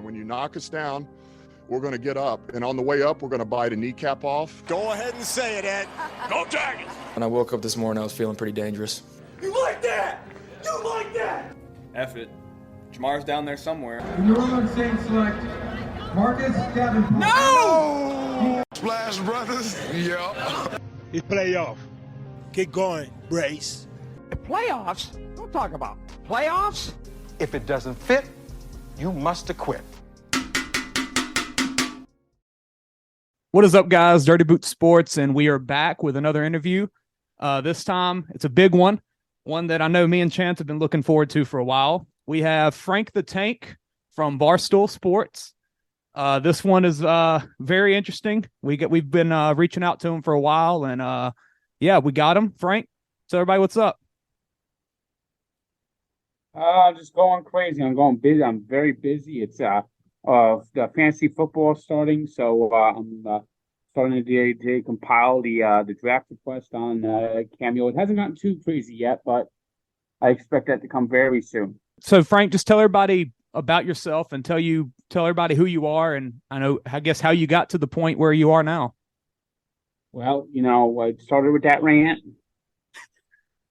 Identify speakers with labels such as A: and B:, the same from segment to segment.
A: And when you knock us down, we're going to get up. And on the way up, we're going to bite a kneecap off.
B: Go ahead and say it, Ed. Go Tigers!
C: When I woke up this morning, I was feeling pretty dangerous.
B: You like that? You like that?
D: F it. Jamar's down there somewhere.
E: In the room on Saints select Marcus Davenport.
B: No!
A: Splash Brothers. Yeah.
F: It's playoff. Keep going, Brace.
G: Playoffs? Don't talk about playoffs.
H: If it doesn't fit, you must acquit.
I: What is up, guys? Dirty Boot Sports, and we are back with another interview. This time, it's a big one that I know me and Chance have been looking forward to for a while. We have Frank the Tank from Barstool Sports. This one is very interesting. We've been reaching out to him for a while, and we got him. Frank, so everybody, what's up?
J: Just going crazy. I'm going busy. I'm very busy. It's the fantasy football starting, so I'm starting to compile the draft request on Cameo. It hasn't gotten too crazy yet, but I expect that to come very soon.
I: So, Frank, just tell everybody about yourself and tell everybody who you are, and I guess how you got to the point where you are now.
J: Well, I started with that rant,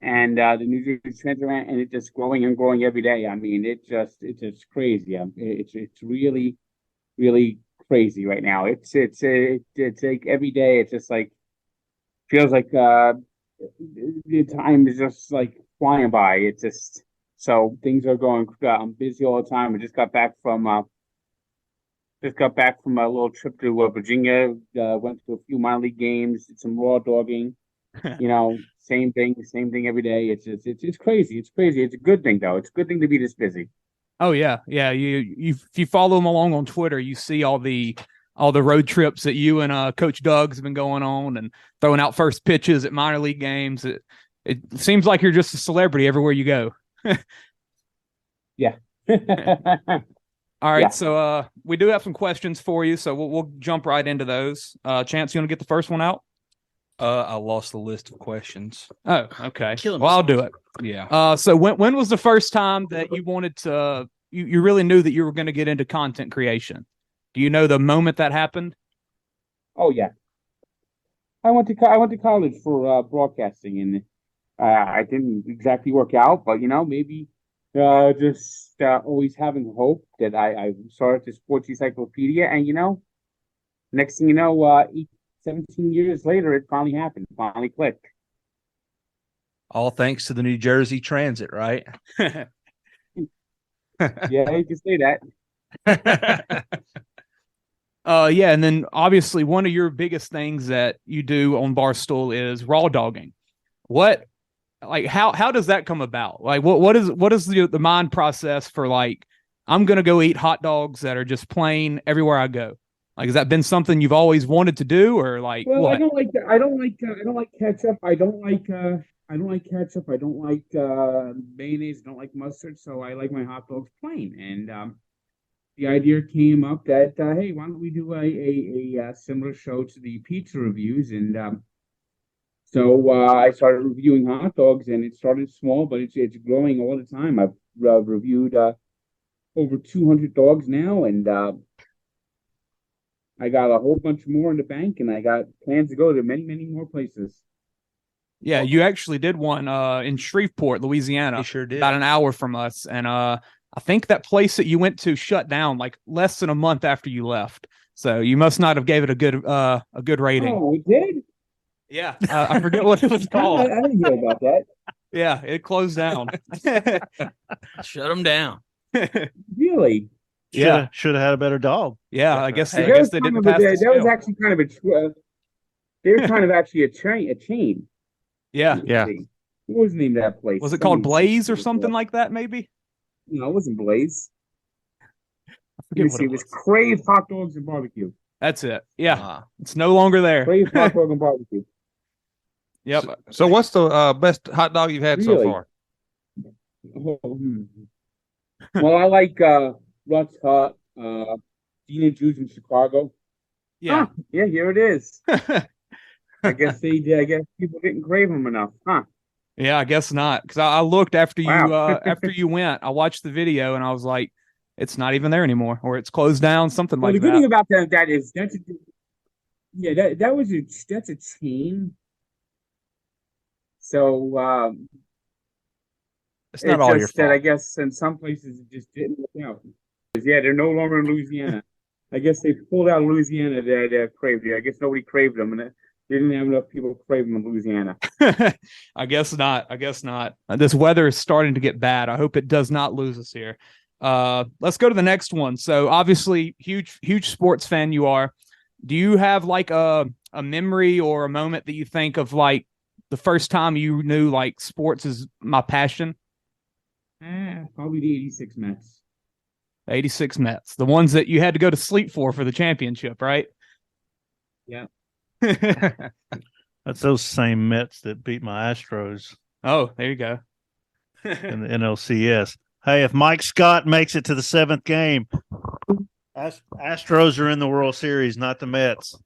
J: and the New Jersey Transit rant, and it's just growing and growing every day. I mean, it's just crazy. It's really, really crazy right now. It's like every day. It's just like feels like the time is just like flying by. It's just so things are going. I'm busy all the time. I just got back from a little trip to Virginia. Went to a few minor league games. Did some raw dogging. Same thing every day. It's crazy. It's crazy. It's a good thing though. It's a good thing to be this busy.
I: Oh yeah. If you follow them along on Twitter, you see all the road trips that you and Coach Doug's have been going on and throwing out first pitches at minor league games. It seems like you're just a celebrity everywhere you go.
J: Yeah.
I: All right. Yeah. So we do have some questions for you, so we'll jump right into those. Chance, you want to get the first one out?
D: I lost the list of questions.
I: Oh, okay. Well, I'll do it.
D: Yeah.
I: So when was the first time that you wanted to? You really knew that you were going to get into content creation? Do you know the moment that happened?
J: Oh yeah. I went to college for broadcasting, and I didn't exactly work out, but maybe just always having hope that I started the Sports Encyclopedia, and next thing you know, 17 years later, it finally happened. It finally clicked.
D: All thanks to the New Jersey Transit, right?
J: Yeah, you can say that.
I: Yeah, and then obviously one of your biggest things that you do on Barstool is raw dogging. How does that come about? Like, what is the mind process for I'm gonna go eat hot dogs that are just plain everywhere I go? Like, has that been something you've always wanted to do, or like?
J: Well,
I: what?
J: I don't like ketchup. I don't like ketchup. I don't like mayonnaise. I don't like mustard. So I like my hot dogs plain. And the idea came up that hey, why don't we do a similar show to the pizza reviews? And so I started reviewing hot dogs, and it started small, but it's growing all the time. I've reviewed over 200 dogs now, and I got a whole bunch more in the bank, and I got plans to go to many, many more places.
I: Yeah, you actually did one in Shreveport, Louisiana.
D: You sure did.
I: About an hour from us. And I think that place that you went to shut down like less than a month after you left. So you must not have gave it a good rating.
J: Oh, it did?
I: Yeah. I forget what it was called.
J: I didn't hear about that.
I: Yeah, it closed down.
D: Shut them down.
J: Really?
K: Should have had a better dog.
I: Yeah, I guess they didn't pass the
J: That was actually kind of they were kind of actually a chain.
I: Yeah.
J: What was the name of that place?
I: Was it called Blaze or something like that, maybe?
J: No, it wasn't Blaze.
I: I forget what
J: it was. Crave Hot Dogs and Barbecue.
I: That's it. Yeah. It's no longer there.
J: Crave Hot Dog and Barbecue.
I: Yep.
D: So what's the best hot dog you've had so far?
J: Well, I like Rutt's Hut, Dean and Juice in Chicago.
I: Yeah.
J: Yeah, here it is. I guess people didn't crave them enough, huh?
I: Yeah, I guess not. Because I looked after you after you went. I watched the video and I was like, it's not even there anymore, or it's closed down, something
J: Well,
I: like
J: the good
I: that.
J: thing about that is that's a chain. So
D: It's not all your
J: just that
D: fault.
J: I guess in some places it just didn't work out. Yeah, they're no longer in Louisiana. I guess they pulled out of Louisiana that craved it. I guess nobody craved them, and they didn't have enough people craving them in Louisiana.
I: I guess not. This weather is starting to get bad. I hope it does not lose us here. Let's go to the next one. So obviously, huge sports fan you are. Do you have like a memory or a moment that you think of, like the first time you knew like sports is my passion?
J: Probably the 86 Mets.
I: 86 Mets, the ones that you had to go to sleep for the championship, right?
J: Yeah.
K: That's those same Mets that beat my Astros
I: Oh, there you go.
K: in the NLCS. Hey, if Mike Scott makes it to the 7th game, Astros are in the World Series, not the Mets.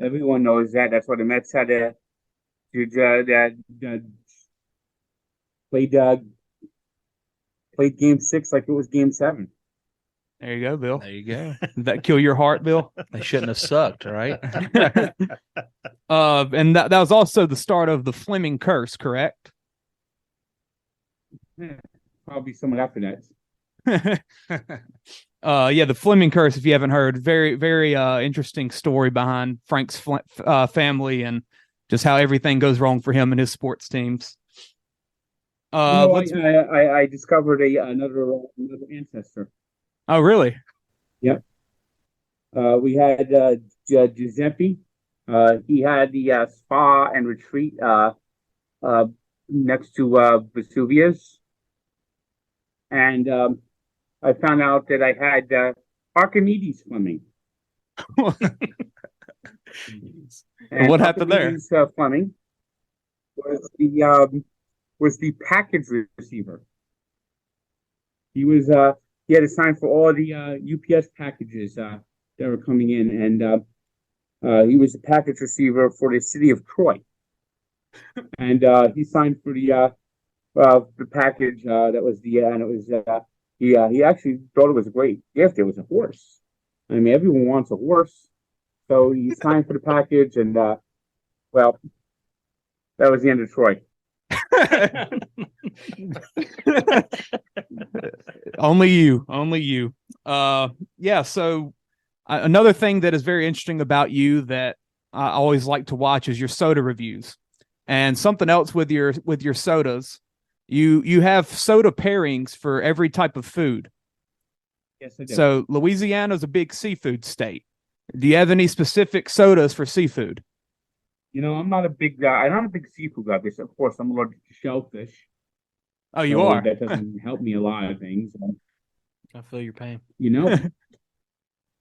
J: Everyone knows that. That's why the Mets had to played Game 6 like it was Game 7.
I: There you go, Bill.
D: There you go.
I: Did that kill your heart, Bill?
D: They shouldn't have sucked, right?
I: And that was also the start of the Fleming curse, correct?
J: Probably someone after that.
I: Yeah, the Fleming curse, if you haven't heard, very, very interesting story behind Frank's family and just how everything goes wrong for him and his sports teams.
J: I discovered another ancestor.
I: Oh, really?
J: Yep. We had Giuseppe. He had the spa and retreat next to Vesuvius. And I found out that I had Archimedes Fleming.
I: And what happened there?
J: Fleming was the package receiver. He had to sign for all the UPS packages that were coming in, and he was the package receiver for the city of Troy. And he signed for the package that was and it was he actually thought it was a great gift. It was a horse. I mean, everyone wants a horse, so he signed for the package, and well, that was the end of Troy.
I: Only you. Yeah. So another thing that is very interesting about you that I always like to watch is your soda reviews, and something else with your sodas. You have soda pairings for every type of food.
J: Yes, I do.
I: So Louisiana's a big seafood state. Do you have any specific sodas for seafood?
J: I'm not a big guy. I'm not a big seafood guy because, of course, I'm allergic to shellfish.
I: Oh, you are?
J: That doesn't help me a lot of things.
D: I feel your pain.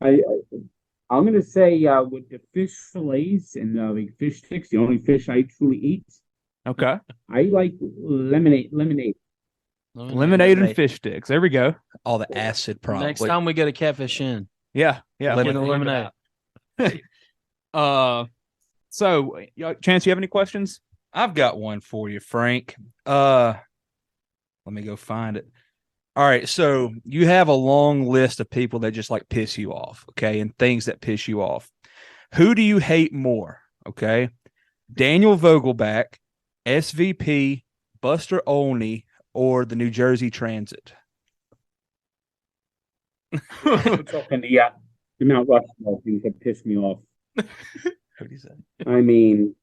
J: I'm going to say with the fish fillets and like fish sticks, the only fish I truly eat.
I: Okay.
J: I like lemonade.
I: Lemonade and fish sticks. There we go.
D: All the acid, probably.
G: Next time we get a catfish in.
I: Yeah.
G: Lemonade.
I: So, Chance, you have any questions?
D: I've got one for you, Frank. Let me go find it. All right, so you have a long list of people that just like piss you off, okay, and things that piss you off. Who do you hate more, okay? Daniel Vogelback, SVP, Buster Olney, or the New Jersey Transit?
J: We're talking the Mount Rushmore things that piss me off.
D: What do you say?
J: I mean,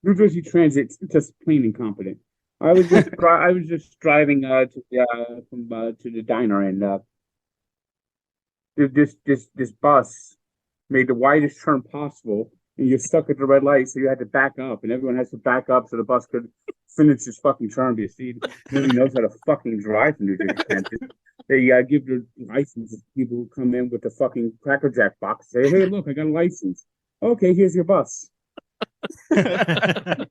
J: New Jersey Transit's just plain incompetent. I was just driving to the diner, and this bus made the widest turn possible, and you're stuck at the red light, so you had to back up, and everyone has to back up so the bus could finish its fucking turn. Because nobody knows how to fucking drive in New Jersey Transit. They give the license to people who come in with the fucking Cracker Jack box. Say, hey, look, I got a license. Okay, here's your bus.
D: I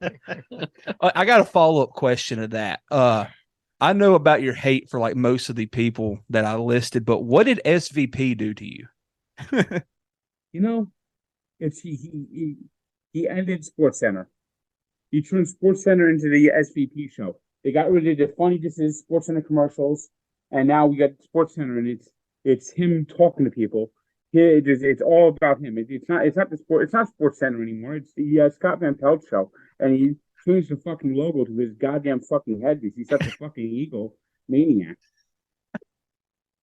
D: got a follow-up question to that. I know about your hate for like most of the people that I listed, but what did SVP do to you?
J: It's he ended Sports Center. He turned Sports Center into the SVP show. They got rid of the funny, this is Sports Center commercials, and now we got Sports Center, and it's him talking to people. It's all about him. It's not Sports Center anymore. It's the Scott Van Pelt show, and he changed the fucking logo to his goddamn fucking head because he's such a fucking ego maniac.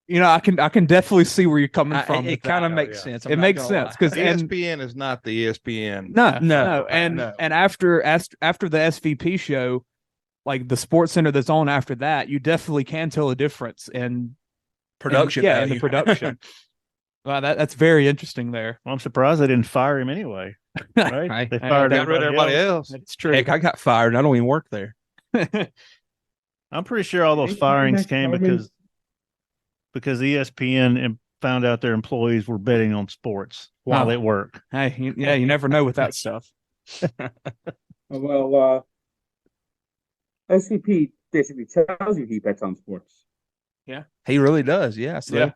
I: You know, I can definitely see where you're coming from.
D: It kind of makes sense.
I: It makes sense because
L: ESPN is not the ESPN.
I: No. And after the SVP show, like the Sports Center that's on after that, you definitely can tell a difference in
D: production.
I: In the production. Wow, that's very interesting there.
K: Well, I'm surprised they didn't fire him anyway. Right? They
L: fired everybody else.
I: That's true.
D: Heck, I got fired and I don't even work there.
K: I'm pretty sure all those firings came because ESPN found out their employees were betting on sports while at work.
I: Hey, you never know with that stuff.
J: Well, SVP basically tells you he bets on sports.
I: Yeah,
D: he really does. Yeah, so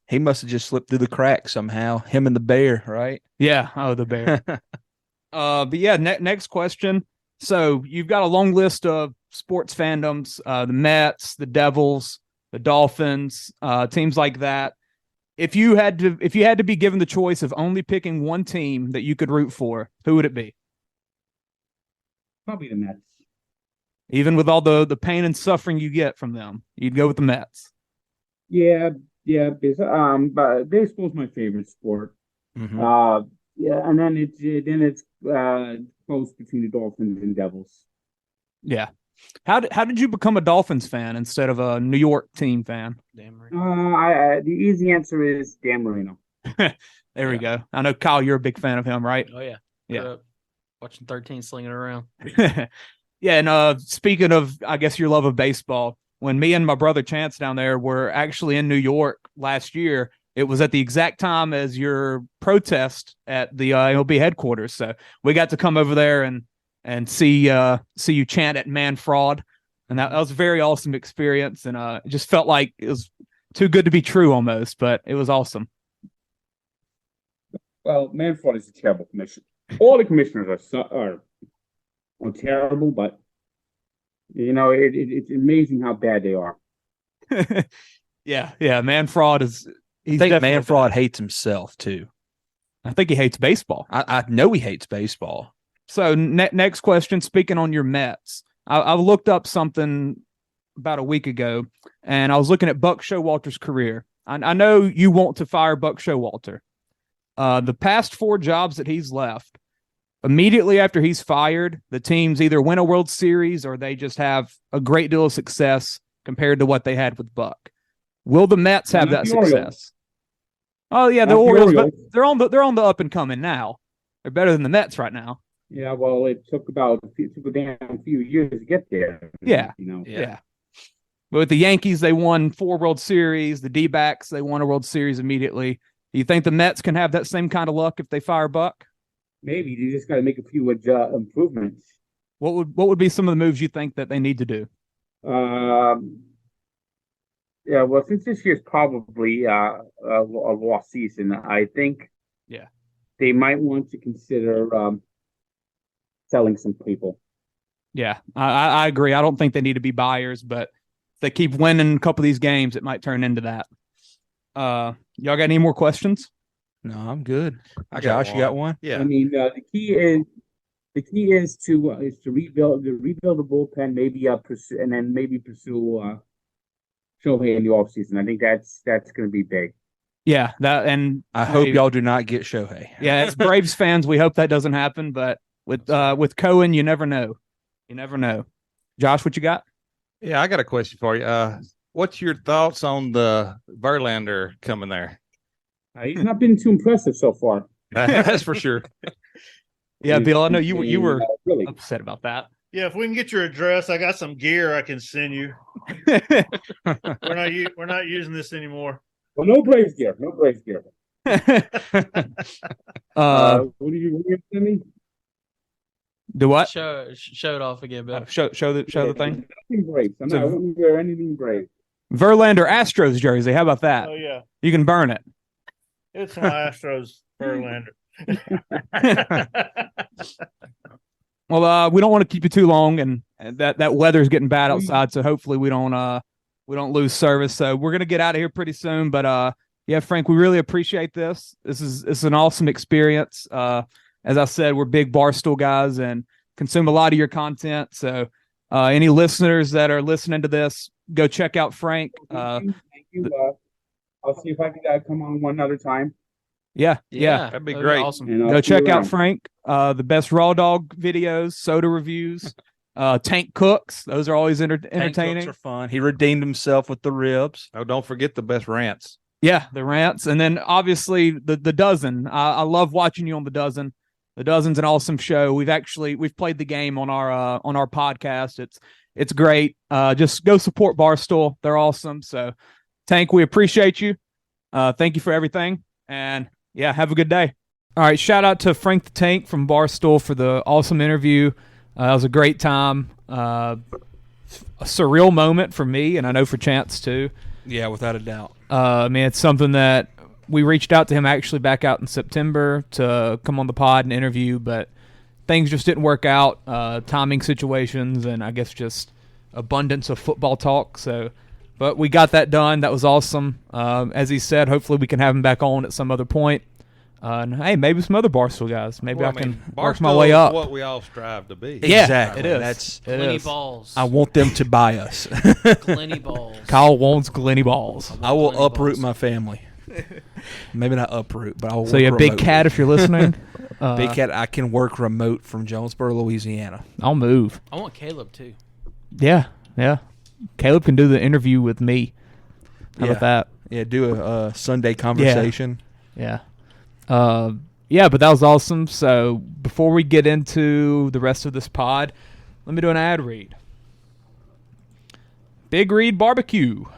D: he must have just slipped through the cracks somehow. Him and the bear, right?
I: Yeah. Oh, the bear. But yeah, next question. So you've got a long list of sports fandoms: the Mets, the Devils, the Dolphins, teams like that. If you had to be given the choice of only picking one team that you could root for, who would it be?
J: Probably the Mets.
I: Even with all the pain and suffering you get from them, you'd go with the Mets.
J: Yeah. But baseball's my favorite sport.
D: Mm-hmm.
J: And then it's close between the Dolphins and Devils.
I: Yeah. How did you become a Dolphins fan instead of a New York team fan?
G: Dan Marino.
J: The easy answer is Dan Marino.
I: There we go. I know, Kyle, you're a big fan of him, right?
G: Oh yeah.
I: Yeah.
G: Watching 13 slinging it around.
I: Yeah, and speaking of, I guess, your love of baseball, when me and my brother Chance down there were actually in New York last year, it was at the exact time as your protest at the MLB headquarters. So we got to come over there and see you chant at Man Fraud, and that was a very awesome experience. And it just felt like it was too good to be true almost, but it was awesome.
J: Well, Man Fraud is a terrible commission. All the commissioners are terrible, but you know it's amazing how bad they are.
I: Yeah. Man Fraud is.
D: I think Man Fraud hates himself too.
I: I think he hates baseball.
D: I know he hates baseball.
I: So next question. Speaking on your Mets, I looked up something about a week ago, and I was looking at Buck Showalter's career. I know you want to fire Buck Showalter. The past 4 jobs that he's left, immediately after he's fired, the teams either win a World Series or they just have a great deal of success compared to what they had with Buck. Will the Mets have that success? Oh yeah, the Orioles, but they're on the up and coming now. They're better than the Mets right now.
J: Yeah, well, it took a damn few years to get there.
I: Yeah,
J: Yeah.
I: But with the Yankees, they won 4 World Series. The D-backs, they won a World Series immediately. Do you think the Mets can have that same kind of luck if they fire Buck?
J: Maybe you just got to make a few improvements.
I: What would be some of the moves you think that they need to do?
J: Yeah, well, since this year's probably a lost season, I think they might want to consider selling some people.
I: Yeah, I agree. I don't think they need to be buyers, but if they keep winning a couple of these games, it might turn into that. Y'all got any more questions?
D: No, I'm good. Josh, you got one?
L: Yeah.
J: I mean, the key is to rebuild the bullpen, maybe pursue Shohei in the offseason. I think that's going to be big.
I: Yeah, that, and
D: I hope y'all do not get Shohei.
I: Yeah, as Braves fans, we hope that doesn't happen. But with Cohen, you never know. You never know. Josh, what you got?
L: Yeah, I got a question for you. What's your thoughts on the Verlander coming there?
J: He's not been too impressive so far.
L: That's for sure.
I: Yeah, Bill, I know you were
J: really
I: upset about that.
K: Yeah, if we can get your address, I got some gear I can send you. We're not using this anymore.
J: Well, no Braves gear. No Braves gear. What do you send me?
I: Do what?
G: Show it off again, Bill.
I: Show the thing.
J: Nothing Braves. I wouldn't wear anything Braves.
I: Verlander Astros jersey. How about that?
K: Oh yeah,
I: you can burn it.
K: It's my Astros Verlander.
I: Well, we don't want to keep you too long, and that weather's getting bad outside, so hopefully we don't lose service. So we're gonna get out of here pretty soon. But yeah, Frank, we really appreciate this. This is an awesome experience. As I said, we're big Barstool guys and consume a lot of your content. So any listeners that are listening to this, go check out Frank.
J: Thank you. I'll see if I can come on one other time.
I: Yeah,
L: that'd be great.
D: Awesome.
I: Go check out Frank. The best raw dog videos, soda reviews, tank cooks. Those are always entertaining.
D: Tank cooks are fun. He redeemed himself with the ribs.
L: Oh, don't forget the best rants.
I: Yeah, the rants, and then obviously the dozen. I love watching you on the dozen. The dozen's an awesome show. We've played the game on our podcast. It's great. Just go support Barstool. They're awesome. So, Tank, we appreciate you. Thank you for everything, and yeah, have a good day. All right, shout out to Frank the Tank from Barstool for the awesome interview. It was a great time. A surreal moment for me, and I know for Chance too.
D: Yeah, without a doubt.
I: I mean, it's something that we reached out to him actually back out in September to come on the pod and interview, but things just didn't work out. Timing situations, and I guess just abundance of football talk. So, but we got that done. That was awesome. As he said, hopefully we can have him back on at some other point. And hey, maybe some other Barstool guys. Maybe I can work my way up.
L: What we all strive to be.
I: Yeah,
D: exactly.
I: It is.
D: That's
M: Glenny balls.
D: I want them to buy us.
M: Glenny balls.
I: Kyle wants Glenny balls.
D: I will uproot my family. Maybe not uproot, but I will.
I: So yeah, Big Cat, if you're listening.
D: Big Cat, I can work remote from Jonesboro, Louisiana.
I: I'll move.
M: I want Caleb too.
I: Yeah. Caleb can do the interview with me. How about that?
D: Yeah, do a Sunday conversation.
I: Yeah. Yeah, but that was awesome. So before we get into the rest of this pod, let me do an ad read. Big Reed BBQ.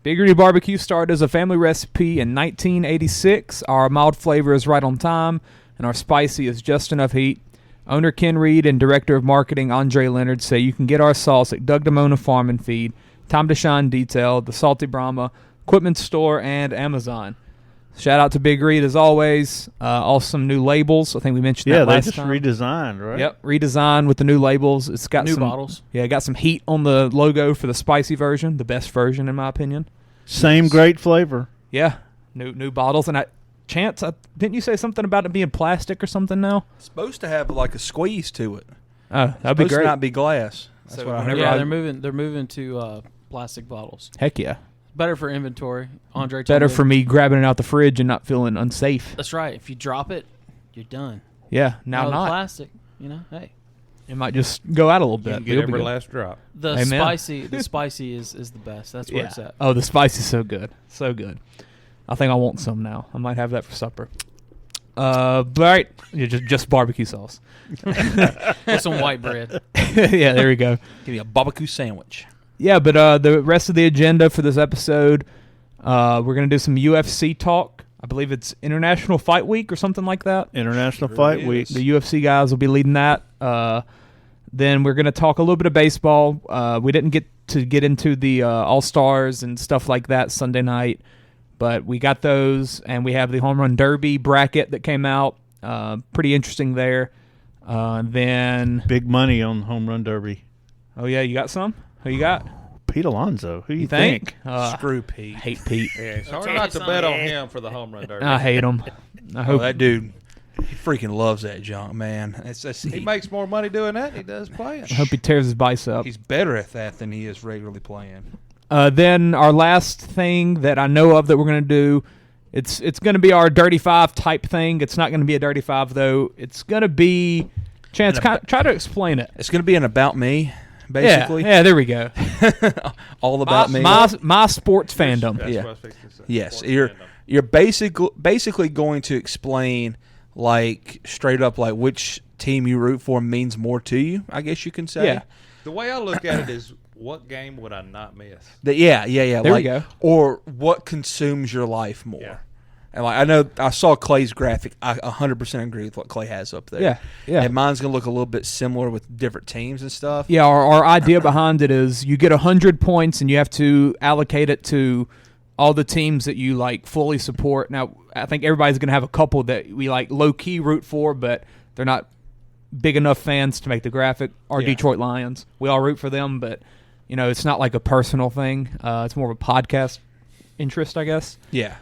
I: Big Reed BBQ started as a family recipe in 1986. Our mild flavor is right on time, and our spicy is just enough heat. Owner Ken Reed and Director of Marketing Andre Leonard say you can get our sauce at Doug Damona Farm and Feed, Time to Shine Detail, the Salty Brahma, Equipment Store, and Amazon. Shout out to Big Reed as always. Awesome new labels. I think we mentioned that last time.
K: Yeah, they just redesigned, right?
I: Yep, redesigned with the new labels. It's got
M: new
I: some
M: bottles.
I: Yeah, got some heat on the logo for the spicy version, the best version in my opinion.
K: Same great flavor.
I: Yeah, new bottles. And Chance, didn't you say something about it being plastic or something now?
D: It's supposed to have like a squeeze to it.
I: Oh, that'd be great.
D: To not be glass. That's what I heard.
M: Yeah, they're moving to plastic bottles.
I: Heck yeah.
M: Better for inventory. Andre told
I: Better
M: me.
I: for me grabbing it out the fridge and not feeling unsafe.
M: That's right. If you drop it, you're done.
I: Yeah, now
M: the
I: not.
M: Plastic, hey.
I: It might just go out a little bit.
L: You can get every last drop.
M: The spicy is the best. That's where it's at.
I: Oh, the spicy's so good. So good. I think I want some now. I might have that for supper. But all right. Yeah, just barbecue sauce.
M: With some white bread.
I: Yeah, there we go.
D: Give me a barbecue sandwich.
I: Yeah, but the rest of the agenda for this episode, we're going to do some UFC talk. I believe it's International Fight Week or something like that.
K: International Fight Week.
I: The UFC guys will be leading that. Then we're going to talk a little bit of baseball. We didn't get into the All-Stars and stuff like that Sunday night, but we got those, and we have the Home Run Derby bracket that came out. Pretty interesting there. Then
K: big money on Home Run Derby.
I: Oh, yeah, you got some? Who you got?
K: Pete Alonso. Who you
I: think?
D: Screw Pete.
I: Hate Pete.
L: Yeah, it's hard not to bet on him for the Home Run Derby.
I: I hate him. I hope
D: that dude, he freaking loves that junk, man.
L: He makes more money doing that than he does playing.
I: I hope he tears his bicep.
D: He's better at that than he is regularly playing.
I: Then our last thing that I know of that we're going to do, it's going to be our Dirty Five type thing. It's not going to be a Dirty Five, though. It's going to be... Chance, try to explain it.
D: It's going to be an About Me. Basically,
I: yeah, there we go.
D: All about me.
I: My sports fandom.
D: Yes, you're basically going to explain like straight up like which team you root for means more to you. I guess you can say.
I: Yeah.
L: The way I look at it is, what game would I not miss?
D: Yeah.
I: There we go.
D: Or what consumes your life more. Yeah. And like I know I saw Clay's graphic. I 100% agree with what Clay has up there.
I: Yeah.
D: And mine's gonna look a little bit similar with different teams and stuff.
I: Yeah, our idea behind it is you get 100 points and you have to allocate it to all the teams that you like fully support. Now I think everybody's gonna have a couple that we like low key root for, but they're not big enough fans to make the graphic are Detroit Lions. We all root for them, but it's not like a personal thing. It's more of a podcast interest, I guess.
D: Yeah.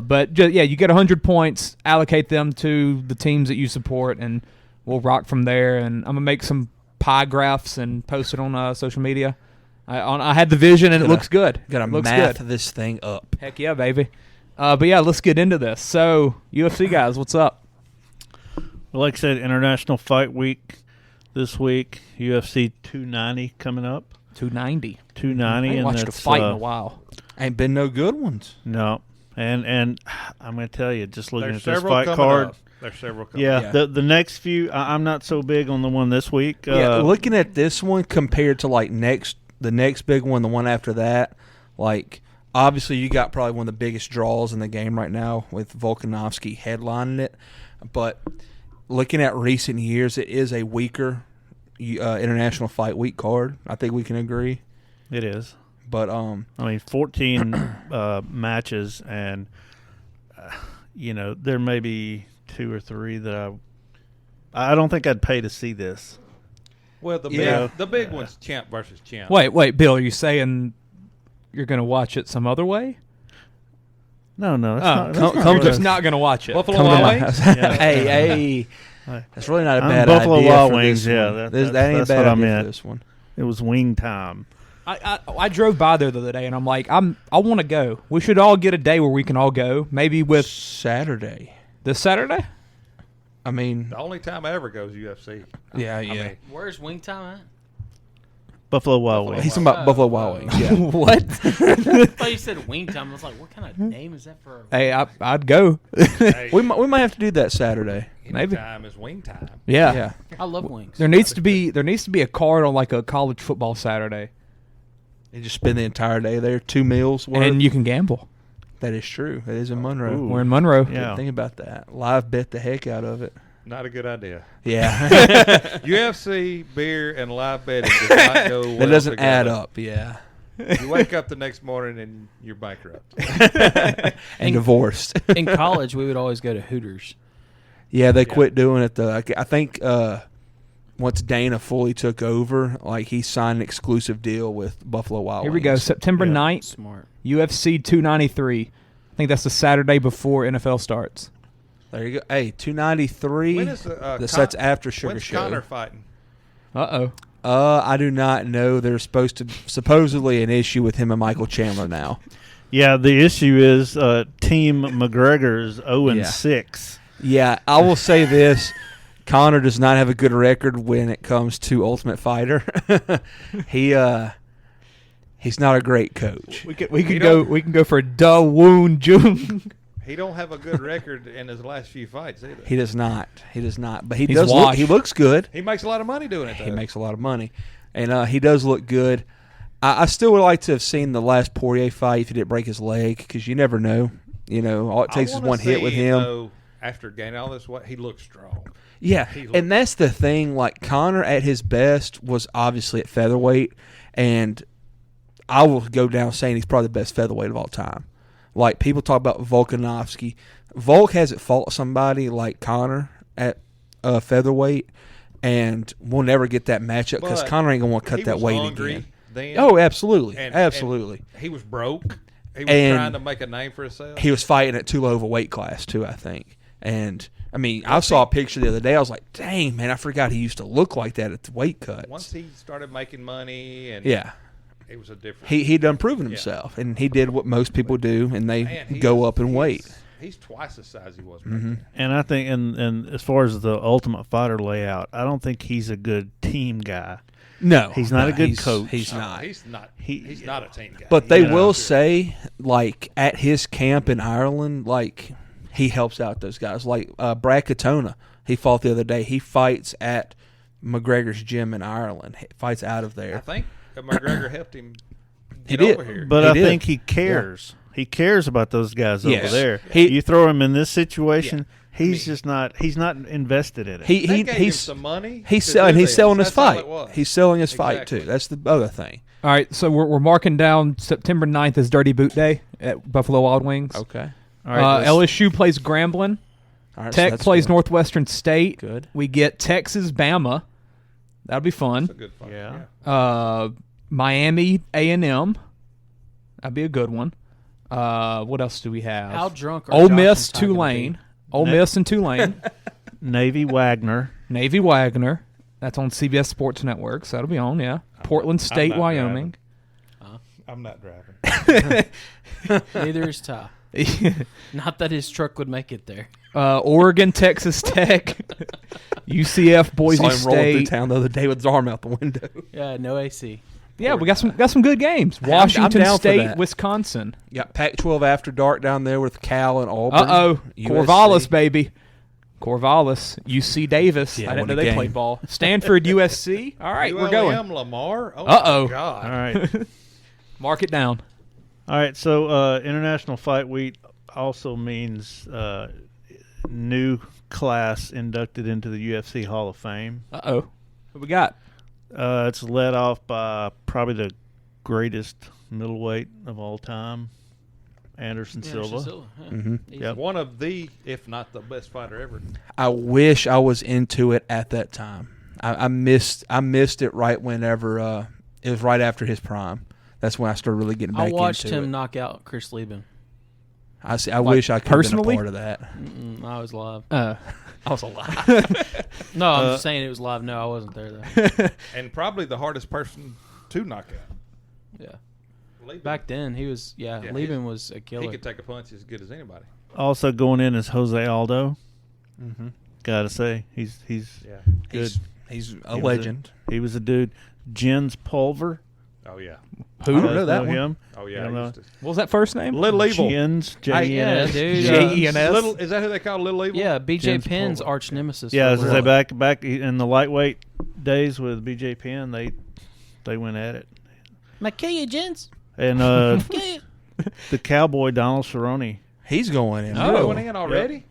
I: But you get 100 points, allocate them to the teams that you support, and we'll rock from there. And I'm gonna make some pie graphs and post it on social media. I had the vision, and it looks good.
D: Gotta math this thing up.
I: Heck yeah, baby. But yeah, let's get into this. So, UFC guys, what's up?
K: Well, like I said, International Fight Week this week. UFC 290 coming up.
I: 290.
K: 290.
I: I ain't watched a fight in a while.
D: Ain't been no good ones.
K: No. And I'm going to tell you, just looking
L: There's
K: at this
L: several
K: fight
L: coming
K: card.
L: up. There's several coming
K: Yeah,
L: up.
K: the next few, I'm not so big on the one this week.
D: Looking at this one compared to like the next big one, the one after that, like obviously you got probably one of the biggest draws in the game right now with Volkanovski headlining it. But looking at recent years, it is a weaker International Fight Week card. I think we can agree.
K: It is.
D: But
K: 14 matches, and there may be 2 or 3 that I don't think I'd pay to see this.
L: Well, the big one's champ versus champ.
I: Wait, Bill, are you saying you're going to watch it some other way?
K: No,
I: I'm just not going to watch it.
L: Buffalo Wild Wings?
D: Hey, that's really not a bad
K: Buffalo
D: idea.
K: Wild
D: for
K: Wings,
D: this
K: yeah,
D: one.
K: that's
D: that ain't a bad
K: what I
D: idea
K: meant.
D: for this one.
K: It was wing time.
I: I drove by there the other day, and I'm like, I want to go. We should all get a day where we can all go. Maybe with
D: Saturday.
I: This Saturday?
D: I mean,
L: the only time I ever go is UFC.
D: Yeah.
L: I mean,
M: where's Wing Time at?
K: Buffalo Wild Wings.
D: He's talking about Buffalo Wild Wings. Yeah.
I: What?
M: I thought you said Wing Time. I was like, what kind of name is that for?
I: Hey, I'd go.
L: Hey.
D: we might have to do that Saturday.
I: Maybe.
L: Time is wing time.
I: Yeah.
M: I love wings.
I: There needs to be a card on like a college football Saturday.
D: You just spend the entire day there, 2 meals worth.
I: And you can gamble.
D: That is true. That is in Monroe.
K: Ooh.
I: We're in Monroe.
K: Yeah.
D: Think about that. Live bet the heck out of it.
L: Not a good idea.
D: Yeah.
L: UFC, beer, and live betting does not go well
D: That doesn't
L: together.
D: add up, yeah.
L: You wake up the next morning and you're bankrupt.
D: And divorced.
M: In college, we would always go to Hooters.
D: Yeah, they quit doing it, though. I think once Dana fully took over, like he signed an exclusive deal with Buffalo Wild
I: Here
D: Wings.
I: we go. September 9th,
M: Smart.
I: UFC 293. I think that's the Saturday before NFL starts.
D: There you go. Hey, 293.
L: When is
D: that's after Sugar
L: when's
D: Show.
L: Connor fighting?
I: Uh-oh.
D: I do not know. There's supposedly an issue with him and Michael Chandler now.
K: Yeah, the issue is Team McGregor's 0-6.
D: Yeah, I will say this. Connor does not have a good record when it comes to Ultimate Fighter. He's not a great coach.
I: We can go for Da Woon Jung.
L: He don't have a good record in his last few fights either.
D: He does not. But he
I: He's
D: does
I: washed.
D: he looks good.
L: He makes a lot of money doing it, though.
D: He makes a lot of money. And he does look good. I still would like to have seen the last Poirier fight if he didn't break his leg, because you never know. All it takes is one hit with him.
L: Though, after gaining all this weight, he looks strong.
D: Yeah, and that's the thing. Like, Connor at his best was obviously at featherweight, and I will go down saying he's probably the best featherweight of all time. Like, people talk about Volkanovski. Volk hasn't fought somebody like Connor at featherweight, and we'll never get that matchup because Connor ain't going to want to cut that weight again.
L: Then,
D: oh, absolutely.
L: And he was broke. He was trying to make a name for himself.
D: He was fighting at too low of a weight class, too, I think. And, I mean, I saw a picture the other day. I was like, dang, man, I forgot he used to look like that at the weight cuts.
L: Once he started making money and it was a different.
D: He done proven himself, and he did what most people do, and they go up in weight.
L: He's twice the size he was.
K: Mm-hmm. And I think, and as far as the Ultimate Fighter layout, I don't think he's a good team guy.
D: No,
K: he's not a good coach.
D: He's not.
L: He's not a team guy.
D: But they will say, like, at his camp in Ireland, like, he helps out those guys. Like Brad Katona, he fought the other day. He fights at McGregor's gym in Ireland. He fights out of there.
L: I think McGregor helped him.
D: He did.
L: Over here.
K: But I think he cares. Yeah. He cares about those guys over there. You throw him in this situation. He's just not. He's not invested in it.
L: They gave him some money.
D: He's selling his fight. He's selling his fight too. That's the other thing.
I: All right, so we're marking down September 9th as Dirty Boot Day at Buffalo Wild Wings.
D: Okay.
I: All right. LSU plays Grambling.
D: All right,
I: Tech
D: so
I: plays
D: good.
I: Northwestern State.
D: Good.
I: We get Texas, Bama. That'll be fun.
L: That's a good fight. Yeah.
I: Miami, A&M. That'd be a good one. What else do we have?
M: How drunk are
I: Ole
M: Josh
I: Miss,
M: and Ty gonna
I: Tulane.
M: be?
I: Ole Miss and Tulane.
K: Navy Wagner.
I: Navy Wagner. That's on CBS Sports Network, so that'll be on, yeah. Portland State,
L: not
I: Wyoming.
L: I'm not driving.
M: Neither is Ty. Not that his truck would make it there.
I: Oregon, Texas Tech. UCF, Boise
D: Saw him rolling through
I: State.
D: town the other day with his arm out the window.
M: Yeah, no AC.
I: Yeah, we got some good games.
D: I'm
I: Washington
D: down for
I: State,
D: that.
I: Wisconsin.
D: Got Pac-12 after dark down there with Cal and Auburn. USC.
I: Corvallis, baby. Corvallis, UC Davis.
D: Yeah,
I: I didn't
D: what
I: know
D: a
I: they
D: game.
I: played ball. Stanford, USC. All right, we're going.
L: ULM Lamar. Oh
I: Uh-oh.
L: my God.
K: All right.
I: Mark it down.
K: All right. So International Fight Week also means new class inducted into the UFC Hall of Fame.
I: Uh-oh. What we got?
K: It's led off by probably the greatest middleweight of all time, Anderson Silva.
M: Yeah.
D: Mhm.
K: Yep.
L: One of the, if not the best fighter ever.
D: I wish I was into it at that time. I missed it right whenever it was right after his prime. That's when I started really getting back
M: I watched
D: into
M: him
D: it.
M: knock out Chris Lieben.
D: I wish I could have been a
I: personally?
D: part of that.
M: I was live.
D: I was alive.
M: No, I'm just saying it was live. No, I wasn't there though.
L: And probably the hardest person to knock out.
M: Yeah.
L: Lieben.
M: Back then, he was. Yeah, Lieben was a killer.
L: He could take a punch as good as anybody.
K: Also going in is Jose Aldo.
D: Mm-hmm.
K: Gotta say, he's good.
D: He's a
K: He was
D: legend.
K: He was a dude. Jens Pulver.
L: Oh yeah.
D: Who? I don't know that one.
K: him.
L: Oh yeah.
K: You know,
L: I used to.
I: What was that first name?
L: Little Evil.
K: Jens,
M: Yeah,
K: J-E-N-S.
M: dude.
I: J-E-N-S.
L: Little, is that who they call Little Evil?
M: Yeah, BJ
K: Jens
M: Penn's
K: Pulver.
M: arch nemesis.
K: Yeah,
M: for
K: as
M: a
K: I say,
M: while.
K: back in the lightweight days with BJ Penn, they went at it.
M: Might kill you, gents.
K: And
M: Kill you.
K: the cowboy Donald Cerrone.
D: He's going in.
L: Oh, going in already?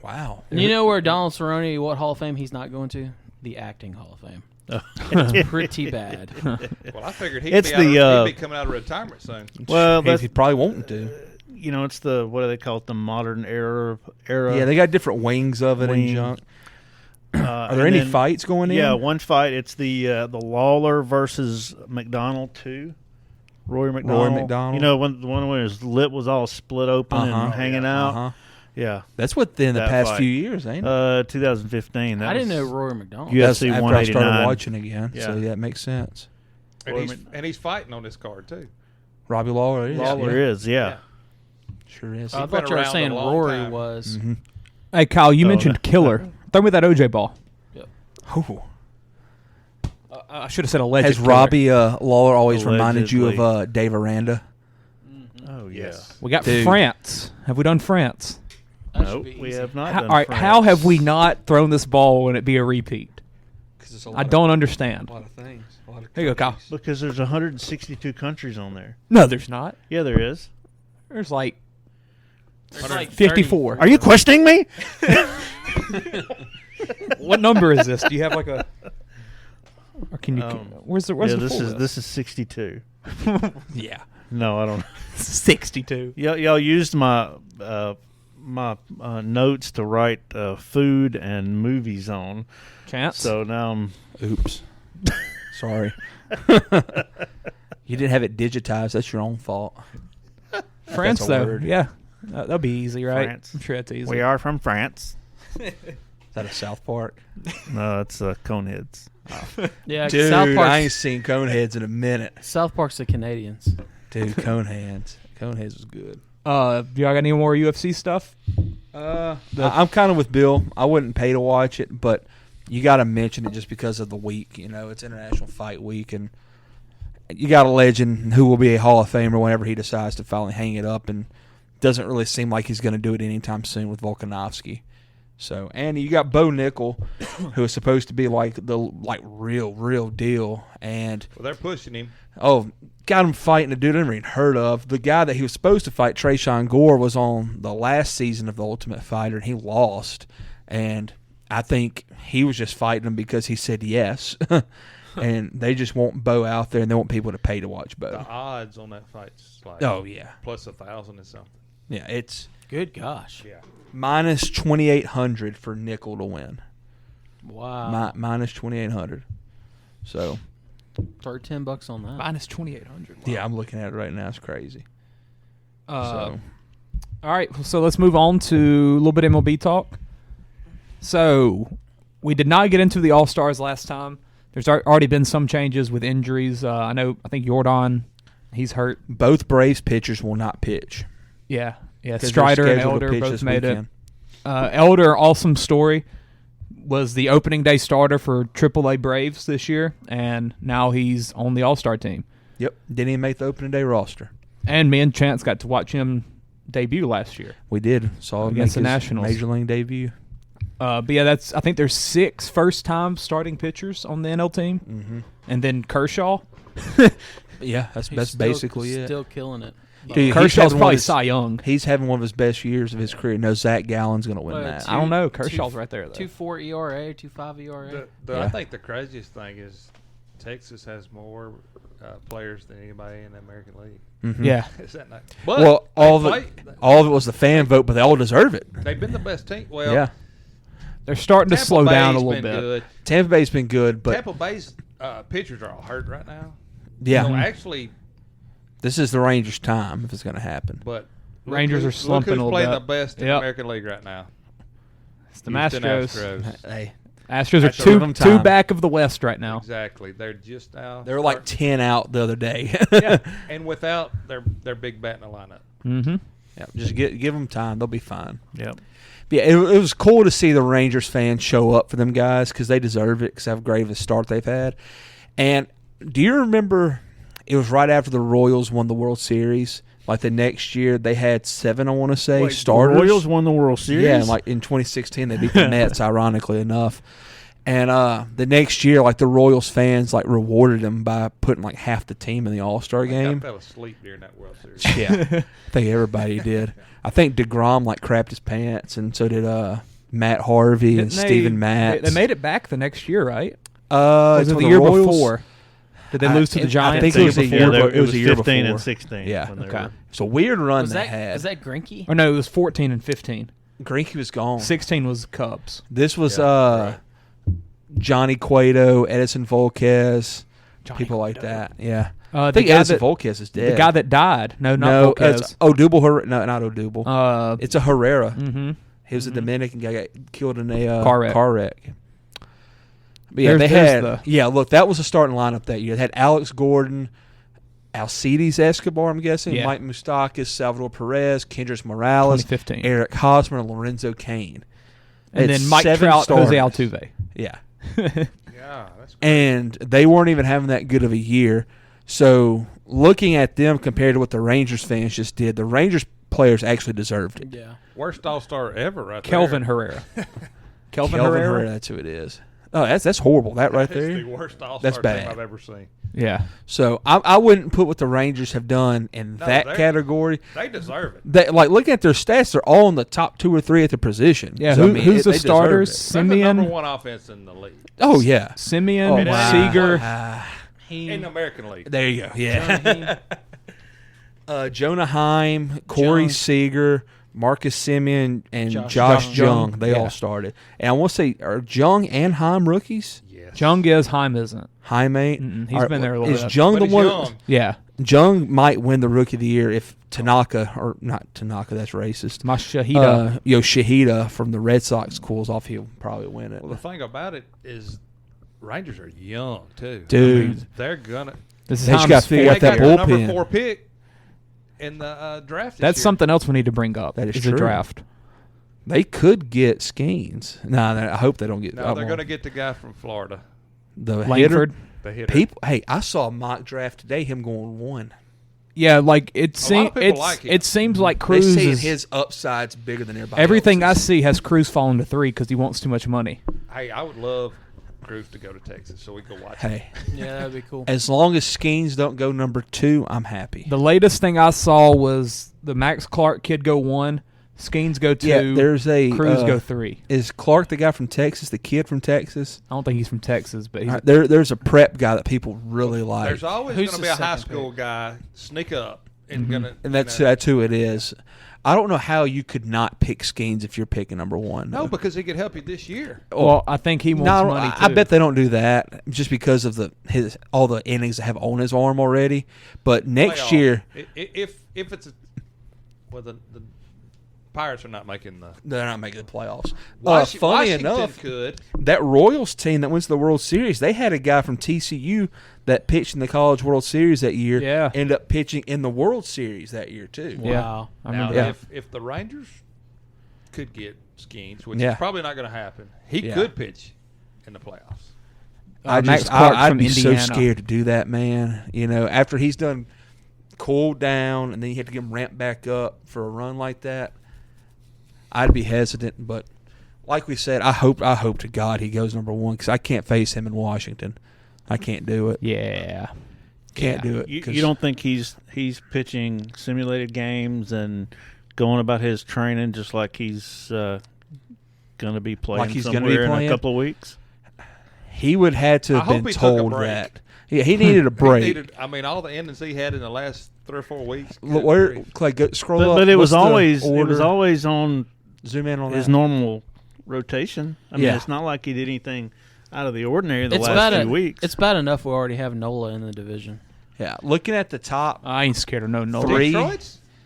D: Wow.
M: And you know where Donald Cerrone, what Hall of Fame he's not going to? The acting Hall of Fame.
K: Oh.
M: It's pretty bad.
L: Well, I figured he'd
K: It's
L: be
K: the,
L: he'd be coming out of retirement soon.
K: Well, that's
D: He's probably wanting to.
K: you know, it's the what do they call it? The modern era.
D: Yeah, they got different wings of it
K: Wing.
D: and junk. Are
K: and
D: there any
K: then-
D: fights going in?
K: Yeah, one fight. It's the Lawler versus McDonald 2. Rory McDonald. You know, when the one where his lip was all split open and hanging out.
D: Uh-huh.
K: Yeah,
D: That's within the
K: That
D: past
K: fight.
D: few years, ain't it?
K: 2015. That
M: I didn't know
K: was
M: Rory McDonald.
D: That's
K: UFC
D: after I
K: 189.
D: started watching again.
K: Yeah.
D: So yeah, it makes sense.
L: And he's fighting on this card too.
D: Robbie Lawler is.
K: Lawler
D: yeah.
K: is, yeah.
D: Sure is.
M: I
L: He's
M: thought
L: been
M: you were
L: around
M: saying
L: a long
M: Rory
L: time.
M: was.
D: Mm-hmm.
I: Hey, Kyle, you
K: Oh,
I: mentioned
K: no.
I: killer. Throw me that OJ ball.
D: Ooh.
I: I should have said alleged.
D: Has
I: killer.
D: Robbie Lawler always reminded you
K: Allegedly.
D: of Dave Aranda?
K: Oh, yeah.
I: We got
D: Dude.
I: France. Have we done France?
M: That
K: No,
M: should be
K: we
M: easy.
K: have not
I: How,
K: done
I: all right.
K: France.
I: How have we not thrown this ball and it be a repeat?
D: It's a
I: I don't understand.
D: A lot of things. A lot of
I: There you go, Kyle.
K: Because there's 162 countries on there.
I: No, there's not.
K: Yeah, there is.
I: There's like
M: There's like
I: 54.
M: 30.
K: Are you questioning me?
I: What number is this? Do you have like a? Or can you? Where's the? Where's
K: yeah,
I: the
K: this is 62.
I: Yeah.
K: No, I don't.
I: 62.
K: Y'all used my notes to write food and movies on.
I: Chance.
K: So now I'm.
D: Oops. Sorry. You didn't have it digitized. That's your own fault.
I: France,
D: That's a
I: though.
D: word.
I: Yeah. That'll be easy, right?
K: France.
I: I'm sure that's easy.
K: We are from France.
D: Is that a South Park?
K: No, it's Coneheads.
M: Yeah,
D: Dude,
M: South Park's,
D: I ain't seen Coneheads in a minute.
M: South Park's the Canadians.
D: Dude, Coneheads. Coneheads was good.
I: Do y'all got any more UFC stuff?
D: I'm kind of with Bill. I wouldn't pay to watch it, but you got to mention it just because of the week. You know, it's International Fight Week, and you got a legend who will be a Hall of Famer whenever he decides to finally hang it up, and doesn't really seem like he's going to do it anytime soon with Volkanovski. So, and you got Bo Nickel, who is supposed to be like the real deal, and
L: Well, they're pushing him.
D: got him fighting a dude I never even heard of. The guy that he was supposed to fight, Trayshawn Gore, was on the last season of The Ultimate Fighter, and he lost. And I think he was just fighting him because he said yes. And they just want Bo out there, and they want people to pay to watch Bo.
L: The odds on that fight's like
D: Oh, yeah.
L: plus 1,000 or something.
D: Yeah, it's
M: Good gosh.
L: Yeah.
D: Minus 2,800 for nickel to win.
M: Wow.
D: Minus 2,800. So
M: Throw $10 on that.
I: Minus 2,800. Wow.
D: yeah, I'm looking at it right now. It's crazy.
I: All right, so let's move on to a little bit of MLB talk. So we did not get into the All-Stars last time. There's already been some changes with injuries. I think Jordan, he's hurt.
D: Both Braves pitchers will not pitch.
I: Yeah. Strider and
D: scheduled to
I: Elder
D: pitch
I: both
D: this
I: made it.
D: weekend.
I: Elder, awesome story, was the opening day starter for AAA Braves this year, and now he's on the All-Star team.
D: Yep. Didn't even make the opening day roster.
I: And me and Chance got to watch him debut last year.
D: We did. Saw him
I: Against
D: make
I: the
D: his
I: Nationals.
D: Major League debut.
I: But yeah, I think there's 6 first-time starting pitchers on the NL team, and then Kershaw.
D: Yeah, that's
M: He's
D: basically it.
M: Still killing it.
D: Dude,
I: Kershaw's probably Cy Young.
D: He's having one of his best years of his career. No, Zach Gallen's going to win that.
I: I don't know. Kershaw's right there, though.
M: 2.4 ERA, 2.5 ERA.
L: I think the craziest thing is Texas has more players than anybody in the American League.
D: Mm-hmm.
I: Yeah.
L: Is that not?
D: Well, all of it was the fan vote, but they all deserve it.
L: They've been the best team. Well,
D: yeah.
I: They're starting to slow down a little bit.
L: Good.
D: Tampa Bay's been good, but
L: Tampa Bay's pitchers are all hurt right now.
D: Yeah.
L: So actually,
D: this is the Rangers' time if it's going to happen.
L: But
I: Rangers are slumping a little
L: playing
I: bit.
L: the best in the American League right now.
I: It's the
L: Houston
I: Astros.
D: Hey,
I: Astros are
D: Give
I: two back of the West right now.
L: Exactly. They're just now.
D: They were like 10 out the other day.
I: Yeah.
L: And without their big bat in the lineup.
I: Mm-hmm.
D: Yeah, just give them time. They'll be fine.
I: Yep.
D: Yeah, it was cool to see the Rangers fans show up for them guys because they deserve it because how great of a start they've had. And do you remember it was right after the Royals won the World Series? Like the next year, they had 7, I want to say, starters.
K: The Royals won the World Series?
D: Yeah, like in 2016, they beat the Mets, ironically enough. And the next year, like the Royals fans, like rewarded them by putting like half the team in the All-Star game.
L: I fell asleep during that World Series.
D: Yeah, I think everybody did. I think DeGrom like crapped his pants, and so did Matt Harvey and Steven Matz.
I: They made it back the next year, right?
D: Was
I: it
D: it
I: the year before? Did they lose to the Giants?
D: I think it was a year before. It was a year
K: 15
D: before.
K: and 16.
D: Yeah.
K: Okay.
D: It's a weird run
M: Was
D: they had.
M: Was that Greinke?
I: Or no, it was 14 and 15.
D: Greinke was gone.
I: 16 was Cubs.
D: This was Johnny Cueto, Edison Volquez, people like that. Yeah. I think Edison Volquez is dead.
I: The guy that died. No, not Volquez.
D: It's Odubel. No, not Odubel. It's a Herrera.
I: Mm-hmm.
D: He was a Dominican guy, got killed in a
I: car wreck.
D: But yeah, they had. Look, that was the starting lineup that year. They had Alex Gordon, Alcides Escobar, I'm guessing, Mike Moustakas, Salvador Perez, Kendrys Morales,
I: 2015.
D: Eric Hosmer, and Lorenzo Cain.
I: And then Mike Trout, Jose Altuve.
D: Yeah.
L: Yeah, that's great.
D: And they weren't even having that good of a year. So looking at them compared to what the Rangers fans just did, the Rangers players actually deserved it.
M: Yeah.
L: Worst All-Star ever right
I: Kelvin
L: there.
I: Herrera.
D: Kelvin Herrera, that's who it is. Oh, that's horrible. That right there.
L: That's the worst All-Star team I've ever seen.
I: Yeah.
D: So I wouldn't put what the Rangers have done in that category.
L: They deserve it.
D: They, like looking at their stats, they're all in the top 2 or 3 at the position.
I: Yeah.
D: So,
I: who's the starters?
L: They're the
I: Simeon.
L: number 1 offense in the league.
D: Oh yeah.
I: Simeon, Seager.
L: In the American League.
D: There you go. Yeah. Jonah Heim, Corey Seager, Marcus Simeon, and Josh Jung. They all started. And I want to say, are Jung and Heim rookies?
I: Yes. Jung is, Heim isn't.
D: Heim ain't?
I: He's been there a little bit.
D: Is Jung the one?
L: Young.
I: Yeah.
D: Jung might win the Rookie of the Year if Tanaka, or not Tanaka, that's racist.
I: Shahida.
D: Shahida from the Red Sox cools off, he'll probably win it.
L: Well, the thing about it is Rangers are young, too.
D: Dude.
L: I mean, they're going to.
I: This is
D: they just got to figure out that bullpen.
L: Number 4 pick in the draft.
I: That's something else we need to bring up.
D: That is
I: the
D: true.
I: draft.
D: They could get Skeens. I hope they don't get.
L: No, they're going to get the guy from Florida.
D: The
I: Langford.
L: The hitter.
D: People, hey, I saw a mock draft today. Him going 1.
I: Yeah, like it seems. It seems like Cruz.
D: They say his upside's bigger than everybody.
I: Everything
D: else's.
I: I see has Cruz falling to 3 because he wants too much money.
L: Hey, I would love Cruz to go to Texas so we can watch.
D: Hey,
M: Yeah, that'd be cool.
D: as long as Skeens don't go number 2, I'm happy.
I: The latest thing I saw was the Max Clark kid go 1, Skeens go 2.
D: Yeah, there's a
I: Cruz go 3.
D: Is Clark the guy from Texas? The kid from Texas?
I: I don't think he's from Texas, but he's
D: There's a prep guy that people really like.
L: There's always going
M: Who's
L: to
M: the
L: be a high
M: second
L: school guy sneak up and
D: that's who it is. I don't know how you could not pick Skeens if you're picking number one.
L: No, because he could help you this year.
I: Well, I think he wants money too.
D: I bet they don't do that just because of all the innings that have on his arm already. But next year,
L: if it's the Pirates are not making
D: they're not making the playoffs. Funny
L: Washington
D: enough,
L: could.
D: That Royals team that went to the World Series, they had a guy from TCU that pitched in the College World Series that year.
I: Yeah,
D: ended up pitching in the World Series that year too.
M: Wow.
L: Now, if the Rangers could get Skeens, which is probably not going to happen, he could pitch in the playoffs.
D: I'd be so scared to do that, man. You know, after he's done cooled down and then you have to get him ramped back up for a run like that, I'd be hesitant. But like we said, I hope to God he goes number one because I can't face him in Washington. I can't do it.
I: Yeah.
D: Can't do it.
K: You don't think he's pitching simulated games and going about his training just like he's going to be playing somewhere in a couple of weeks?
D: He would have to have been told that. Yeah, he needed a break.
L: All the innings he had in the last 3 or 4 weeks.
D: Clay, scroll up.
K: But it was always on
D: zoom in on
K: his normal rotation. I mean, it's not like he did anything out of the ordinary the last few weeks.
M: It's bad enough we already have Nola in the division.
D: Yeah, looking at the top,
I: I ain't scared of no Nola.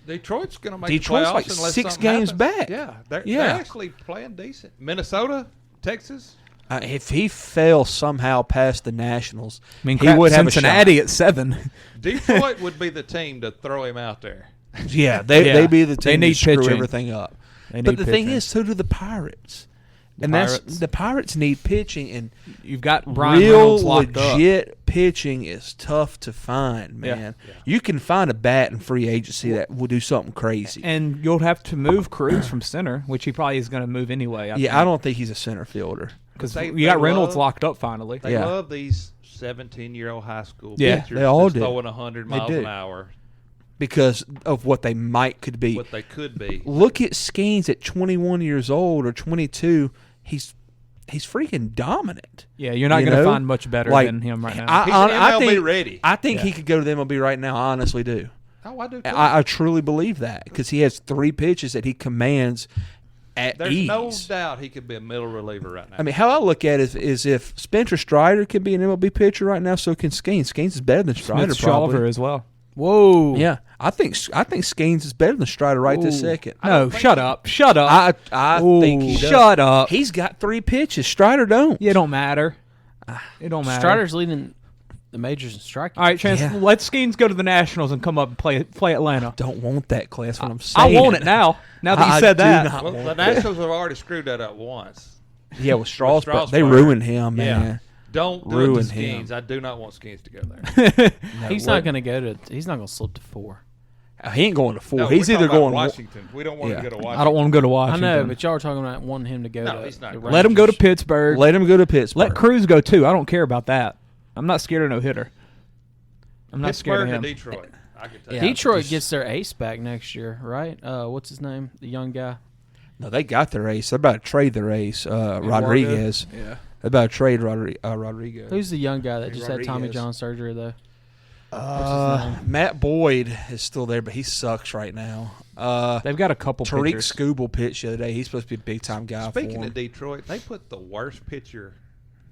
L: Detroit's going to make
D: Detroit's
L: the playoffs
D: like
L: unless
D: 6
L: something
D: games
L: happens.
D: back.
L: Yeah, they're actually playing decent. Minnesota, Texas.
D: If he fell somehow past the Nationals,
I: he
D: would have
I: Cincinnati
D: a shot.
I: at 7.
L: Detroit would be the team to throw him out there.
D: Yeah, they'd be the team to screw
I: pitching.
D: everything up.
I: But
D: the thing is, so do the Pirates. The Pirates need pitching, and
I: you've got Brian Reynolds locked
D: legit pitching is tough to find, man. Yeah. You can find a bat in free agency that will do something crazy,
I: and you'll have to move Cruz from center, which he probably is going to move anyway.
D: I don't think he's a center fielder
I: because you got Reynolds locked up finally.
L: They love these 17-year-old high school
D: pitchers.
L: Pitchers
D: they all do.
L: Throwing 100 miles an hour.
D: Because of what they could be.
L: What they could be.
D: Look at Skeens at 21 years old or 22. He's freaking dominant.
I: Yeah, you're not going to find much better than him right now.
L: He's MLB ready.
D: I think he could go to the MLB right now. I honestly do.
L: Oh, I do too.
D: I truly believe that because he has 3 pitches that he commands at ease.
L: There's no doubt he could be a middle reliever right now.
D: I mean, how I look at it is if Spencer Strider can be an MLB pitcher right now, so can Skeens. Skeens is better than Strider probably.
I: as well. Whoa!
D: Yeah, I think Skeens is better than Strider this second.
I: No, shut up!
D: I think he does.
I: Shut up!
D: He's got 3 pitches. Strider don't.
I: Yeah, it don't matter. It don't matter.
M: Strider's leading the majors in striking.
I: All right, Chance. Let Skeens go to the Nationals and come up and play Atlanta.
D: I don't want that, Clay. That's what I'm saying.
I: I want it now. Now that you said that.
L: Well, the Nationals have already screwed that up once.
D: Yeah, with Strasburg. They ruined him, man.
L: Yeah. Don't do it to Skeens. I do not want Skeens to go there.
M: He's not going to go to. He's not going to slip to 4.
D: He ain't going to 4.
L: No,
D: he's either going
L: Washington. We don't want him to go to Washington.
I: I don't want him to go to Washington.
M: I know, but y'all are talking about wanting him to go.
L: No,
M: to
L: he's not.
I: Let him go to Pittsburgh. Let Cruz go too. I don't care about that. I'm not scared of no hitter. I'm not scared of him.
L: Detroit. I can tell you.
M: Detroit gets their ace back next year, right? What's his name? The young guy.
D: No, they got their ace. They're about to trade their ace, Rodriguez.
I: Yeah.
D: They're about to trade Rodriguez.
M: Who's the young guy that just had Tommy John surgery, though?
D: Matt Boyd is still there, but he sucks right now.
I: They've got a couple
D: Tariq
I: pitchers.
D: Skubal pitched the other day. He's supposed to be a big-time guy
L: Speaking
D: for
L: of Detroit, they put the worst pitcher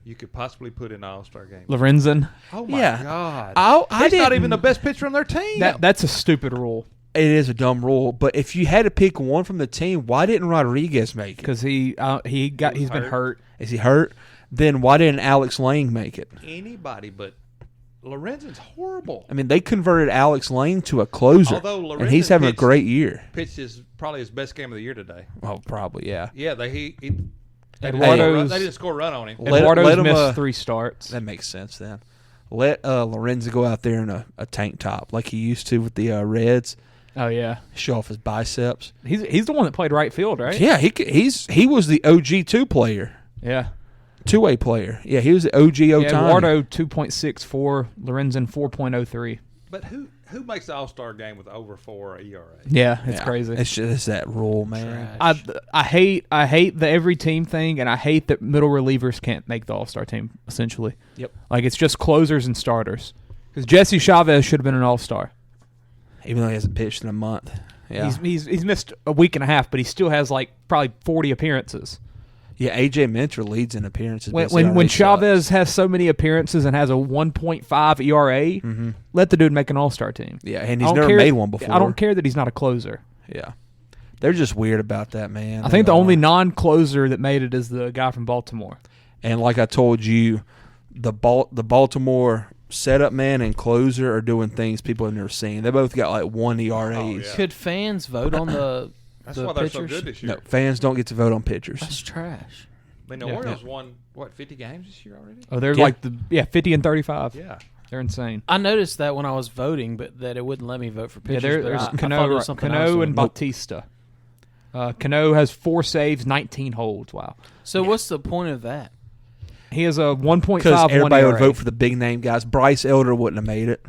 L: you could possibly put in an All-Star game.
I: Lorenzen.
L: Oh, my God. He's not even the best pitcher on their team.
I: That's a stupid rule.
D: It is a dumb rule, but if you had to pick one from the team, why didn't Rodriguez make it?
I: Because he's been hurt.
D: Is he hurt? Then why didn't Alex Lang make it?
L: Anybody but Lorenzen's horrible.
D: I mean, they converted Alex Lang to a closer, and he's having a great year.
L: Pitched probably his best game of the year today.
D: Oh, probably, yeah.
L: Yeah, they didn't score a run on him.
I: Eduardo's missed 3 starts.
D: That makes sense then. Let Lorenzen go out there in a tank top like he used to with the Reds.
I: Oh yeah,
D: show off his biceps.
I: He's the one that played right field, right?
D: Yeah, he was the OG 2 player.
I: Yeah,
D: 2-way player. Yeah, he was the OG Ohtani.
I: Eduardo 2.64, Lorenzen 4.03.
L: But who makes the All-Star game with over 4 ERA?
I: Yeah, it's crazy.
D: It's that rule, man.
I: I hate the every team thing, and I hate that middle relievers can't make the All-Star team. Essentially,
D: yep.
I: Like it's just closers and starters. Because Jesse Chavez should have been an All-Star.
D: Even though he hasn't pitched in a month. Yeah.
I: He's missed a week and a half, but he still has like probably 40 appearances.
D: Yeah, AJ Minter leads in appearances.
I: When Chavez has so many appearances and has a 1.5 ERA, let the dude make an all-star team.
D: Yeah, and he's never made one before.
I: I don't care that he's not a closer.
D: Yeah. They're just weird about that, man.
I: I think the only non-closer that made it is the guy from Baltimore.
D: And like I told you, the Baltimore setup man and closer are doing things people have never seen. They both got like 1 ERAs.
M: Oh, yeah. Could fans vote on the
L: That's why they're so good this year.
D: No, fans don't get to vote on pitchers.
M: That's trash.
L: I mean, the Orioles won, 50 games this year already?
I: Oh, they're like 50 and 35.
L: Yeah.
I: They're insane.
M: I noticed that when I was voting, but that it wouldn't let me vote for pitchers.
I: Yeah, there's Cano and Bautista. Cano has 4 saves, 19 holds. Wow.
M: So what's the point of that?
I: He has a 1.5.
D: Because everybody would vote for the big name guys. Bryce Elder wouldn't have made it.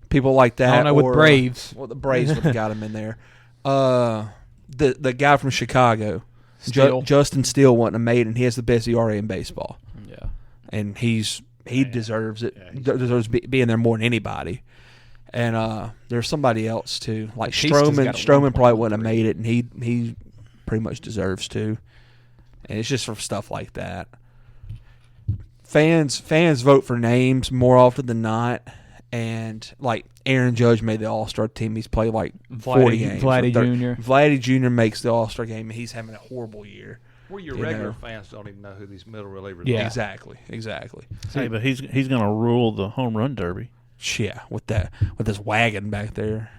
D: People like that.
I: I don't know, with Braves.
D: Well, the Braves would have got him in there. The guy from Chicago, Justin Steele, wouldn't have made it, and he has the best ERA in baseball.
M: Yeah.
D: And he deserves it. Yeah, deserves being there more than anybody. And there's somebody else too, like Stroman. Stroman probably wouldn't have made it, and he pretty much deserves to. And it's just for stuff like that. Fans vote for names more often than not, and like Aaron Judge made the All-Star team. He's played like 40 games.
I: Vladdy Jr.
D: Vladdy Jr. makes the All-Star game, and he's having a horrible year.
L: Well, your regular fans don't even know who these middle relievers are.
D: Yeah, exactly.
K: Hey, but he's going to rule the home run derby.
D: Yeah, with this wagon back there.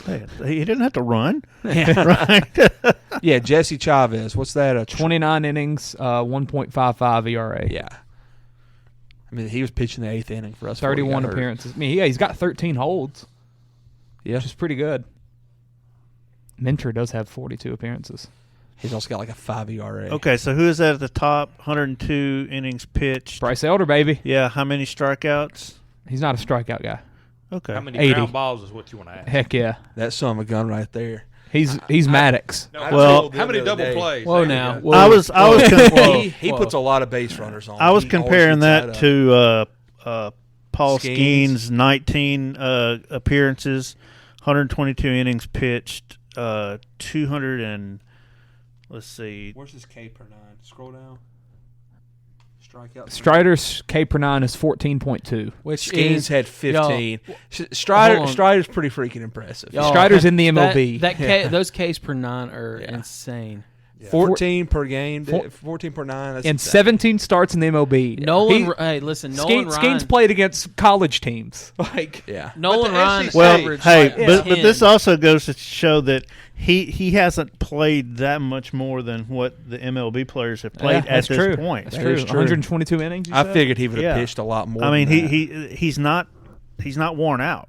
K: Hey, he didn't have to run.
D: Yeah,
K: right.
D: Yeah, Jesse Chavez. What's that?
I: 29 innings, 1.55 ERA.
D: Yeah. I mean, he was pitching the 8th inning for us.
I: 31 appearances. I mean, yeah, he's got 13 holds.
D: Yeah,
I: which is pretty good. Minter does have 42 appearances.
D: He's also got like a 5 ERA.
K: Okay, so who is that at the top? 102 innings pitched.
I: Bryce Elder, baby.
K: Yeah, how many strikeouts?
I: He's not a strikeout guy.
K: Okay.
L: How many
I: 80.
L: ground balls is what you want to ask?
I: Heck yeah.
D: That son of a gun right there.
I: He's Maddox.
L: Well, how many double plays?
M: Whoa, now.
K: I was
D: he puts a lot of base runners on.
K: I was comparing that to Paul Skeens' 19 appearances, 122 innings pitched, 200 and let's see.
D: Where's his K per 9? Scroll down. Strikeout.
I: Strider's K per 9 is 14.2.
M: Which
D: Skeens had 15. Strider's pretty freaking impressive.
I: Strider's in the MLB.
M: Those Ks per 9 are insane.
D: Yeah. 14 per game, 14 per 9. That's
I: and
D: insane.
I: 17 starts in the MLB.
M: Nolan Ryan.
I: Skeens played against college teams.
M: Nolan Ryan.
K: Well, hey, but this also goes to show that he hasn't played that much more than what the MLB players have played at this point.
I: That's true. 122 innings.
D: I figured he would have pitched a lot more.
K: I mean, he's not worn out.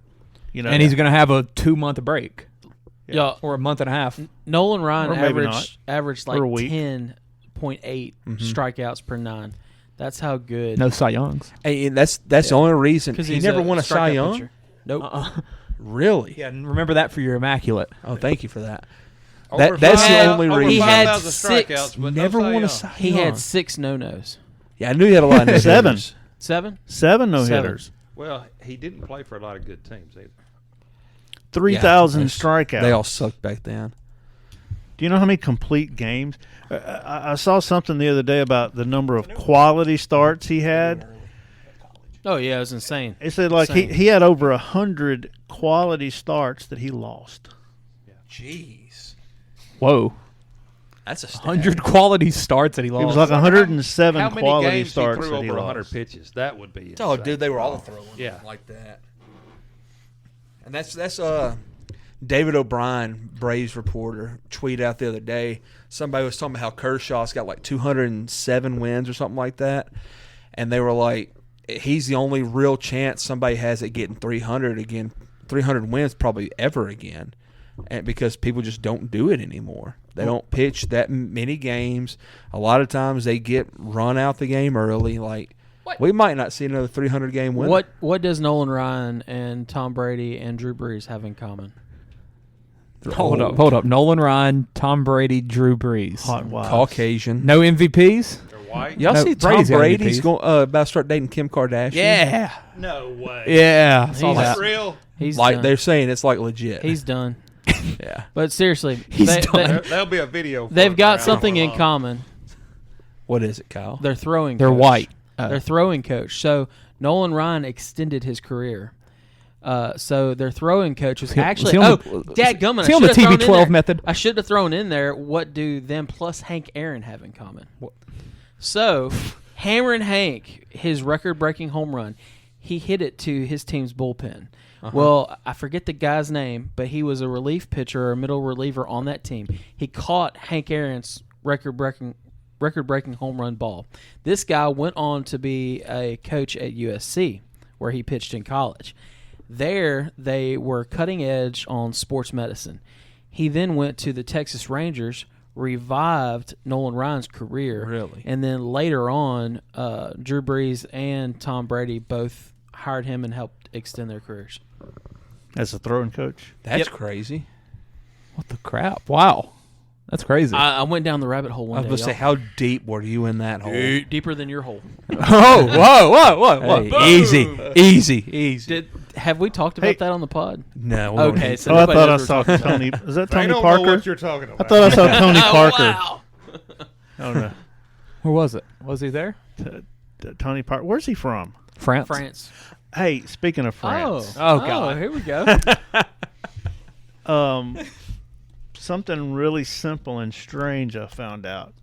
K: You know,
I: and he's going to have a 2-month break.
M: Yeah,
I: or a month and a half.
M: Nolan Ryan averaged like 10.8
D: Mm-hmm.
M: strikeouts per 9. That's how good.
I: No Cy Youngs.
D: Hey, and that's the only reason he never won a Cy Young.
M: Pitcher. Nope.
D: Really?
I: Yeah, and remember that for your immaculate.
D: Oh, thank you for that. That's the only reason.
M: He had
L: strikeouts, but
D: never
L: no
D: won a
L: Cy
D: Cy
M: He
D: Young.
M: had 6 no-nos.
D: Yeah, I knew he had a lot of no-hitters.
K: Seven no-hitters.
L: Well, he didn't play for a lot of good teams either.
K: 3,000 strikeouts.
D: They all sucked back then.
K: Do you know how many complete games? I saw something the other day about the number of quality starts he had.
M: Oh, yeah, it was insane.
K: It said like he had over 100 quality starts that he lost.
D: Yeah. Jeez.
I: Whoa.
D: That's a stat.
I: 100 quality starts that he lost.
K: It was like 107
L: how many
K: quality
L: games
K: starts
L: he threw
K: that he
L: over
K: lost.
L: 100 pitches? That would be insane.
D: Oh, dude, they were all throwing
L: yeah.
D: like that. And that's David O'Brien, Braves reporter, tweeted out the other day. Somebody was talking about how Kershaw's got like 207 wins or something like that. And they were like, he's the only real chance somebody has at getting 300 again, 300 wins probably ever again. And because people just don't do it anymore. They don't pitch that many games. A lot of times they get run out the game early. Like, we might not see another 300-game winner.
M: What does Nolan Ryan and Tom Brady and Drew Brees have in common?
I: Hold up. Nolan Ryan, Tom Brady, Drew Brees.
K: Hot wives.
D: Caucasian.
I: No MVPs?
L: They're white.
D: Y'all see Tom
I: Brady's got
D: Brady's
I: MVPs.
D: about to start dating Kim Kardashian?
I: Yeah.
L: No way.
I: Yeah. I saw
L: Is that
I: that.
L: real?
M: He's
D: like
M: done.
D: they're saying it's like legit.
M: He's done.
D: Yeah.
M: But seriously,
L: There'll be a video.
M: They've got something in common.
D: What is it, Kyle?
M: They're throwing.
I: They're
M: coach.
I: white.
M: They're throwing coach. So Nolan Ryan extended his career. So their throwing coach was actually. Dadgummit!
I: Is he on the TB12 method?
M: I should have thrown in there. What do them plus Hank Aaron have in common? So, Hammerin' Hank, his record-breaking home run, he hit it to his team's bullpen. Well, I forget the guy's name, but he was a relief pitcher or a middle reliever on that team. He caught Hank Aaron's record-breaking home run ball. This guy went on to be a coach at USC, where he pitched in college. There, they were cutting edge on sports medicine. He then went to the Texas Rangers, revived Nolan Ryan's career.
D: Really?
M: And then later on, Drew Brees and Tom Brady both hired him and helped extend their careers.
K: As a throwing coach?
D: That's crazy.
I: What the crap? Wow. That's crazy.
M: I went down the rabbit hole one day.
D: I was going to say, how deep were you in that hole?
M: Deeper than your hole.
I: Whoa.
D: Hey, easy.
M: Have we talked about that on the pod?
D: No.
M: Okay, so
K: I thought I saw Tony. Is that Tony
L: don't
K: Parker?
L: know what you're talking about.
K: I thought I saw Tony Parker.
M: Wow.
K: Oh no.
I: Where was it? Was he there?
K: Tony Parker. Where's he from?
M: France.
K: Hey, speaking of France.
I: Oh God.
M: Here we go.
K: Something really simple and strange I found out.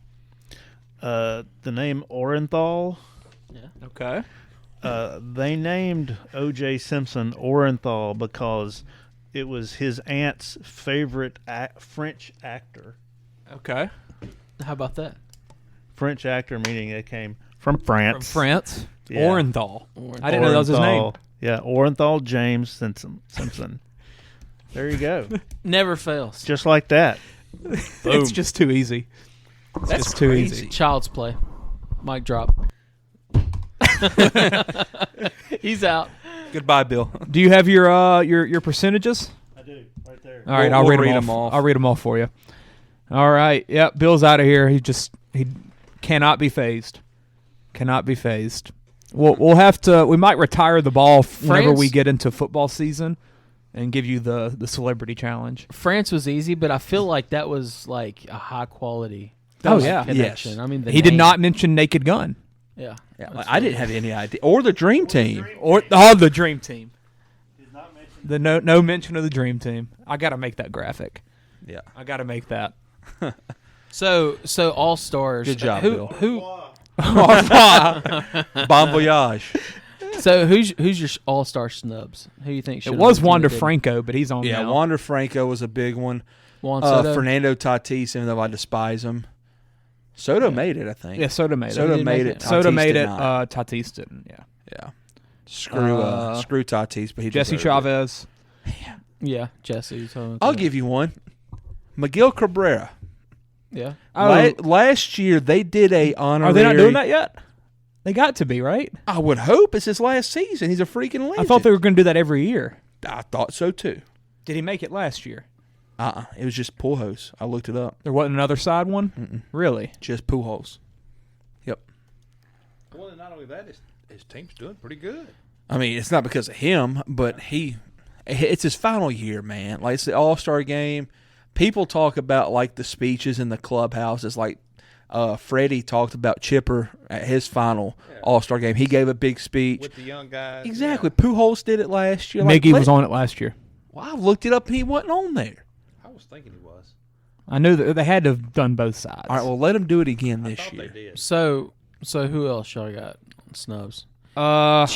K: The name Orenthal.
M: Yeah.
I: Okay.
K: They named O.J. Simpson Orenthal because it was his aunt's favorite French actor.
I: Okay.
M: How about that?
K: French actor meaning it came from France.
I: From France.
K: Yeah.
I: Orenthal. I didn't know that was his name.
K: Yeah, Orenthal James Simpson. There you go.
M: Never fails.
K: Just like that.
I: It's just too easy.
D: That's
I: too
D: crazy.
I: easy.
M: Child's play. Mic drop. He's out.
D: Goodbye, Bill.
I: Do you have your percentages?
K: I do, right there.
I: All right,
D: We'll
I: I'll read
D: read
I: them
D: them
I: off.
D: off.
I: I'll read them all for you. All right. Yep, Bill's out of here. He cannot be phased. Cannot be phased. We'll have to. We might retire the ball whenever we get into football season, and give you the celebrity challenge.
M: France was easy, but I feel like that was like a high quality. Connection.
D: Yes.
M: I mean,
I: He did not mention Naked Gun.
M: Yeah.
D: I didn't have any idea. Or the Dream Team.
I: The Dream Team. The no mention of the Dream Team. I got to make that graphic.
D: Yeah.
I: I got to make that.
M: So All Stars.
D: Good job,
M: who,
D: Bill.
M: Who?
D: Bon voyage.
M: So who's your All Star snubs? Who you think should?
I: It was Wander Franco, but he's on.
D: Yeah,
I: now.
D: Wander Franco was a big one.
M: Juan Soto?
D: Fernando Tatis, even though I despise him. Soto made it, I think.
I: Yeah, Soto made it.
D: Soto made it.
I: Soto
D: Tatis
I: made
D: did
I: it.
D: not.
I: Tatis didn't. Yeah.
D: Yeah. Screw Tatis, but he
I: Jesse
D: deserved it.
I: Chavez.
M: Yeah, Jesse.
D: I'll give you one. Miguel Cabrera.
M: Yeah.
D: Last year they did a honorary.
I: Are they not doing that yet? They got to be, right?
D: I would hope it's his last season. He's a freaking legend.
I: I thought they were going to do that every year.
D: I thought so too.
I: Did he make it last year?
D: It was just Pujols. I looked it up.
I: There wasn't another side one?
D: Mm-mm.
I: Really?
D: Just Pujols. Yep.
L: Well, not only that, his team's doing pretty good.
D: I mean, it's not because of him, but it's his final year, man. Like, it's the All-Star game. People talk about, like, the speeches in the clubhouse. It's like Freddie talked about Chipper at his final All-Star game. He gave a big speech.
L: With the young guys.
D: Exactly. Yeah. Pujols did it last year.
I: Miggy was on it last year.
D: Well, I looked it up, and he wasn't on there.
L: I was thinking he was.
I: I knew that they had to have done both sides.
D: All right, well, let him do it again this year.
L: They did.
M: So who else y'all got snubs?
I: Matt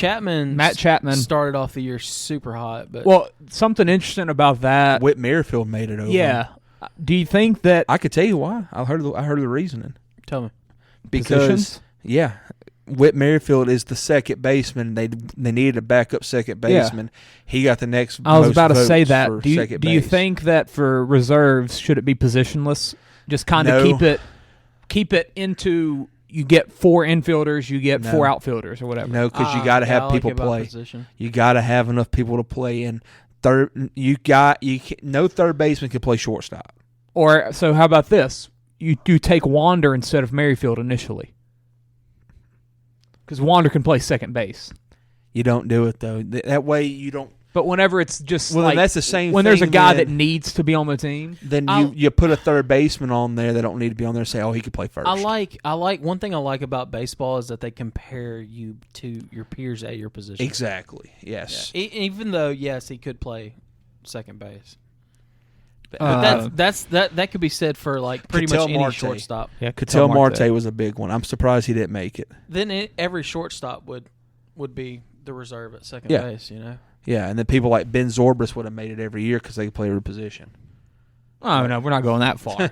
I: Chapman
M: started off the year super hot, but
I: something interesting about that.
D: Whit Merrifield made it over.
I: Yeah. Do you think that
D: I could tell you why? I heard the reasoning.
M: Tell me.
D: Because Whit Merrifield is the second baseman. They needed a backup second baseman. Yeah. He got the next.
I: I was about to say that.
D: Do
I: you think that for reserves should it be positionless? Just kind of keep it into. You get 4 infielders, you get 4 outfielders, or whatever.
D: No, because you got to have people play. You got to have enough people to play in. No third baseman can play shortstop.
I: Or so how about this? You take Wander instead of Merrifield initially, because Wander can play second base.
D: You don't do it though. That way you don't.
I: But whenever it's just
D: Well, then that's the same
I: when there's a
D: thing
I: guy
D: then-
I: that needs to be on the team.
D: Then you put a third baseman on there that don't need to be on there and say, oh, he could play first.
M: I like one thing I like about baseball is that they compare you to your peers at your position.
D: Exactly. Yes.
M: Yeah. Even though yes, he could play second base. But that could be said for like pretty much any shortstop.
I: Yeah,
D: Ketel Marte was a big one. I'm surprised he didn't make it.
M: Then every shortstop would be the reserve at second base, you know.
D: Yeah, and then people like Ben Zorbas would have made it every year because they could play every position.
I: Oh no, we're not going that far.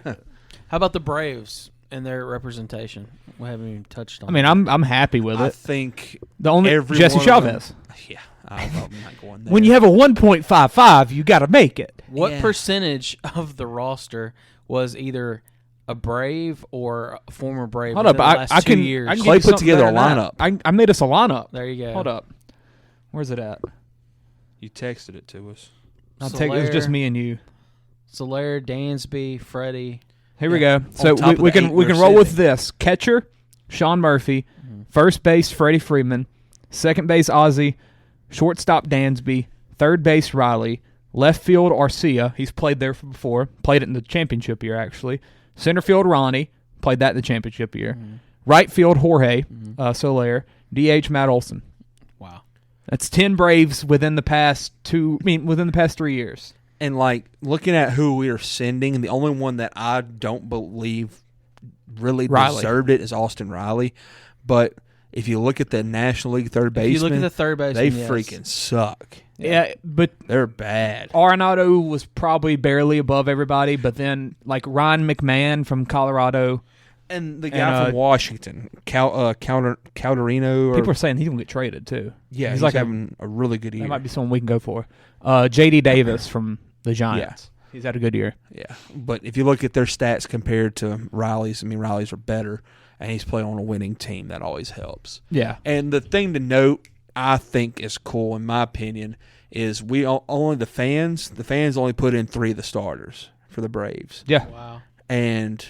M: How about the Braves and their representation? We haven't even touched on.
I: I mean, I'm happy with it.
D: I think
I: the only Jesse Chavez.
D: Yeah, I'm not going there.
I: When you have a 1.55, you got to make it.
M: What percentage of the roster was either a Brave or a former Brave?
I: Hold up,
M: the last
I: I
M: 2
I: can.
M: years?
I: I can
D: Clay
I: give you
D: put
I: something
D: together a
I: better than that.
D: lineup.
I: I made us a lineup.
M: There you go.
I: Hold up. Where's it at?
D: You texted it to us.
I: I'll take it was just me and you.
M: Soler, Dansby, Freddie.
I: Here we go. So
D: top of
I: we
D: the
I: can
D: eight
I: we can
D: we're
I: roll with
D: sitting.
I: this. Catcher, Sean Murphy. First base, Freddie Freeman. Second base, Ozzie. Shortstop, Dansby. Third base, Riley. Left field, Arcia. He's played there before. Played it in the championship year, actually. Center field, Ronnie. Played that in the championship year. Right field, Jorge Soler. DH, Matt Olson.
M: Wow.
I: That's 10 Braves within the past 3 years.
D: And like looking at who we are sending, and the only one that I don't believe really deserved it is Austin Riley. But if you look at the National League third baseman,
M: you look at the third baseman,
D: they
M: yes.
D: freaking suck.
I: Yeah, but
D: they're bad.
I: Arenado was probably barely above everybody, but then like Ryan McMahon from Colorado.
D: And the guy from Washington, Calderino.
I: People are saying he's going to get traded, too.
D: Yeah, he's like having a really good year.
I: That might be someone we can go for. J.D. Davis from the Giants.
D: Yeah.
I: He's had a good year.
D: Yeah, but if you look at their stats compared to Riley's, I mean, Riley's are better, and he's playing on a winning team. That always helps.
I: Yeah.
D: And the thing to note, I think is cool, in my opinion, is the fans only put in 3 of the starters for the Braves.
I: Yeah.
M: Wow.
D: And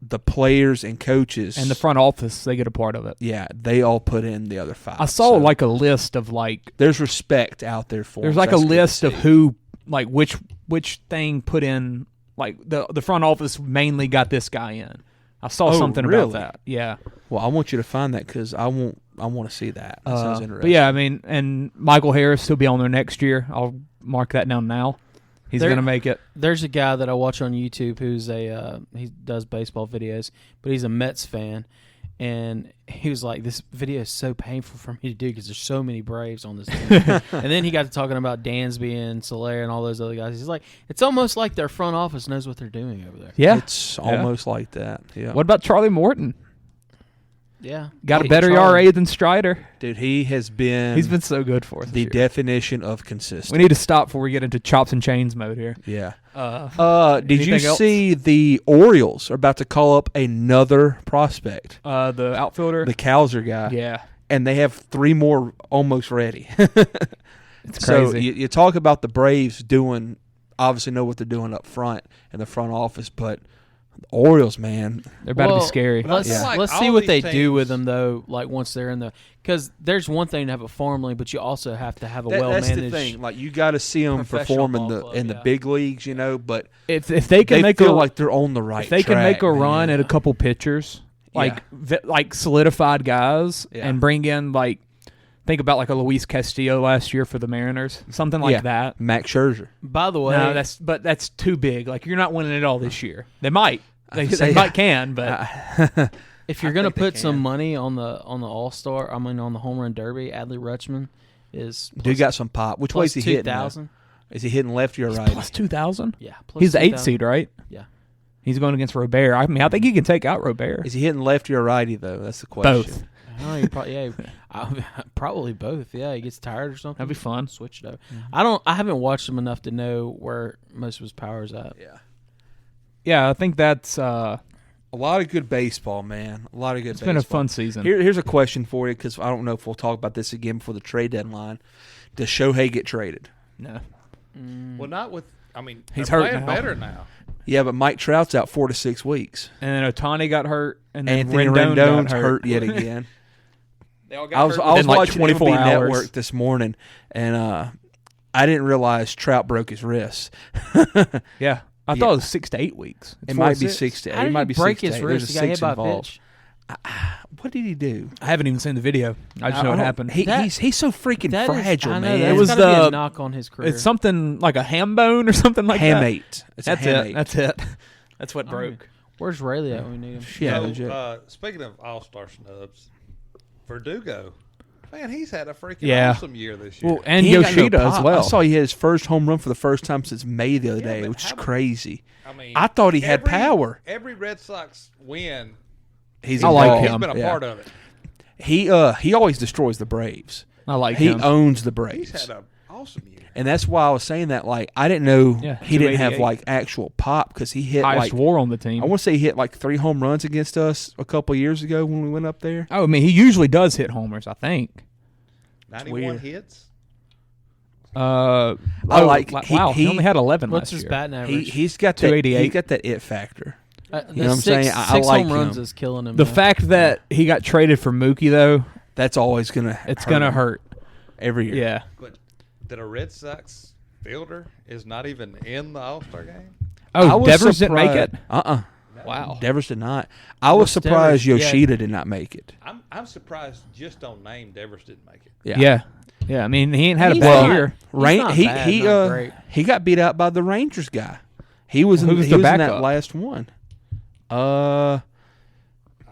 D: the players and coaches
I: and the front office, they get a part of it.
D: Yeah, they all put in the other 5.
I: I saw like a list of like
D: there's respect out there for.
I: There's like a list of who like which thing put in like the front office mainly got this guy in. I saw something about that. Yeah.
D: Well, I want you to find that because I want to see that. That sounds interesting.
I: But yeah, I mean, and Michael Harris will be on there next year. I'll mark that down now. He's going to make it.
M: There's a guy that I watch on YouTube who's he does baseball videos, but he's a Mets fan, and he was like, "This video is so painful for me to do because there's so many Braves on this team." And then he got to talking about Dansby and Soler and all those other guys. He's like, "It's almost like their front office knows what they're doing over there."
I: Yeah,
D: it's almost like that. Yeah.
I: What about Charlie Morton?
M: Yeah,
I: got a better ERA than Strider.
D: Dude, he's been
I: so good for us.
D: The definition of consistent.
I: We need to stop before we get into chops and chains mode here.
D: Yeah.
I: Did
D: you see the Orioles are about to call up another prospect?
I: The outfielder,
D: the Kowser guy.
I: Yeah.
D: And they have 3 more almost ready.
I: It's crazy.
D: So you talk about the Braves obviously know what they're doing up front in the front office, but the Orioles, man,
I: they're about to be scary.
M: Let's see what they do with them though. Like once they're in because there's one thing to have a farm league, but you also have to have a well-managed.
D: That's the thing. Like you got to see them perform in the big leagues, you know. But
I: if they can
D: feel like they're on the right,
I: if they
D: track,
I: can make a run at a couple pitchers, like solidified guys, and bring in like. Think about like a Luis Castillo last year for the Mariners, something like that.
D: Max Scherzer.
M: By the way,
I: no, that's too big. Like you're not winning it all this year. They might, they might can, but
M: if you're gonna put some money on the All-Star, on the Home Run Derby, Adley Rutschman is.
D: Dude got some pop. Which way is he hitting?
M: 2,000.
D: Is he hitting lefty or right?
I: Plus 2,000.
M: Yeah,
I: he's the 8th seed, right?
M: Yeah.
I: He's going against Robert. I mean, I think he can take out Robert.
D: Is he hitting lefty or righty though? That's the question.
I: Both.
M: Oh, probably both. Yeah, he gets tired or something.
I: That'd be fun.
M: Switch it over. I haven't watched him enough to know where most of his power is at.
I: Yeah, I think that's
D: a lot of good baseball, man. A lot of good.
I: It's been a fun season.
D: Here's a question for you because I don't know if we'll talk about this again before the trade deadline. Does Shohei get traded?
I: No.
L: Well, not with. I mean,
I: he's
L: they're
I: hurt
L: playing
I: now.
L: better now.
D: Yeah, but Mike Trout's out 4 to 6 weeks.
I: And then Ohtani got hurt, and then
D: Anthony
I: Rendon
D: Rendon's
I: got
D: hurt yet again.
I: They all
D: I was
I: within
D: watching
I: 24
D: MLB
I: hours.
D: Network this morning, and I didn't realize Trout broke his wrist.
I: Yeah. I thought it was 6 to 8 weeks.
D: It might be 6 to 8.
M: How did
D: it might
M: he
D: be
M: break
D: 6 to
M: his
D: 8.
M: wrist?
D: There's
M: He
D: a
M: got hit
D: 6
M: by a
D: involved.
M: pitch.
D: What did he do?
I: I haven't even seen the video. I just know what happened.
D: He's so freaking fragile, man.
M: It was a knock on his career.
I: It's something like a ham bone or something like that.
D: Hamate.
I: That's it. That's it. That's what broke.
M: Where's Rayleigh at when we need him?
D: Yeah.
L: So, speaking of all-star snubs, Verdugo, man, he's had a freaking awesome year this year.
I: Well, and Yoshida as well.
D: I saw he had his first home run for the first time since May the other day, which is crazy.
L: I mean,
D: I thought he had power.
L: Every Red Sox win,
D: He's
L: been a
D: Yeah.
L: part of it.
D: He always destroys the Braves.
I: I like him.
D: He owns the Braves.
L: He's had an awesome year.
D: And that's why I was saying that. Like, I didn't know he didn't have
I: 288.
D: like actual pop because he hit
I: Highest
D: like
I: WAR on the team.
D: I want to say he hit like 3 home runs against us a couple years ago when we went up there.
I: Oh, I mean, he usually does hit homers, I think.
L: 91 hits.
D: I like.
I: He only had 11
M: What's
I: last
M: his
I: year.
M: batting average?
D: He's got that.
I: 288.
D: He's got that it factor. You know what I'm
M: Six
D: saying? I like
M: home runs
D: him.
M: is killing him.
I: The
M: man.
I: fact that he got traded for Mookie, though,
D: That's always gonna.
I: it's going to hurt.
D: every year.
I: Yeah.
L: But that a Red Sox fielder is not even in the All-Star game?
I: Oh, Devers didn't make it?
D: Wow. Devers did not. I was surprised Yoshida did not make it.
L: I'm surprised just on name Devers didn't make it.
I: Yeah. I mean, he ain't had a
M: He's
I: bad
M: not-
I: year.
M: not great.
D: He got beat out by the Rangers guy. He was in,
I: Who was
D: he
I: the
D: was in that
I: backup?
D: last one.
L: I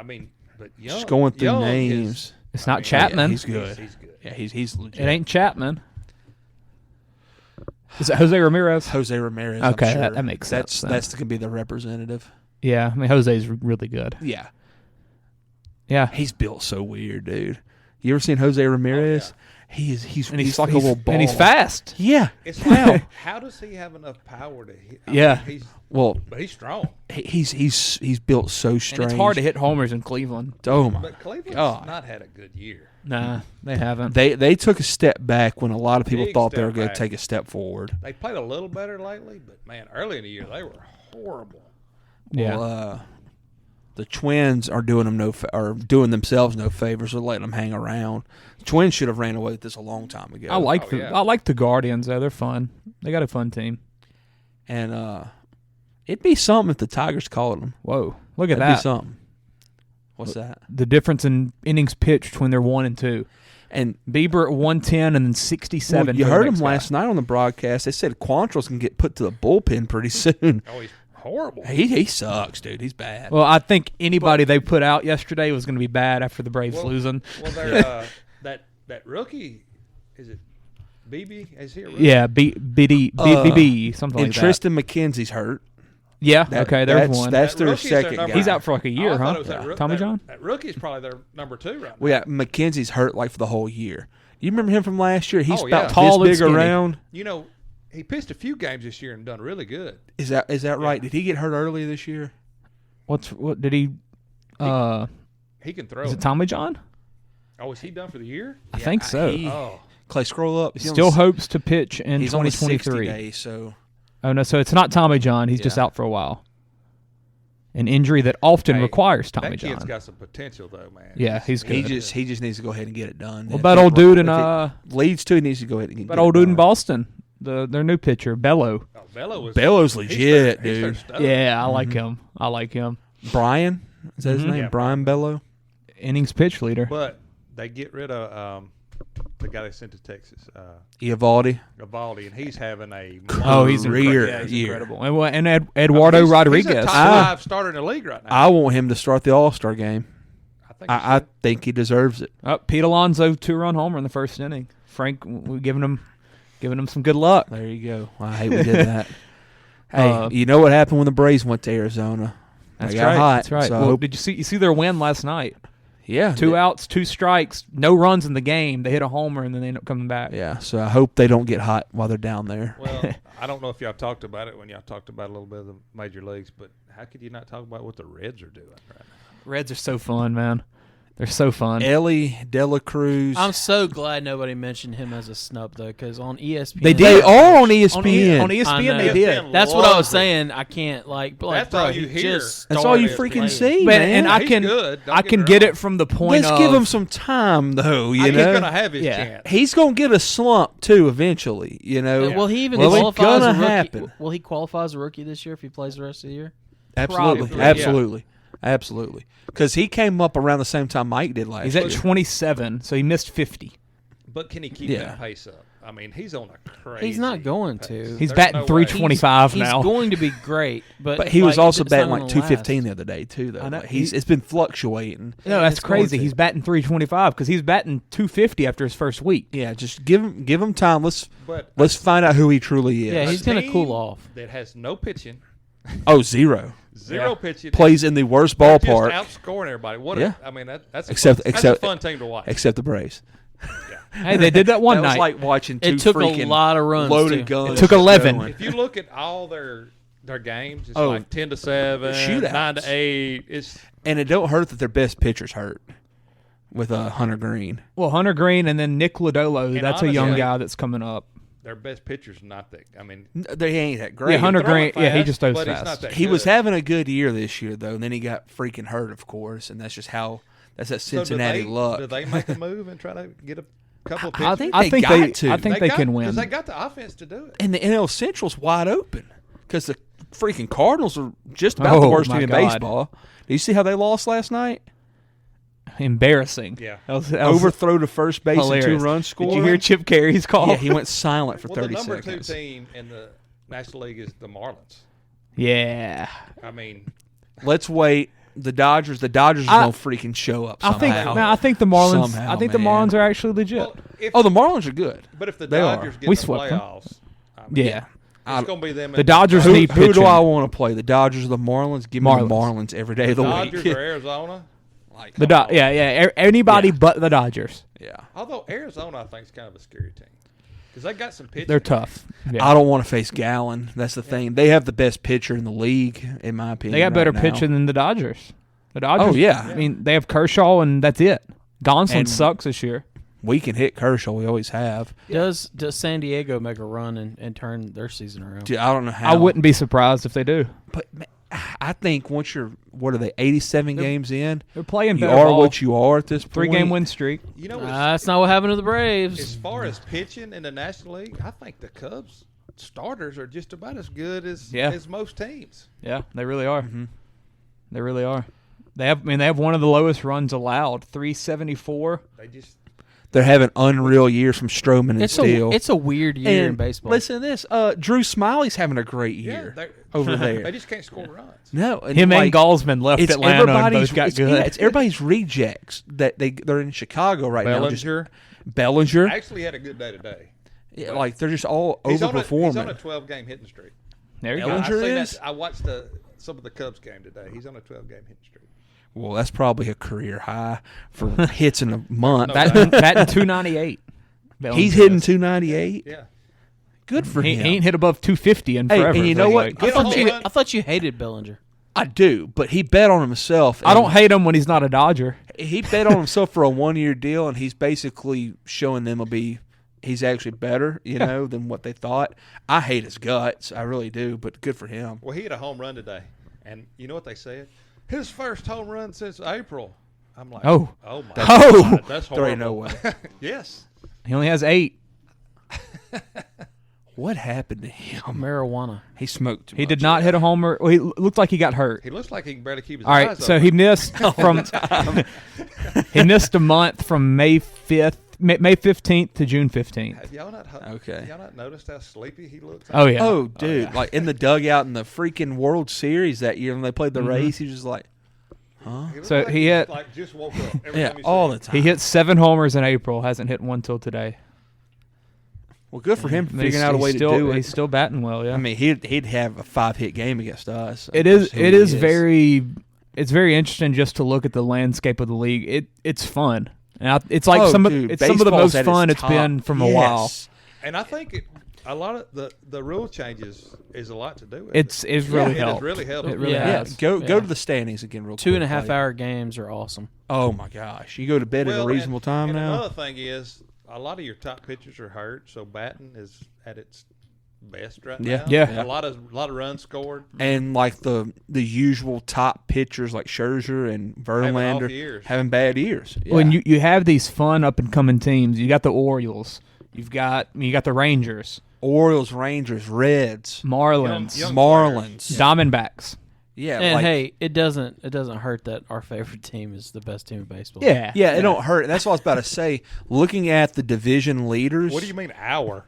L: mean, but Young,
D: Just going through
L: Young
D: names.
I: It's not Chapman.
D: He's good.
L: He's good.
D: Yeah, he's legit.
I: It ain't Chapman. Is it Jose Ramirez?
D: Jose Ramirez.
I: Okay,
D: I'm sure.
I: that makes sense.
D: That's going to be the representative.
I: Yeah, I mean, Jose's really good.
D: Yeah.
I: Yeah.
D: He's built so weird, dude. You ever seen Jose Ramirez? He's like a little ball.
I: And he's fast.
D: Yeah.
L: It's
D: Wow.
L: how does he have enough power to hit?
I: Yeah.
L: But he's strong.
D: He's built so strange.
I: And it's hard to hit homers in Cleveland.
D: Oh my
L: But Cleveland's
D: God.
L: not had a good year.
I: Nah, they haven't.
D: They took a step back when a lot of people
L: Big
D: thought they were
L: step
D: going to
L: back.
D: take a step forward.
L: They played a little better lately, but man, early in the year they were horrible.
I: Yeah.
D: Well, the Twins are doing doing themselves no favors. They're letting them hang around. The Twins should have ran away with this a long time ago.
I: I like the Guardians though. They're fun. They got a fun team.
D: And it'd be something if the Tigers called them.
I: Whoa, look at
D: That'd
I: that.
D: be something. What's that?
I: The difference in innings pitched when they're 1 and 2.
D: And
I: Bieber at 110 and then 67.
D: well, you
I: for the
D: heard him
I: next guy.
D: last night on the broadcast. They said Quantrill's can get put to the bullpen pretty soon.
L: Oh, he's horrible.
D: He sucks, dude. He's bad.
I: Well, I think anybody they put out yesterday was going to be bad after the Braves losing.
L: Well, they're that rookie, is it BB? Is he a rookie?
I: Yeah, BB, something like
D: and
I: that.
D: Tristan McKenzie's hurt.
I: Yeah, okay, there's
D: that's,
I: one.
D: That's their
L: rookie's their
D: second
L: number-
D: guy.
I: He's out for like a year,
L: I thought
I: huh?
L: it was that
I: Tommy John?
L: That rookie's probably their number 2 right now.
D: Well, yeah, McKenzie's hurt like for the whole year. You remember him from last year? He's
L: Oh,
D: about
L: yeah.
I: Tall and
D: this big
I: skinny.
D: around.
L: You know, he pitched a few games this year and done really good.
D: Is that right? Did he get hurt earlier this year?
I: What did he?
L: He can throw.
I: Is it Tommy John?
L: Oh, is he done for the year?
I: I think so.
D: Clay, scroll up.
I: Still hopes to pitch in
D: He's on the
I: 2023.
D: 60 days, so.
I: Oh no, so it's not Tommy John. He's just out for a while. An injury that often requires Tommy
L: That
I: John.
L: kid's got some potential, though, man.
I: Yeah, he's good.
D: He just needs to go ahead and get it done.
I: What about old dude in
D: leads to? He needs to go ahead and get.
I: What about old dude in Boston? Their new pitcher, Bello.
L: Oh,
D: Bellow's legit, dude.
I: Yeah, I like him. I like him.
D: Brian, is that his name?
L: Yeah,
D: Brian Bello.
I: Innings pitch leader.
L: But they get rid of the guy they sent to Texas,
D: Evaldi,
L: and he's having a
I: he's incredible. And Eduardo
L: I mean,
I: Rodriguez.
L: He's a top 5 starter in the league right now.
D: I want him to start the All-Star game.
L: I
D: think he deserves it.
I: Pete Alonso 2-run homer in the first inning. Frank, we're giving him some good luck.
D: There you go. I hate we did that. Hey, you know what happened when the Braves went to Arizona?
I: That's
D: They got
I: right.
D: hot.
I: That's right.
D: So
I: Well, did you see their win last night?
D: Yeah.
I: 2 outs, 2 strikes, no runs in the game. They hit a homer and then they end up coming back.
D: Yeah. So I hope they don't get hot while they're down there.
L: Well, I don't know if y'all talked about it when y'all talked about a little bit of the major leagues, but how could you not talk about what the Reds are doing right now?
I: Reds are so fun, man. They're so fun.
D: Ellie Dela Cruz.
M: I'm so glad nobody mentioned him as a snub though, because on ESPN
D: they are on ESPN.
I: On ESPN, they did.
M: That's what I was saying. I can't
L: That's all you hear.
D: That's all you freaking see,
I: But,
D: man.
I: and I can get it from the point.
D: Let's give him some time, though. You know,
L: he's gonna have his chance.
D: He's gonna get a slump too eventually. You know,
M: will he even
D: it's
M: qualify
D: gonna
M: as a rookie?
D: happen.
M: Will he qualify as a rookie this year if he plays the rest of the year?
D: Absolutely, absolutely. Because he came up around the same time Mike did last year.
I: He's at 27, so he missed 50.
L: But can he keep that pace up? I mean, he's on a crazy.
M: He's not going to.
I: He's batting 325 now.
M: He's going to be great, but
D: he was also batting like 215 the other day too. Though it's been fluctuating.
I: No, that's crazy. He's batting 325 because he's batting 250 after his first week.
D: Yeah, just give him time. Let's find out who he truly is.
M: Yeah, he's going to cool off.
L: That has no pitching.
D: Oh, zero
L: pitching.
D: Plays in the worst ballpark.
L: Just outscoring everybody. I mean, that's a fun team to watch.
D: Except the Braves.
I: Hey, they did that one
D: that
I: night.
D: Was like watching two
M: it took
D: freaking
M: a lot of runs.
D: Loaded guns.
I: It took 11.
L: If you look at all their games, it's like 10-7,
D: shootouts.
L: 9-8.
D: And it don't hurt that their best pitcher's hurt with Hunter Green.
I: Well, Hunter Green and then Nick Lodolo.
L: And
I: that's
L: honestly,
I: a young guy that's coming up.
L: Their best pitcher's not that. I mean,
D: they ain't that great.
I: Yeah, Hunter Green.
L: Fast,
I: he just throws
L: but
I: fast.
L: He's not that
D: he
L: good.
D: was having a good year this year though, and then he got freaking hurt, of course, and that's just how. That's that Cincinnati luck.
L: Do they make a move and try to get a couple of pitchers?
D: I think they
I: can win
L: because they got the offense to do it.
D: And the NL Central's wide open because the freaking Cardinals are just about the worst team in baseball. Do you see how they lost last night?
I: Embarrassing.
L: Yeah.
I: That was
D: Overthrow to first base
I: hilarious.
D: and 2-run score.
I: Did you hear Chip Carey's call?
D: Yeah, he went silent for 30
L: the number
D: seconds.
L: 2 team in the National League is the Marlins.
I: Yeah.
L: I mean,
D: let's wait. The Dodgers are gonna freaking show up somehow.
I: I think the Marlins.
D: Somehow,
I: the Marlins are actually legit.
L: Well,
D: the Marlins are good.
L: But if the
D: They
L: Dodgers
D: are.
L: get
I: We
L: the
I: swept them.
L: playoffs, I mean,
I: Yeah.
L: it's going to be them.
I: The Dodgers
D: Who
I: need pitching.
D: do I want to play? The Dodgers or the Marlins? Give me the Marlins every day of the
L: Dodgers
D: week.
L: or Arizona. Like,
I: Anybody but the Dodgers.
D: Yeah.
L: Although Arizona, I think, is kind of a scary team because they got some pitching.
I: They're tough. Yeah.
D: I don't want to face Gallen. That's the thing. They have the best pitcher in the league, in my opinion.
I: They got better
D: now.
I: pitching than the Dodgers. The Dodgers.
D: Oh, yeah.
I: I mean, they have Kershaw, and that's it. Gonsolin sucks this year.
D: We can hit Kershaw. We always have.
M: Does San Diego make a run and turn their season around?
D: Dude, I don't know how.
I: I wouldn't be surprised if they do.
D: But I think once you're, 87 games in?
I: They're playing
D: You
I: better
D: are
I: ball.
D: what you are at this point.
I: 3-game win streak.
L: You know,
M: that's not what happened to the Braves.
L: As far as pitching in the National League, I think the Cubs starters are just about as good as most teams.
I: Yeah, they really are. Mm-hmm. They really are. They have one of the lowest runs allowed, 374.
D: They're having unreal years from Stroman and Steele.
M: It's a weird year in baseball.
D: Listen to this. Drew Smiley's having a great year over there.
L: They just can't score runs.
D: No,
I: and Galsman left Atlanta and both got good.
D: Yeah, it's everybody's rejects that they're in Chicago right now. Bellinger
L: actually had a good day today.
D: Yeah, like they're just all
L: he's
D: overperforming.
L: He's on a 12-game hitting streak.
I: There you
D: go.
L: I watched some of the Cubs game today. He's on a 12-game hitting streak.
D: Well, that's probably a career high for hits in a month.
I: Batting 298.
D: He's hitting 298.
L: Yeah.
D: Good for him.
I: He ain't hit above 250 in forever.
D: And you know what?
M: I thought you hated Bellinger.
D: I do, but he bet on himself.
I: I don't hate him when he's not a Dodger.
D: He bet on himself for a 1-year deal, and he's basically showing them he's actually better, than what they thought. I hate his guts. I really do, but good for him.
L: Well, he hit a home run today, and you know what they said? His first home run since April. I'm like, oh my God, that's horrible.
D: There ain't no way.
L: Yes.
I: He only has 8.
D: What happened to him?
M: Marijuana.
D: He smoked too much.
I: He did not hit a homer. Well, he looked like he got hurt.
L: He looks like he can barely keep his
I: eyes
L: open.
I: So he missed from he missed a month from May 15th to June 15th.
L: Have y'all not noticed how sleepy he looks?
I: Oh yeah.
D: Oh dude, like in the dugout in the freaking World Series that year when they played the race, he was just like, huh?
L: So he hit just woke up.
D: All the time.
I: He hit 7 homers in April. Hasn't hit one till today.
D: Well, good for him for figuring out a way to do it.
I: He's still batting well. Yeah.
D: I mean, he'd have a 5-hit game against us.
I: It is very interesting just to look at the landscape of the league. It's fun. And it's like some of the most fun it's been from a while.
L: And I think a lot of the rule changes is a lot to do with it.
I: It's really helped.
L: It really helped.
I: It really has.
D: Go to the standings again real quick.
M: 2.5 hour games are awesome.
D: Oh my gosh, you go to bed at a reasonable time now.
L: Another thing is, a lot of your top pitchers are hurt, so batting is at its best right now.
D: Yeah.
L: A lot of runs scored,
D: and like the usual top pitchers like Scherzer and Verlander having bad years. Yeah.
I: When you have these fun up and coming teams, you got the Orioles, you got the Rangers,
D: Rangers, Reds,
I: Marlins,
L: young
D: Marlins,
I: Diamondbacks.
D: Yeah,
M: and hey, it doesn't hurt that our favorite team is the best team in baseball.
D: Yeah, it don't hurt. That's what I was about to say. Looking at the division leaders.
L: What do you mean our?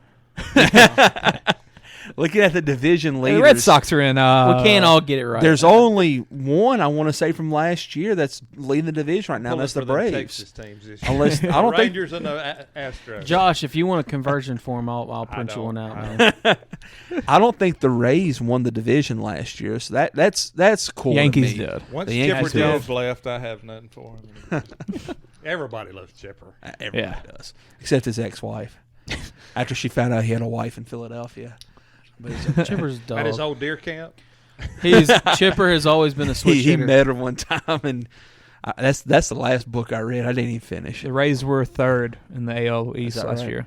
D: Looking at the division leaders,
I: the Red Sox are in.
M: We can't all get it right.
D: There's only one I want to say from last year that's leading the division right now. That's the Braves.
L: Texas teams this
D: Unless I don't
L: Rangers
D: think
L: and the Astros.
M: Josh, if you want a conversion form, I'll print you one out, man.
D: I don't think the Rays won the division last year, so that's cool.
I: Yankees did.
L: Once
D: the
L: Chipper
D: Yankees
L: Jones left, I have nothing for him. Everybody loves Chipper.
D: Everybody does, except his ex-wife. After she found out he had a wife in Philadelphia.
M: Chipper's dog.
L: At his old deer camp.
M: Chipper has always been a switch
D: he
M: hitter.
D: met her one time, and that's the last book I read. I didn't even finish.
I: The Rays were third in the AL East last year.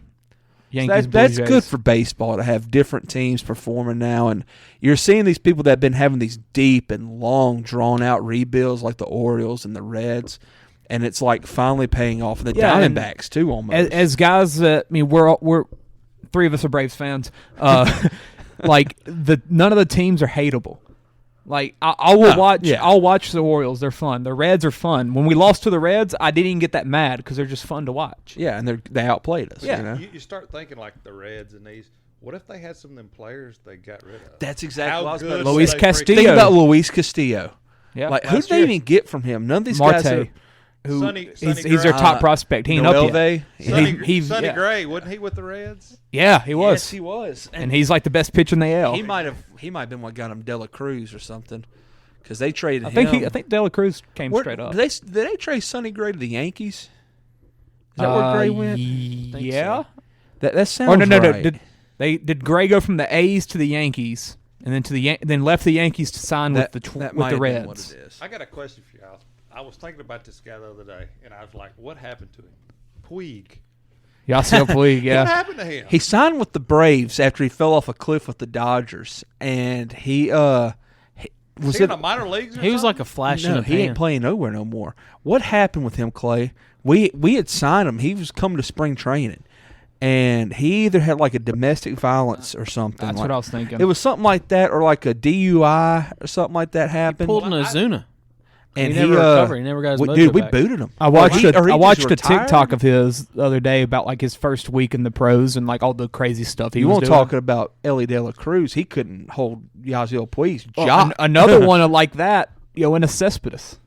D: Yankees, so that's good for baseball to have different teams performing now, and you're seeing these people that have been having these deep and long, drawn-out rebuilds like the Orioles and the Reds, and it's like finally paying off. And the Diamondbacks too, almost.
I: As guys, we're three of us are Braves fans. Like none of the teams are hateable. Like I'll watch the Orioles. They're fun. The Reds are fun. When we lost to the Reds, I didn't even get that mad because they're just fun to watch.
D: Yeah, and they outplayed us.
I: Yeah,
D: you know?
L: You start thinking like the Reds and these. What if they had some of them players they got rid of?
D: That's exactly what I was about to
I: say. Luis Castillo.
D: Think about Luis Castillo.
I: Yeah,
D: like who did they even get from him? None of these
I: Marte.
D: guys.
I: He's their top prospect. He ain't up yet.
L: Sonny Gray, wasn't he with the Reds?
I: Yeah, he was.
D: Yes, he was.
I: And he's like the best pitcher in the AL.
D: He might have been what got him Dela Cruz or something, because they traded
I: him.
D: I
I: think Dela Cruz came straight up.
D: Did they trade Sonny Gray to the Yankees? Is that where Gray went?
I: Yeah.
D: So. That sounds right.
I: Did Gray go from the A's to the Yankees, and then then left the Yankees to sign with the Reds?
D: What it is.
L: I got a question for y'all. I was thinking about this guy the other day, and I was like, what happened to him? Puig.
I: Yasiel Puig, yeah.
L: What happened to him?
D: He signed with the Braves after he fell off a cliff with the Dodgers, and he was
L: in the minor leagues.
M: He was like a flash in a pan.
D: He ain't playing nowhere no more. What happened with him, Clay? We had signed him. He was coming to spring training, and he either had like a domestic violence or something.
I: That's what I was thinking.
D: It was something like that, or like a DUI or something like that happened.
M: He pulled an Ozuna.
D: And
M: he never recovered. He never got his mojo
D: dude, we
M: back.
D: booted him.
I: I watched a TikTok of his the other day about like his first week in the pros and like all the crazy stuff he was doing.
D: Talking about Ellie De La Cruz. He couldn't hold Yasiel Puig's job.
I: Another one like that, Yoenis Cespedes.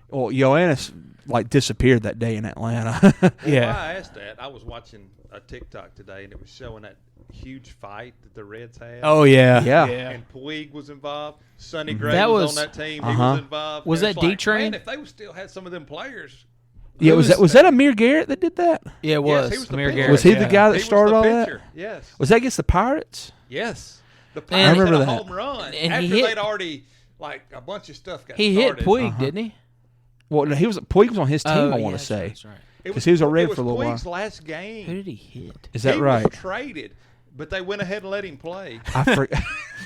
D: Well, Yoenis like disappeared that day in Atlanta.
I: Yeah.
L: Why I asked that, I was watching a TikTok today, and it was showing that huge fight that the Reds had.
I: Oh yeah.
L: And Puig was involved. Sonny Gray was on that team. He was involved.
M: Was that D-Train?
L: Man, if they still had some of them players.
D: Yeah, was that Amir Garrett that did that?
M: Yeah, it was.
L: Yes, he was
M: Amir
L: the
M: Garrett.
D: Was he the guy that started all
L: that?
D: that?
L: Yes.
D: Was that against the Pirates?
L: Yes. The Pirates
D: remember
L: hit a
D: that.
L: home run
M: And
L: after
M: he hit-
L: they'd already like a bunch of stuff got
M: He
L: started.
M: hit Puig, didn't he?
D: Well, no, Puig was on his team. I want to say
M: That's right.
D: because he was a Red for a little
L: Puig's
D: while.
L: last game.
M: Who did he hit?
D: Is that
L: he
D: right?
L: was traded, but they went ahead and let him play.
D: I forgot.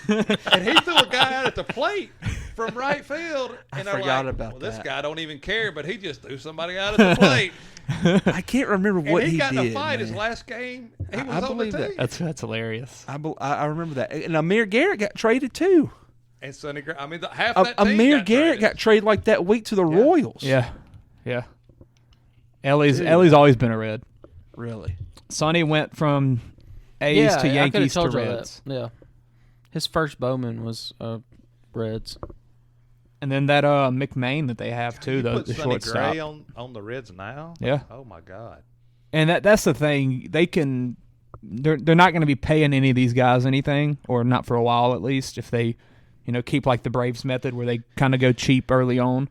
L: And he threw a guy out at the plate from right field. And they're
D: forgot
L: like,
D: about
L: well, this
D: that.
L: guy don't even care, but he just threw somebody out at the plate.
D: I can't remember what
L: and he got
D: did.
L: in a fight
D: man.
L: his last game. He was
D: I
L: on the
D: believe
L: team.
D: that.
I: That's hilarious.
D: I remember that. And Amir Garrett got traded too.
L: And Sonny Gray, I mean, half that team
D: Amir
L: got
D: Garrett
L: traded.
D: got traded like that week to the Royals.
I: Yeah. Ellie's always been a Red.
D: Really?
I: Sonny went from A's to Yankees to
M: I could've told you
I: Reds.
M: that. Yeah. His first Bowman was Reds.
I: And then that McMahon that they have too,
L: You
I: the
L: put Sonny
I: shortstop.
L: Gray on the Reds now?
I: Yeah.
L: Oh, my God.
I: And that's the thing. They're not going to be paying any of these guys anything, or not for a while at least, if they, keep like the Braves method where they kind of go cheap early on.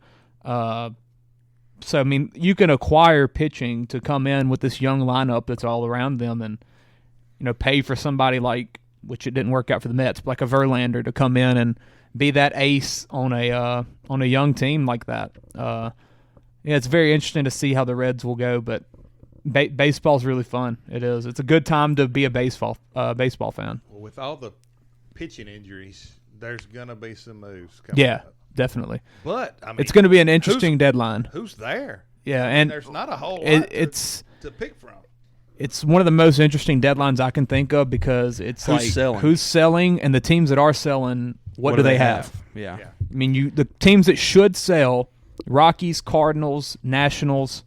I: So I mean, you can acquire pitching to come in with this young lineup that's all around them, and pay for somebody like, which it didn't work out for the Mets, but like a Verlander to come in and be that ace on a young team like that. Yeah, it's very interesting to see how the Reds will go, but baseball's really fun. It is. It's a good time to be a baseball fan.
L: Well, with all the pitching injuries, there's going to be some moves coming up.
I: Definitely.
L: But, I mean,
I: it's going to be an interesting deadline.
L: Who's there?
I: Yeah,
L: and there's not a whole lot to pick from.
I: It's one of the most interesting deadlines I can think of because it's who's selling, and the teams that are selling, what do they have?
D: Yeah.
I: I mean, the teams that should sell, Rockies, Cardinals, Nationals,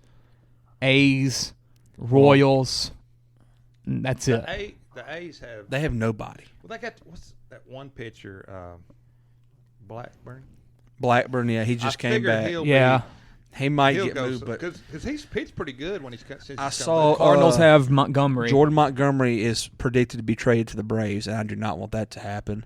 I: A's, Royals, and that's it.
L: The A's have...
D: They have nobody.
L: Well, they got... What's that one pitcher?
D: Blackburn, yeah, he just came back. He might get moved, but
L: because he's pitched pretty good when he's got.
D: I saw
I: Cardinals have Montgomery.
D: Jordan Montgomery is predicted to be traded to the Braves, and I do not want that to happen.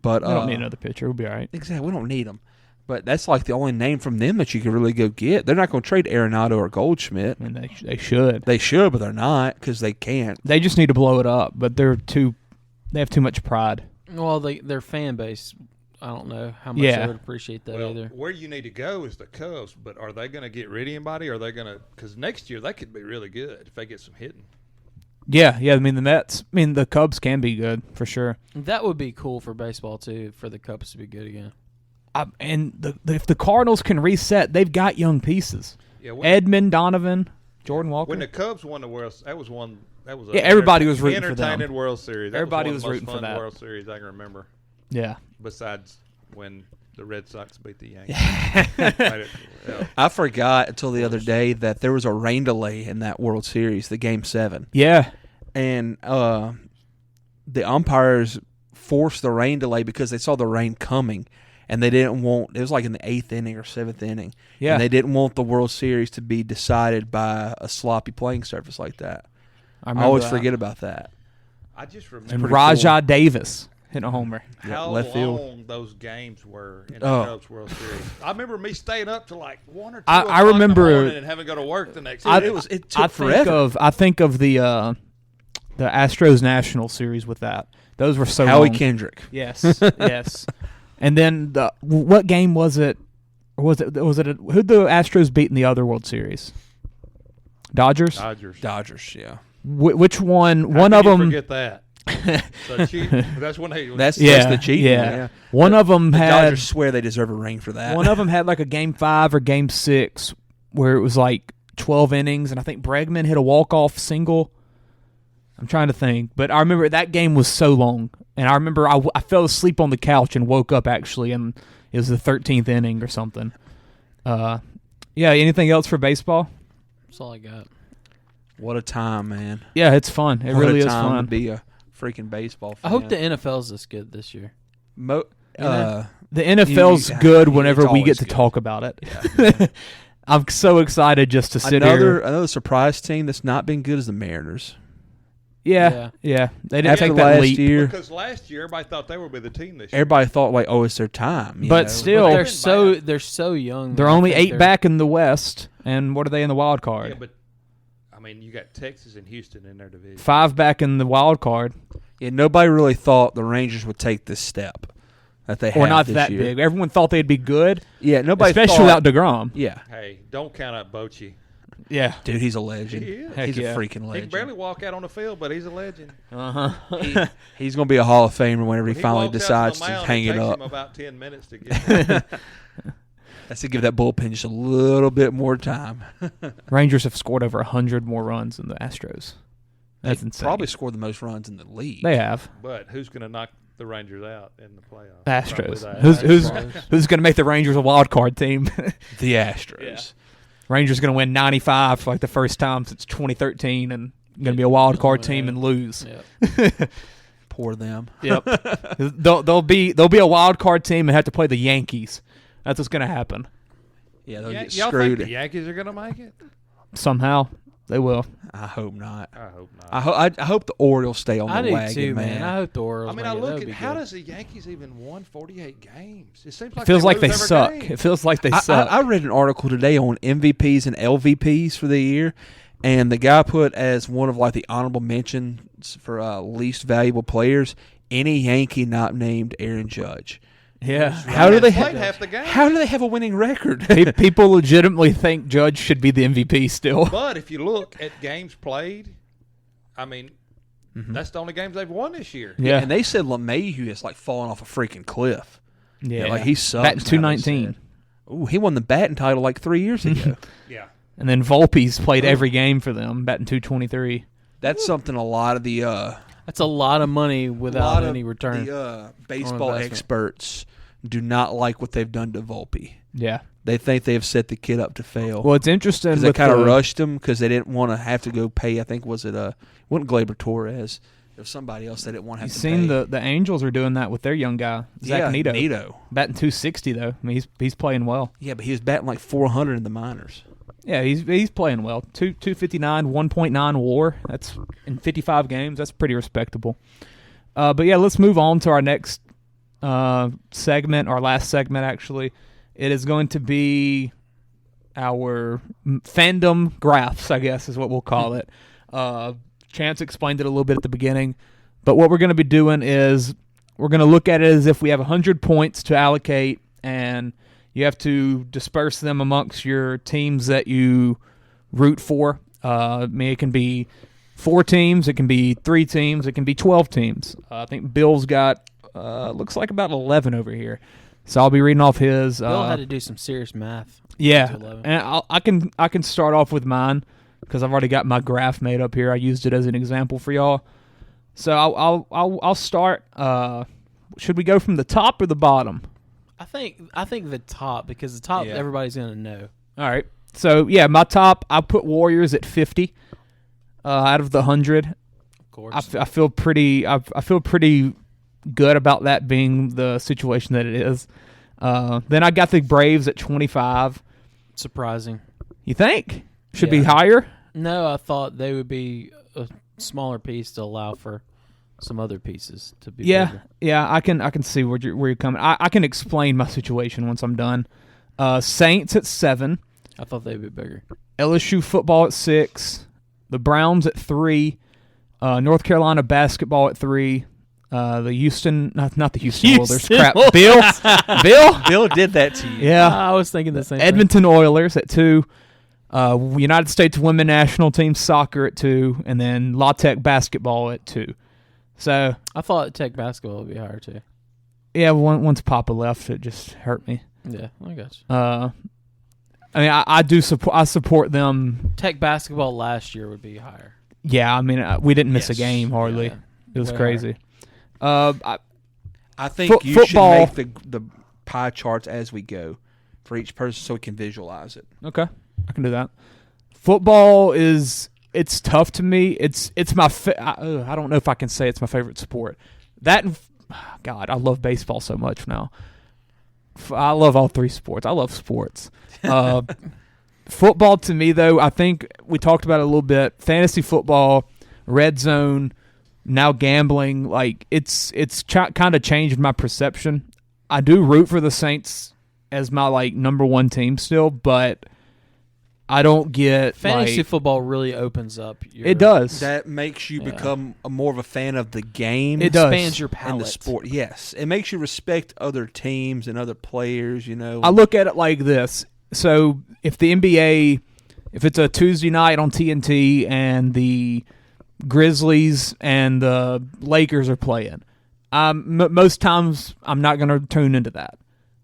D: But
I: we don't need another pitcher. We'll be all right.
D: Exactly, we don't need him. But that's like the only name from them that you can really go get. They're not going to trade Arenado or Goldschmidt.
I: I mean, they should.
D: They should, but they're not because they can't.
I: They just need to blow it up. But they have too much pride.
M: Well, their fan base. I don't know how much they would appreciate that either.
L: Where you need to go is the Cubs, but are they going to get rid of anybody? Or are they going to – because next year they could be really good if they get some hitting.
I: Yeah. I mean, the Cubs can be good for sure.
M: That would be cool for baseball too, for the Cubs to be good again.
I: If the Cardinals can reset, they've got young pieces. Yeah, Edman, Donovan, Jordan Walker.
L: When the Cubs won the World – that was
I: everybody was rooting for them.
L: Entertaining World Series.
I: Everybody was rooting for that.
L: World Series I can remember.
I: Yeah.
L: Besides when the Red Sox beat the Yankees.
D: I forgot until the other day that there was a rain delay in that World Series, the Game 7.
I: Yeah.
D: And the umpires forced the rain delay because they saw the rain coming, and they didn't want – it was like in the 8th inning or 7th inning.
I: Yeah.
D: And they didn't want the World Series to be decided by a sloppy playing surface like that. I always forget about that.
L: I just remember.
I: And Rajah Davis hitting a homer.
L: How
D: left field.
L: long those games were in the Cubs World Series. I remember me staying up to like 1 or 2
I: I remember
L: in the morning and having to go to work the next day.
D: It took forever.
I: I think of the Astros National Series with that. Those were so
D: Howie
I: long.
D: Kendrick.
I: Yes. Yes. And then what game was it? Or was it who'd the Astros beat in the other World Series? Dodgers,
D: yeah.
I: Which one? One of them.
L: Forget that. That's when they.
D: That's the cheating.
I: Yeah. One of them
D: the
I: had.
D: Dodgers swear they deserve a ring for that.
I: One of them had like a Game 5 or Game 6 where it was like 12 innings, and I think Bregman hit a walk-off single. I'm trying to think, but I remember that game was so long, and I remember I fell asleep on the couch and woke up actually, and it was the 13th inning or something. Yeah. Anything else for baseball?
M: That's all I got.
D: What a time, man!
I: Yeah, it's fun. It really is fun
D: to be a freaking baseball fan.
M: I hope the NFL's this good this year.
I: The NFL's good whenever we get to talk about it.
D: Yeah.
I: I'm so excited just to sit here.
D: Another surprise team that's not been good is the Mariners.
I: Yeah. They didn't take that
D: last
I: leap.
D: year.
L: Because last year everybody thought they would be the team this year.
D: Everybody thought like, it's their time.
I: But still,
M: they're so young.
I: They're only 8 back in the West, and what are they in the wild card?
L: Yeah, but I mean, you got Texas and Houston in their division.
I: 5 back in the wild card.
D: Yeah, nobody really thought the Rangers would take this step that they have
I: or not
D: this
I: that
D: year.
I: big. Everyone thought they'd be good.
D: Yeah, nobody,
I: especially without DeGrom.
D: Yeah.
L: Hey, don't count out Bochy.
I: Yeah,
D: dude, he's a legend.
L: He is.
D: He's a freaking legend.
L: He can barely walk out on the field, but he's a legend.
D: He's going to be a Hall of Famer whenever he finally decides to hang it up.
L: Him about 10 minutes to get.
D: That's to give that bullpen just a little bit more time.
I: Rangers have scored over 100 more runs than the Astros. That's insane.
D: Probably scored the most runs in the league.
I: They have.
L: But who's going to knock the Rangers out in the playoffs?
I: Astros. Who's going to make the Rangers a wild card team?
D: The Astros.
I: Yeah. Rangers going to win 95 for like the first time since 2013 and going to be a wild card team and lose.
M: Yep.
D: Poor them.
I: Yep. they'll be a wild card team and have to play the Yankees. That's what's going to happen.
D: Yeah, they'll get
L: y'all
D: screwed.
L: Think the Yankees are going to make it?
I: Somehow. They will.
D: I hope not.
L: I hope not.
D: I hope the Orioles stay on the wagon,
M: too,
D: man.
M: I hope the Orioles.
L: I mean, I look at how does the Yankees even won 48 games? It seems like
I: it feels like they
L: lose every
I: suck.
L: game.
I: It feels like they suck.
D: I read an article today on MVPs and LVPs for the year, and the guy put as one of like the honorable mentions for least valuable players any Yankee not named Aaron Judge.
I: Yeah.
D: How do they
L: played half the game?
D: How do they have a winning record?
I: People legitimately think Judge should be the MVP still.
L: But if you look at games played, I mean, that's the only games they've won this year.
D: Yeah, and they said LeMahieu is like falling off a freaking cliff.
I: Yeah,
D: like he sucks.
I: Batting 219.
D: Ooh, he won the batting title like 3 years ago.
L: Yeah.
I: And then Volpe's played every game for them, batting 223.
D: That's something a lot of the
M: that's a lot of money without any return.
D: The baseball experts do not like what they've done to Volpe.
I: Yeah.
D: They think they have set the kid up to fail.
I: Well, it's interesting
D: because they kind of rushed him because they didn't want to have to go pay. I think wasn't Gleyber Torres. It was somebody else they didn't want to have to pay.
I: You've seen the Angels are doing that with their young guy, Zach Neto.
D: Neto.
I: Batting 260, though. I mean, he's playing well.
D: Yeah, but he was batting like 400 in the minors.
I: Yeah, he's playing well. 259, 1.9 WAR. That's in 55 games. That's pretty respectable. But yeah, let's move on to our next segment, our last segment actually. It is going to be our fandom graphs, I guess is what we'll call it. Chance explained it a little bit at the beginning, but what we're going to be doing is we're going to look at it as if we have 100 points to allocate, and you have to disperse them amongst your teams that you root for. I mean, it can be 4 teams, it can be 3 teams, it can be 12 teams. I think Bill's got looks like about 11 over here. So I'll be reading off his.
M: Bill had to do some serious math.
I: Yeah, and I can start off with mine because I've already got my graph made up here. I used it as an example for y'all. So I'll start. Should we go from the top or the bottom?
M: I think the top, because the top everybody's gonna know.
I: All right. So yeah, my top, I put Warriors at 50 out of the 100.
M: Of course,
I: I feel pretty. I feel pretty good about that being the situation that it is. Then I got the Braves at 25.
M: Surprising.
I: You think? Should be higher?
M: No, I thought they would be a smaller piece to allow for some other pieces to be bigger.
I: Yeah, I can see where you're coming. I can explain my situation once I'm done. Saints at 7.
M: I thought they'd be bigger.
I: LSU football at 6. The Browns at 3. North Carolina basketball at 3. The Houston, not the Houston Oilers. Crap, Bill
D: did that to you.
I: Yeah,
M: I was thinking the same.
I: Edmonton Oilers at 2. United States women national team soccer at 2, and then La Tech basketball at 2. So
M: I thought Tech basketball would be higher too.
I: Yeah, once Papa left, it just hurt me.
M: Yeah, I got you.
I: I mean, I do support. I support them.
M: Tech basketball last year would be higher.
I: Yeah, I mean, we didn't miss a game hardly. Yeah, it was crazy.
D: I think you
I: football,
D: should make the pie charts as we go for each person so we can visualize it.
I: Okay, I can do that. Football it's tough to me. It's my I don't know if I can say it's my favorite sport. God, I love baseball so much now. I love all 3 sports. I love sports. Football to me, though, I think we talked about it a little bit. Fantasy football, red zone, now gambling, like it's kind of changed my perception. I do root for the Saints as my number 1 team still, but I don't get
M: fantasy football really opens up.
I: It does.
D: That makes you become more of a fan of the game.
I: It does.
M: Expands your palate.
D: And the sport. Yes, it makes you respect other teams and other players. You know,
I: I look at it like this. So if the NBA, if it's a Tuesday night on TNT and the Grizzlies and the Lakers are playing, most times I'm not going to tune into that.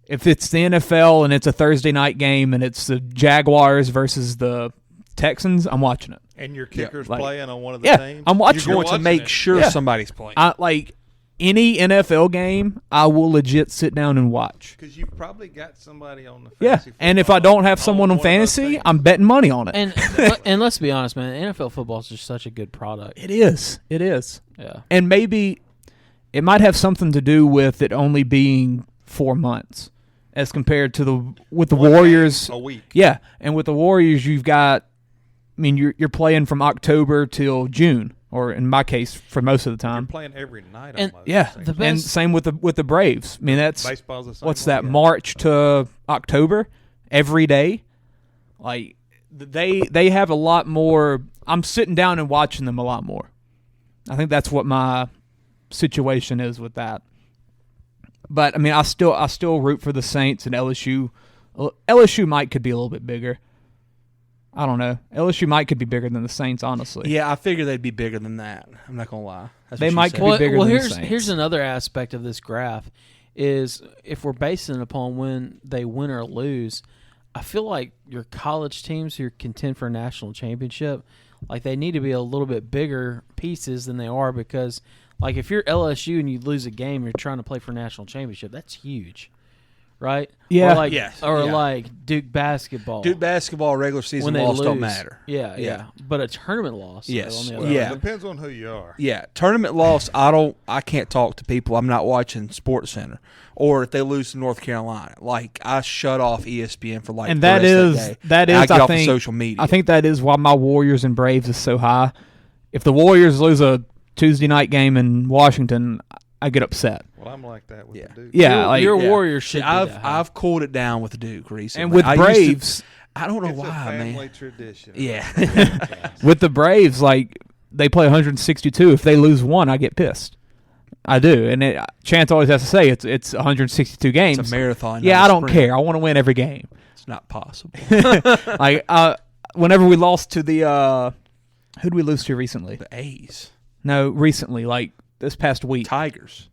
I: If it's the NFL and it's a Thursday night game and it's the Jaguars versus the Texans, I'm watching it.
L: And your kicker's playing on one of the teams?
I: I'm watching.
D: You're going to make sure somebody's playing.
I: Any NFL game, I will legit sit down and watch.
L: Because you've probably got somebody on the fantasy.
I: And if I don't have someone on fantasy, I'm betting money on it.
M: And let's be honest, man, NFL football is just such a good product.
I: It is.
M: Yeah.
I: And maybe it might have something to do with it only being 4 months as compared to the Warriors.
L: A week.
I: Yeah, and with the Warriors, you've got. I mean, you're playing from October till June. Or in my case, for most of the time,
L: you're playing every night.
M: And
L: almost,
I: and same with the Braves. I mean, that's
L: baseball's the same
I: what's
L: way,
I: that? March to October, every day. Like they have a lot more. I'm sitting down and watching them a lot more. I think that's what my situation is with that. But I mean, I still root for the Saints and LSU. LSU could be a little bit bigger. I don't know. LSU could be bigger than the Saints, honestly.
D: Yeah, I figure they'd be bigger than that. I'm not gonna lie.
I: They might could be bigger than the Saints.
M: Here's another aspect of this graph: is if we're basing it upon when they win or lose, I feel like your college teams who contend for a national championship, like they need to be a little bit bigger pieces than they are, because like if you're LSU and you lose a game, you're trying to play for a national championship. That's huge, right?
I: Yeah.
M: Or like Duke basketball.
D: Duke basketball regular season loss don't matter.
M: Yeah. But a tournament loss.
D: Yes.
M: On the other
L: It depends on who you are.
D: Yeah. Tournament loss, I can't talk to people. I'm not watching Sports Center. Or if they lose to North Carolina, like I shut off ESPN for like
I: and
D: the
I: that
D: rest
I: is
D: of the day.
I: that is
D: I get
I: I
D: off
I: think
D: of social media.
I: I think that is why my Warriors and Braves is so high. If the Warriors lose a Tuesday night game in Washington, I get upset.
L: Well, I'm like that with the Duke.
I: Yeah,
M: your Warriors should.
D: I've cooled it down with the Duke recently,
I: and with Braves,
D: I don't know
L: it's
D: why,
L: a family
D: man.
L: tradition.
D: Yeah,
I: with the Braves, like they play 162. If they lose one, I get pissed. I do, and Chance always has to say it's 162 games.
D: It's a marathon.
I: Yeah, I don't care. I want to win every game.
D: It's not possible.
I: Like whenever we lost to the who did we lose to recently?
D: The A's.
I: No, recently, like this past week.
D: Tigers.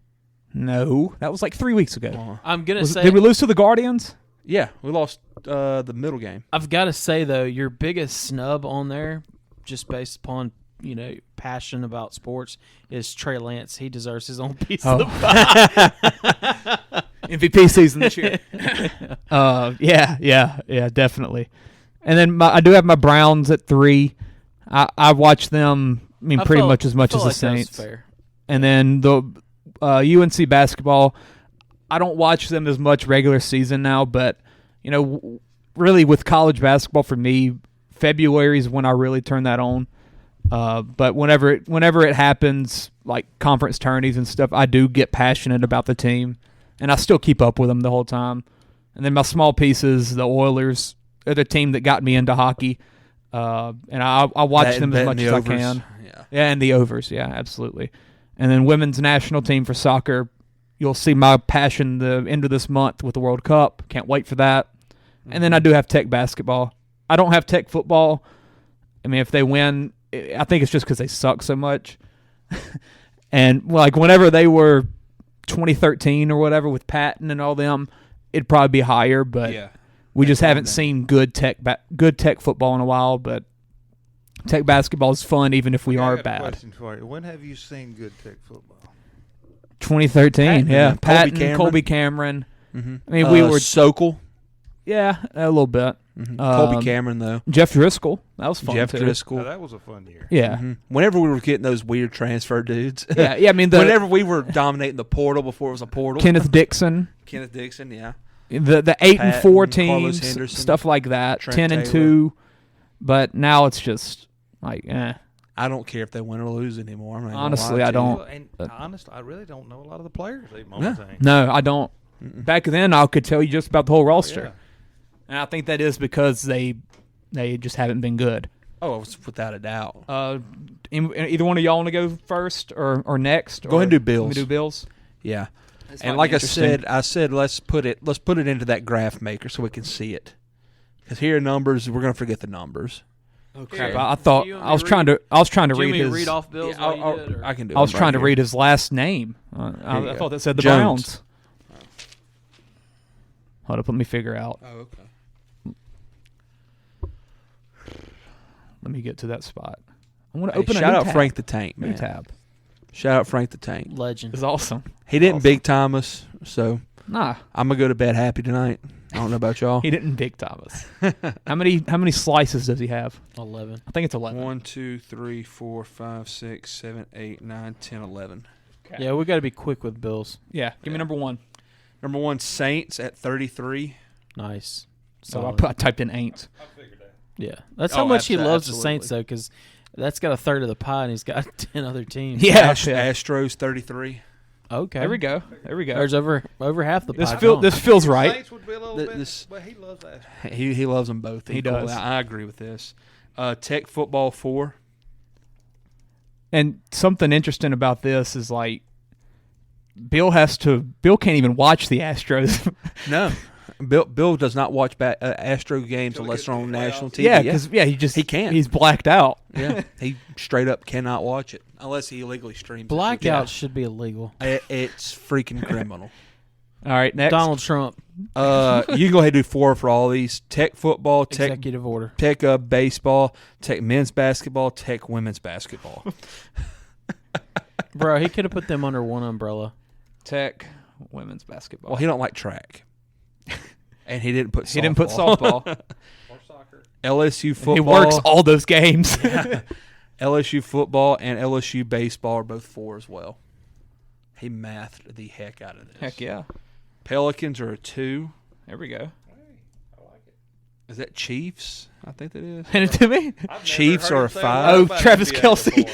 I: No, that was like 3 weeks ago.
M: I'm gonna say.
I: Did we lose to the Guardians?
D: Yeah, we lost the middle game.
M: I've got to say though, your biggest snub on there, just based upon passion about sports, is Trey Lance. He deserves his own piece of the pie.
I: MVP season this year. Yeah, definitely. And then I do have my Browns at 3. I watch them. I mean, pretty much as much as the Saints.
M: Fair.
I: And then the UNC basketball, I don't watch them as much regular season now, but really with college basketball for me, February is when I really turn that on. But whenever it happens, like conference tourneys and stuff, I do get passionate about the team, and I still keep up with them the whole time. And then my small pieces, the Oilers, are the team that got me into hockey, and I watch them as much as I can. Yeah, and the overs, yeah, absolutely. And then women's national team for soccer, you'll see my passion the end of this month with the World Cup. Can't wait for that. Mm-hmm. And then I do have Tech basketball. I don't have Tech football. I mean, if they win, I think it's just because they suck so much. And like whenever they were 2013 or whatever with Patton and all them, it'd probably be higher. But we just haven't seen good Tech football in a while. But Tech basketball is fun, even if we are
L: got
I: bad.
L: A question for you. When have you seen good Tech football?
I: 2013, Patton,
D: Cameron.
I: Colby Cameron.
D: Mm-hmm.
I: I mean, we were
D: Sokol.
I: Yeah, a little bit.
D: Mm-hmm. Colby Cameron, though.
I: Jeff Driscoll. That was fun,
D: Driscoll.
L: Oh, that was a fun year.
I: Yeah.
D: Mm-hmm. Whenever we were getting those weird transfer dudes.
I: Yeah, I mean,
D: whenever we were dominating the portal before it was a portal.
I: Kenneth Dixon,
D: yeah.
I: The 8-4 teams, stuff like that.
D: Trent
I: 10-2. But now it's just like,
D: I don't care if they win or lose anymore.
I: Honestly, I don't.
L: And honestly, I really don't know a lot of the players even on the team.
I: No, I don't. Mm-mm. Back then, I could tell you just about the whole roster. Yeah. And I think that is because they just haven't been good.
D: Oh, without a doubt.
I: Either one of y'all want to go first or next?
D: Go ahead and do Bills.
I: Let me do Bills.
D: Yeah. And like I said, let's put it into that graph maker so we can see it. Because here are numbers, we're going to forget the numbers.
I: Oh crap! I thought I was trying to read his.
M: Read off Bills.
D: Yeah, I can do.
I: I was trying to read his last name. I thought that said the Browns. Hold up, let me figure out.
D: Oh, okay.
I: Let me get to that spot. I want to open a
D: shout
I: new
D: out
I: tab.
D: Frank the Tank, man.
I: New tab.
D: Shout out Frank the Tank.
M: Legend.
I: It's awesome.
D: He didn't big time us, so
I: nah.
D: I'm gonna go to bed happy tonight. I don't know about y'all.
I: He didn't big time us. How many slices does he have?
M: 11.
I: I think it's 11.
D: 1, 2, 3, 4, 5, 6, 7, 8, 9, 10, 11.
M: Okay. Yeah, we got to be quick with Bills.
I: Yeah, give me number 1.
D: Number 1, Saints at 33.
M: Nice.
I: So I typed in Aints.
L: I figured that.
M: Yeah, that's how much he loves the Saints though, because that's got a third of the pie, and he's got 10 other teams.
I: Yeah,
D: Astros 33.
M: Okay,
I: there we go.
M: There's over half the pie.
I: This feels right.
L: Saints would be a little bit, but he loves that.
D: He loves them both.
I: He does.
D: I agree with this. Tech football 4.
I: And something interesting about this is like Bill can't even watch the Astros.
D: No. Bill does not watch Astro games unless they're on national TV.
I: Yeah, because he can't. He's blacked out.
D: Yeah, he straight up cannot watch it unless he illegally streams.
M: Blackout should be illegal.
D: It's freaking criminal.
I: All right, next.
M: Donald Trump.
D: You can go ahead and do 4 for all these: Tech football, Tech
M: executive order,
D: Tech baseball, Tech men's basketball, Tech women's basketball.
M: Bro, he could have put them under one umbrella.
I: Tech women's basketball.
D: Well, he don't like track. And he didn't put softball.
I: He didn't put softball.
L: Or soccer.
D: LSU football.
I: He works all those games.
D: Yeah. LSU football and LSU baseball are both 4 as well. He mathed the heck out of this.
I: Heck yeah.
D: Pelicans are a 2.
I: There we go.
D: Is that Chiefs? I think that is.
I: Hand it to me.
D: Chiefs are a 5.
I: Oh, Travis Kelce.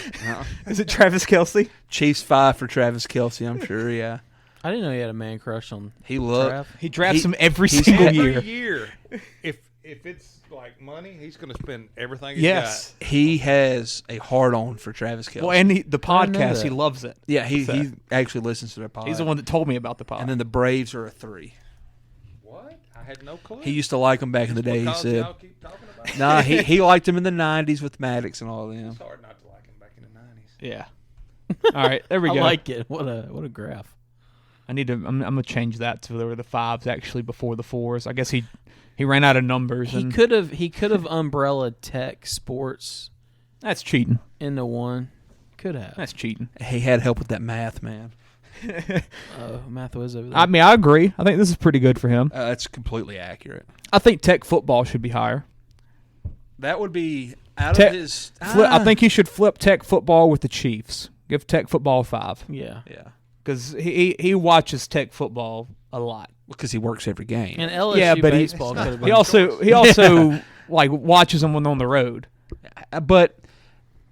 I: Is it Travis Kelce?
D: Chiefs 5 for Travis Kelce, I'm sure, yeah.
M: I didn't know he had a man crush on
D: Trav.
I: He drafts him every single year.
L: Every year. If it's like money, he's going to spend everything he's
I: Yes.
L: got.
D: He has a hard-on for Travis Kelce.
I: Well, and the podcast, he loves it.
D: Yeah, he actually listens to their podcast.
I: He's the one that told me about the podcast.
D: And then the Braves are a 3.
L: What? I had no clue.
D: He used to like them back in the day, he said.
L: Y'all keep talking about it?
D: Nah, he liked him in the 90s with Maddox and all of them.
L: It's hard not to like him back in the 90s.
I: Yeah. All right, there we go.
M: I like it. What a graph.
I: I'm gonna change that to there were the 5s actually before the 4s. I guess he ran out of numbers.
M: He could have umbrella Tech sports.
I: That's cheating.
M: Into one. Could have.
I: That's cheating.
D: He had help with that math, man.
M: Math was over there.
I: I mean, I agree. I think this is pretty good for him.
D: That's completely accurate.
I: I think Tech football should be higher.
D: That would be out of his.
I: I think he should flip Tech football with the Chiefs. Give Tech football a 5.
M: Yeah.
I: Because he watches Tech football a lot.
D: Because he works every game.
M: And LSU baseball could have been.
I: He also like watches them when they're on the road.
D: But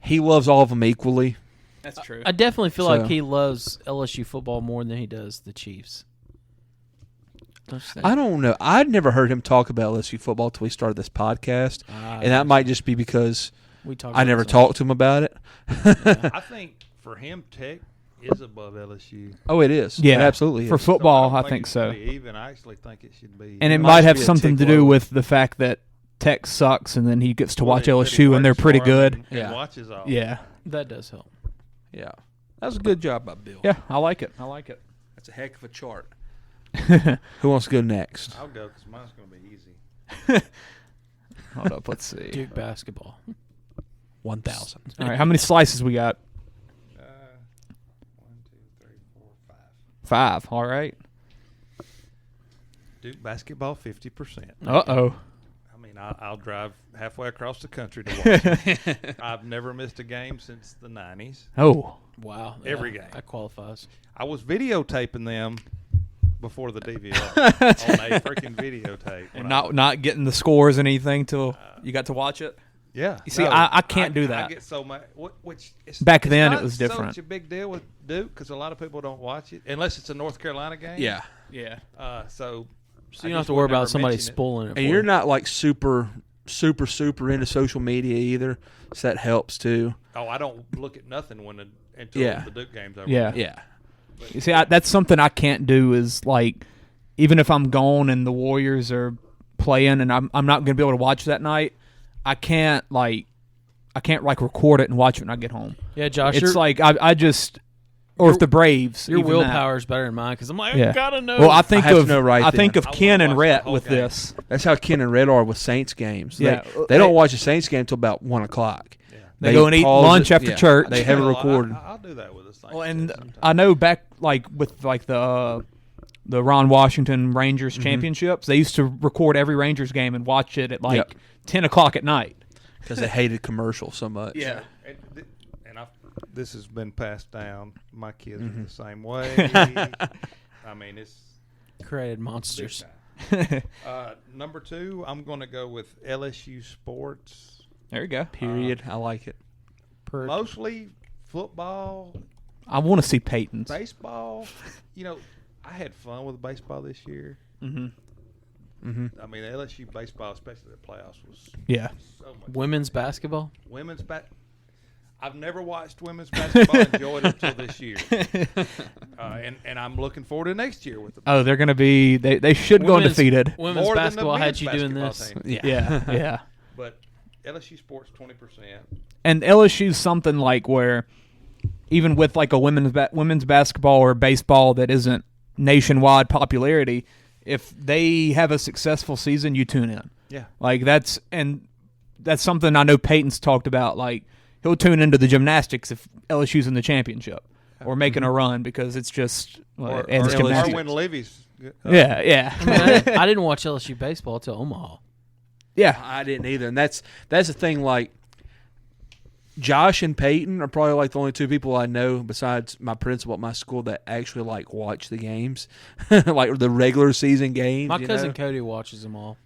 D: he loves all of them equally.
I: That's true.
M: I definitely feel like he loves LSU football more than he does the Chiefs.
D: I don't know. I'd never heard him talk about LSU football until we started this podcast, and that might just be because I never talked to him about it.
L: I think for him, Tech is above LSU.
D: Oh, it is.
I: Yeah,
D: it absolutely.
I: For
D: is.
I: football, I think so.
L: Even I actually think it should be.
I: And it might have something to do with the fact that Tech sucks, and then he gets to watch LSU, and they're pretty good.
L: And watches all.
I: Yeah,
M: that does help.
D: Yeah, that was a good job by Bill.
I: Yeah, I like it.
D: That's a heck of a chart. Who wants to go next?
L: I'll go because mine's going to be easy.
I: Hold up, let's see.
M: Duke basketball.
D: 1,000.
I: All right, how many slices we got?
L: 1, 2, 3, 4, 5.
I: 5. All right.
L: Duke basketball 50%.
I: Uh-oh.
L: I mean, I'll drive halfway across the country to watch it. I've never missed a game since the 90s.
I: Oh.
M: Wow.
L: Every game.
M: That qualifies.
L: I was videotaping them before the DVR on a freaking videotape.
I: And not getting the scores and anything till you got to watch it?
L: Yeah.
I: You see, I can't do that.
L: I get so much.
I: Back then, it was different.
L: It's such a big deal with Duke because a lot of people don't watch it unless it's a North Carolina game.
D: Yeah.
I: Yeah.
L: So
M: you don't have to worry about somebody spoiling it.
D: And you're not like super into social media either, so that helps too.
L: Oh, I don't look at nothing until the Duke game's over.
I: Yeah.
D: Yeah.
I: You see, that's something I can't do is like, even if I'm gone and the Warriors are playing and I'm not going to be able to watch that night, I can't record it and watch it when I get home.
M: Yeah, Josh.
I: It's like I just, or if the Braves.
M: Your willpower is better than mine because I'm like, I gotta know.
I: Well, I think of
L: I
I: Ken and Rhett with this.
D: That's how Ken and Rhett are with Saints games.
I: Yeah,
D: they don't watch a Saints game until about 1 o'clock.
I: Yeah. They go and eat lunch after church.
D: They have it recorded.
L: I'll do that with us.
I: Well, and I know back with the Ron Washington Rangers championships, they used to record every Rangers game and watch it at 10 o'clock at night
D: because they hated commercials so much.
I: Yeah,
L: and this has been passed down. My kids are the same way. I mean, it's
M: created monsters.
L: Number 2, I'm going to go with LSU sports.
I: There you go.
D: Period. I like it.
L: Mostly football.
I: I want to see Peyton's.
L: Baseball. I had fun with baseball this year.
I: Mm-hmm.
L: Mm-hmm. I mean, LSU baseball, especially the playoffs, was
I: so
L: much
M: Women's basketball.
L: I've never watched women's basketball and enjoyed it until this year. And I'm looking forward to next year with them.
I: Oh, they're going to be. They should go undefeated.
M: Women's
L: More
M: basketball
L: than the
M: had you doing
L: men's
M: this.
L: basketball team.
I: Yeah.
L: But LSU sports 20%.
I: And LSU's something like where, even with like a women's basketball or baseball that isn't nationwide popularity, if they have a successful season, you tune in.
L: Yeah.
I: Like that's something I know Peyton's talked about. Like he'll tune into the gymnastics if LSU's in the championship or making a run because it's just
L: Or
I: gymnastics.
L: when Levy's.
I: Yeah.
M: I mean, I didn't watch LSU baseball till Omaha.
I: Yeah,
D: I didn't either, and that's the thing. Like Josh and Peyton are probably like the only two people I know besides my principal at my school that actually like watch the games, like the regular season games.
M: My cousin Cody watches them all.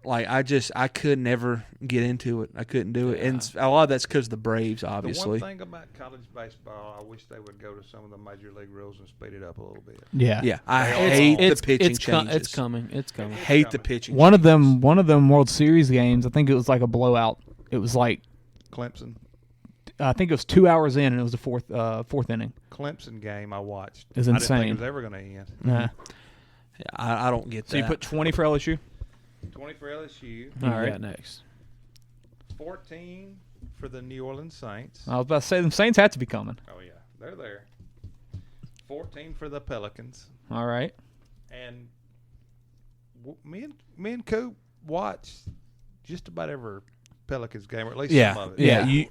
D: Like I could never get into it. I couldn't do it, and a lot of that's because of the Braves, obviously.
L: The one thing about college baseball, I wish they would go to some of the major league rules and speed it up a little bit.
I: Yeah.
D: I hate the pitching changes.
M: It's coming.
D: Hate the pitching.
I: One of them World Series games. I think it was like a blowout. It was like
L: Clemson.
I: I think it was 2 hours in, and it was the fourth inning.
L: Clemson game I watched.
I: It was insane.
L: I didn't think it was ever going to end.
I: Yeah,
D: I don't get that.
I: So you put 20 for LSU?
L: 20 for LSU.
I: All right.
M: Got next.
L: 14 for the New Orleans Saints.
I: I was about to say them Saints had to be coming.
L: Oh yeah, they're there. 14 for the Pelicans.
I: All right.
L: And me and Coop watched just about every Pelicans game, or at least some of it.
D: Yeah.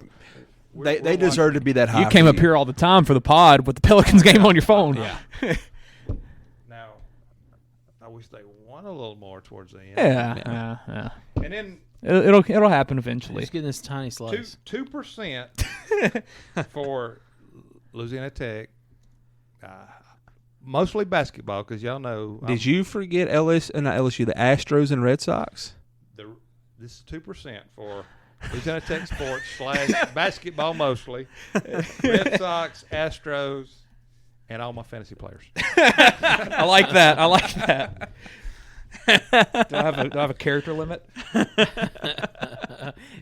D: They deserve to be that high.
I: You came up here all the time for the pod with the Pelicans game on your phone.
L: Yeah. Now, I wish they won a little more towards the end.
I: Yeah.
L: And then
I: it'll happen eventually.
M: Just getting this tiny slice.
L: 2% for Louisiana Tech. Mostly basketball, because y'all know.
D: Did you forget not LSU, the Astros and Red Sox?
L: This is 2% for Louisiana Tech sports / basketball mostly. Red Sox, Astros, and all my fantasy players.
I: I like that. Do I have a character limit?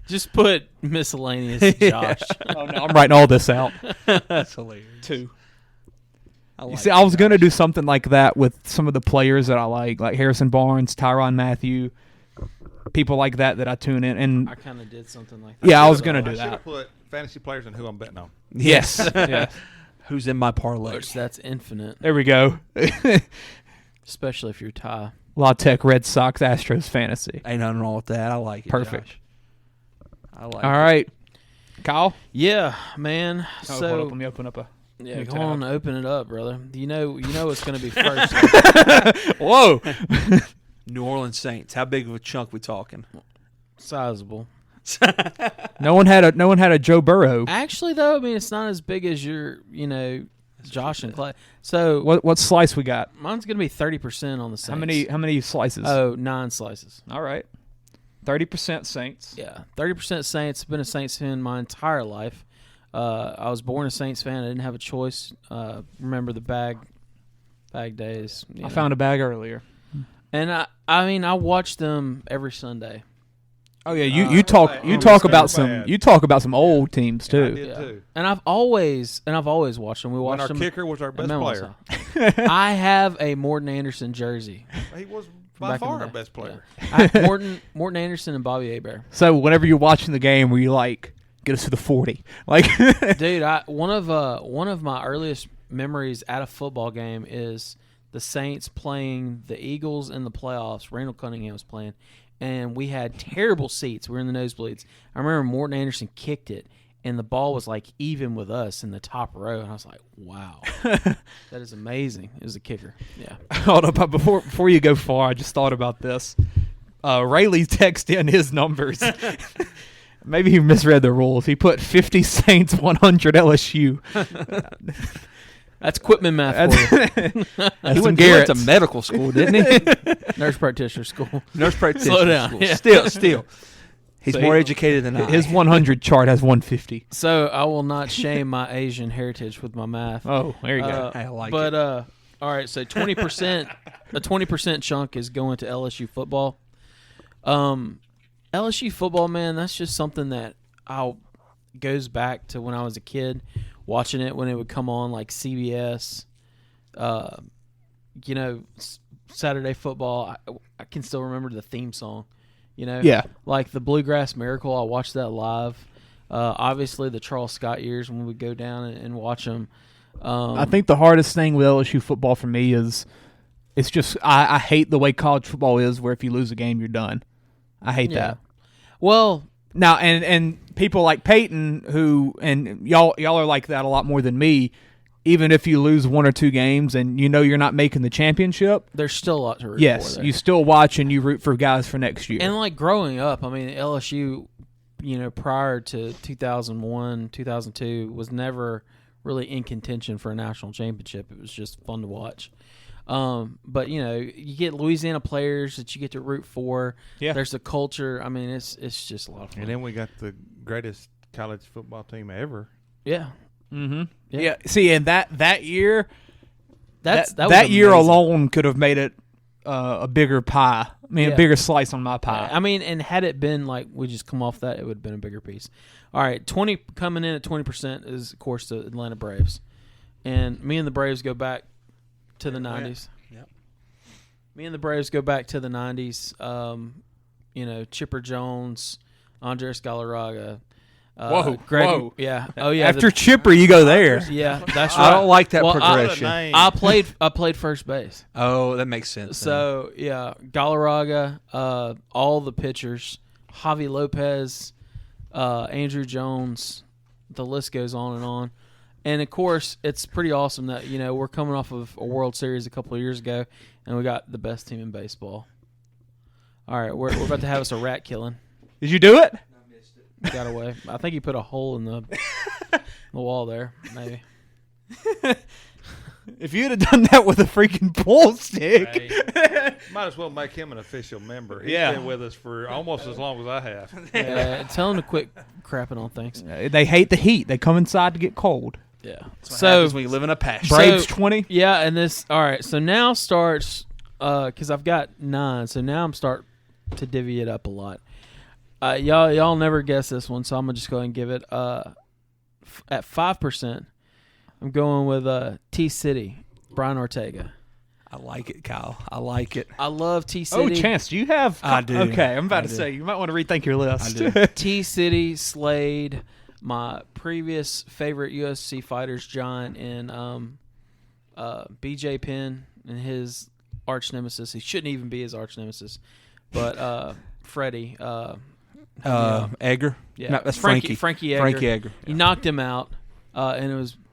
M: Just put miscellaneous Josh.
I: Oh no, I'm writing all this out.
D: That's hilarious.
I: 2. I was going to do something like that with some of the players that I like Harrison Barnes, Tyrann Mathieu, people like that I tune in. And
M: I kind of did something like that.
I: Yeah, I was going to do
L: I
I: that.
L: should have put fantasy players and who I'm betting on.
I: Yes. Yes.
D: Who's in my parlay?
M: Which that's infinite.
I: There we go.
M: Especially if you're Ty.
I: La Tech, Red Sox, Astros fantasy.
D: Ain't nothing wrong with that. I like it.
I: Perfect.
D: Josh. I like
I: All
D: it.
I: right. Kyle?
M: Yeah, man.
I: Hold up, let me open up a
M: Yeah, go on, open it up, brother. You know it's going to be first.
I: Whoa.
D: New Orleans Saints. How big of a chunk we talking?
M: Sizable.
I: No one had a Joe Burrow.
M: Actually, though, I mean, it's not as big as your, Josh and Clay. So
I: what slice we got?
M: Mine's going to be 30% on the Saints.
I: How many slices?
M: Oh, 9 slices.
I: All right. 30% Saints.
M: Yeah, 30% Saints. Been a Saints fan my entire life. I was born a Saints fan. I didn't have a choice. Remember the bag days.
I: I found a bag earlier.
M: And I watch them every Sunday.
I: Oh yeah, you talk about some old teams too.
L: I did too.
M: And I've always watched them. We watched
L: When our
M: them.
L: kicker was our best player.
M: I have a Morton Anderson jersey.
L: He was by far our best player.
M: Yeah. Morton Anderson and Bobby Hebert.
I: So whenever you're watching the game, were you like, get us to the 40? Like,
M: dude, one of my earliest memories at a football game is the Saints playing the Eagles in the playoffs. Randall Cunningham was playing, and we had terrible seats. We were in the nosebleeds. I remember Morton Anderson kicked it, and the ball was like even with us in the top row, and I was like, wow, that is amazing. It was a kicker. Yeah.
I: Hold up, but before you go far, I just thought about this. Rayleigh texted in his numbers. Maybe he misread the rules. He put 50 Saints, 100 LSU.
M: That's Quitman math for you.
D: He went to medical school, didn't he?
M: Nurse practitioner school.
D: Nurse practitioner
M: Slow down.
D: school.
M: Yeah.
D: Still. He's more educated than I.
I: His 100 chart has 150.
M: So I will not shame my Asian heritage with my math.
I: Oh, there you go.
D: I like
M: it.
D: But
M: all right, so 20%, a 20% chunk is going to LSU football. LSU football, man, that's just something that I'll goes back to when I was a kid, watching it when it would come on like CBS. Saturday football. I can still remember the theme song.
I: Yeah.
M: Like the Bluegrass Miracle. I watched that live. Obviously, the Charles Scott years when we would go down and watch them.
I: I think the hardest thing with LSU football for me is it's just I hate the way college football is, where if you lose a game, you're done. I hate that.
M: Well,
I: now and people like Peyton, who and y'all are like that a lot more than me. Even if you lose 1 or 2 games and you're not making the championship,
M: there's still a lot to root for.
I: Yes, you still watch and you root for guys for next year.
M: And like growing up, I mean, LSU, prior to 2001, 2002, was never really in contention for a national championship. It was just fun to watch. But you get Louisiana players that you get to root for.
I: Yeah,
M: there's a culture. I mean, it's just a lot of fun.
L: And then we got the greatest college football team ever.
M: Yeah.
I: Mm-hmm. Yeah. See, and that year,
M: that
I: year alone could have made it a bigger pie. I mean, a bigger slice on my pie.
M: I mean, and had it been like we just come off that, it would have been a bigger piece. All right, coming in at 20% is of course the Atlanta Braves, and me and the Braves go back to the 90s.
L: Yep.
M: Me and the Braves go back to the 90s. Chipper Jones, Andres Galarraga.
I: Whoa.
M: Yeah. Oh, yeah.
I: After Chipper, you go there.
M: Yeah, that's right.
D: I don't like that progression.
M: I played first base.
D: Oh, that makes sense.
M: So, yeah, Galarraga, all the pitchers, Javi Lopez, Andrew Jones, the list goes on and on. And, of course, it's pretty awesome that, we're coming off of a World Series a couple of years ago, and we got the best team in baseball. All right, we're about to have us a rat killing.
I: Did you do it?
M: Got away. I think he put a hole in the wall there, maybe.
I: If you'd have done that with a freaking pool stick.
L: Hey, might as well make him an official member. He's been with us for almost as long as I have.
M: Tell him to quit crapping on things.
I: They hate the heat. They come inside to get cold.
M: Yeah.
D: That's what happens when you live in a pasture.
I: Braves 20?
M: Yeah, and all right, so now starts, because I've got 9, so now I'm starting to divvy it up a lot. Y'all never guess this one, so I'm gonna just go ahead and give it at 5%. I'm going with T-City, Brian Ortega.
D: I like it, Kyle. I like it.
M: I love T-City.
I: Oh, Chance, do you have?
D: I do.
I: Okay, I'm about to say you might want to rethink your list.
D: I do.
M: T-City, Slade, my previous favorite UFC fighters, John, and BJ Penn and his arch nemesis. He shouldn't even be his arch nemesis, but Freddie.
D: Egger.
M: Yeah,
D: no, that's
M: Frankie Egger.
D: Frankie Egger.
M: He knocked him out, and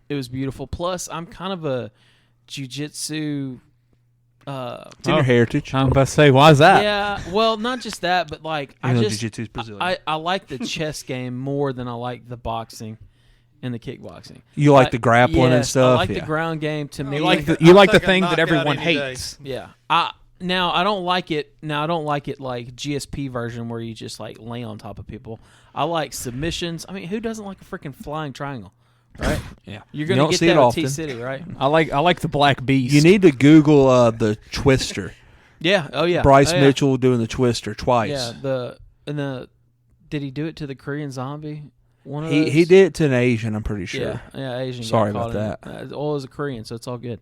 M: it was beautiful. Plus, I'm kind of a jiu-jitsu.
D: It's in your heritage.
I: I'm about to say, why is that?
M: Yeah, well, not just that, but like
D: jiu-jitsu is Brazilian.
M: I like the chess game more than I like the boxing and the kickboxing.
D: You like the grappling and stuff.
M: I like the ground game. To me,
I: you like the thing that everyone hates.
M: Yeah, I don't like it. Now I don't like it like GSP version where you just like lay on top of people. I like submissions. I mean, who doesn't like a freaking flying triangle, right?
D: Yeah,
M: you're gonna get that with T-City, right?
I: I like the Black Beast.
D: You need to Google the Twister.
M: Yeah. Oh yeah.
D: Bryce Mitchell doing the Twister twice.
M: Yeah. Did he do it to the Korean Zombie? One of
D: he did it to an Asian. I'm pretty sure.
M: Yeah. Asian.
D: Sorry about that.
M: It was a Korean, so it's all good.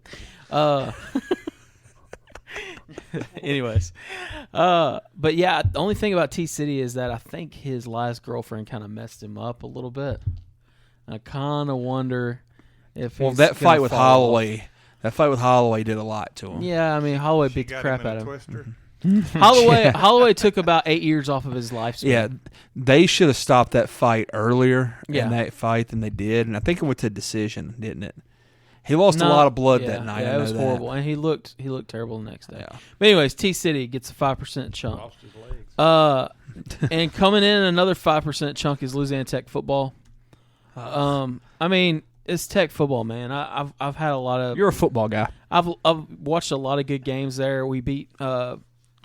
M: Anyways, but yeah, the only thing about T-City is that I think his last girlfriend kind of messed him up a little bit. I kind of wonder if
D: that fight with Holloway did a lot to him.
M: Yeah, I mean Holloway beat the crap out of him. Holloway took about 8 years off of his lifespan.
D: Yeah, they should have stopped that fight earlier
M: in
D: that fight than they did, and I think it went to decision, didn't it? He lost a lot of blood that night.
M: Yeah, it was horrible, and he looked terrible the next day. Yeah. But anyways, T-City gets a 5% chunk.
L: Lost his legs.
M: And coming in another 5% chunk is Louisiana Tech football. I mean, it's Tech football, man. I've had a lot of.
I: You're a football guy.
M: I've watched a lot of good games there. We beat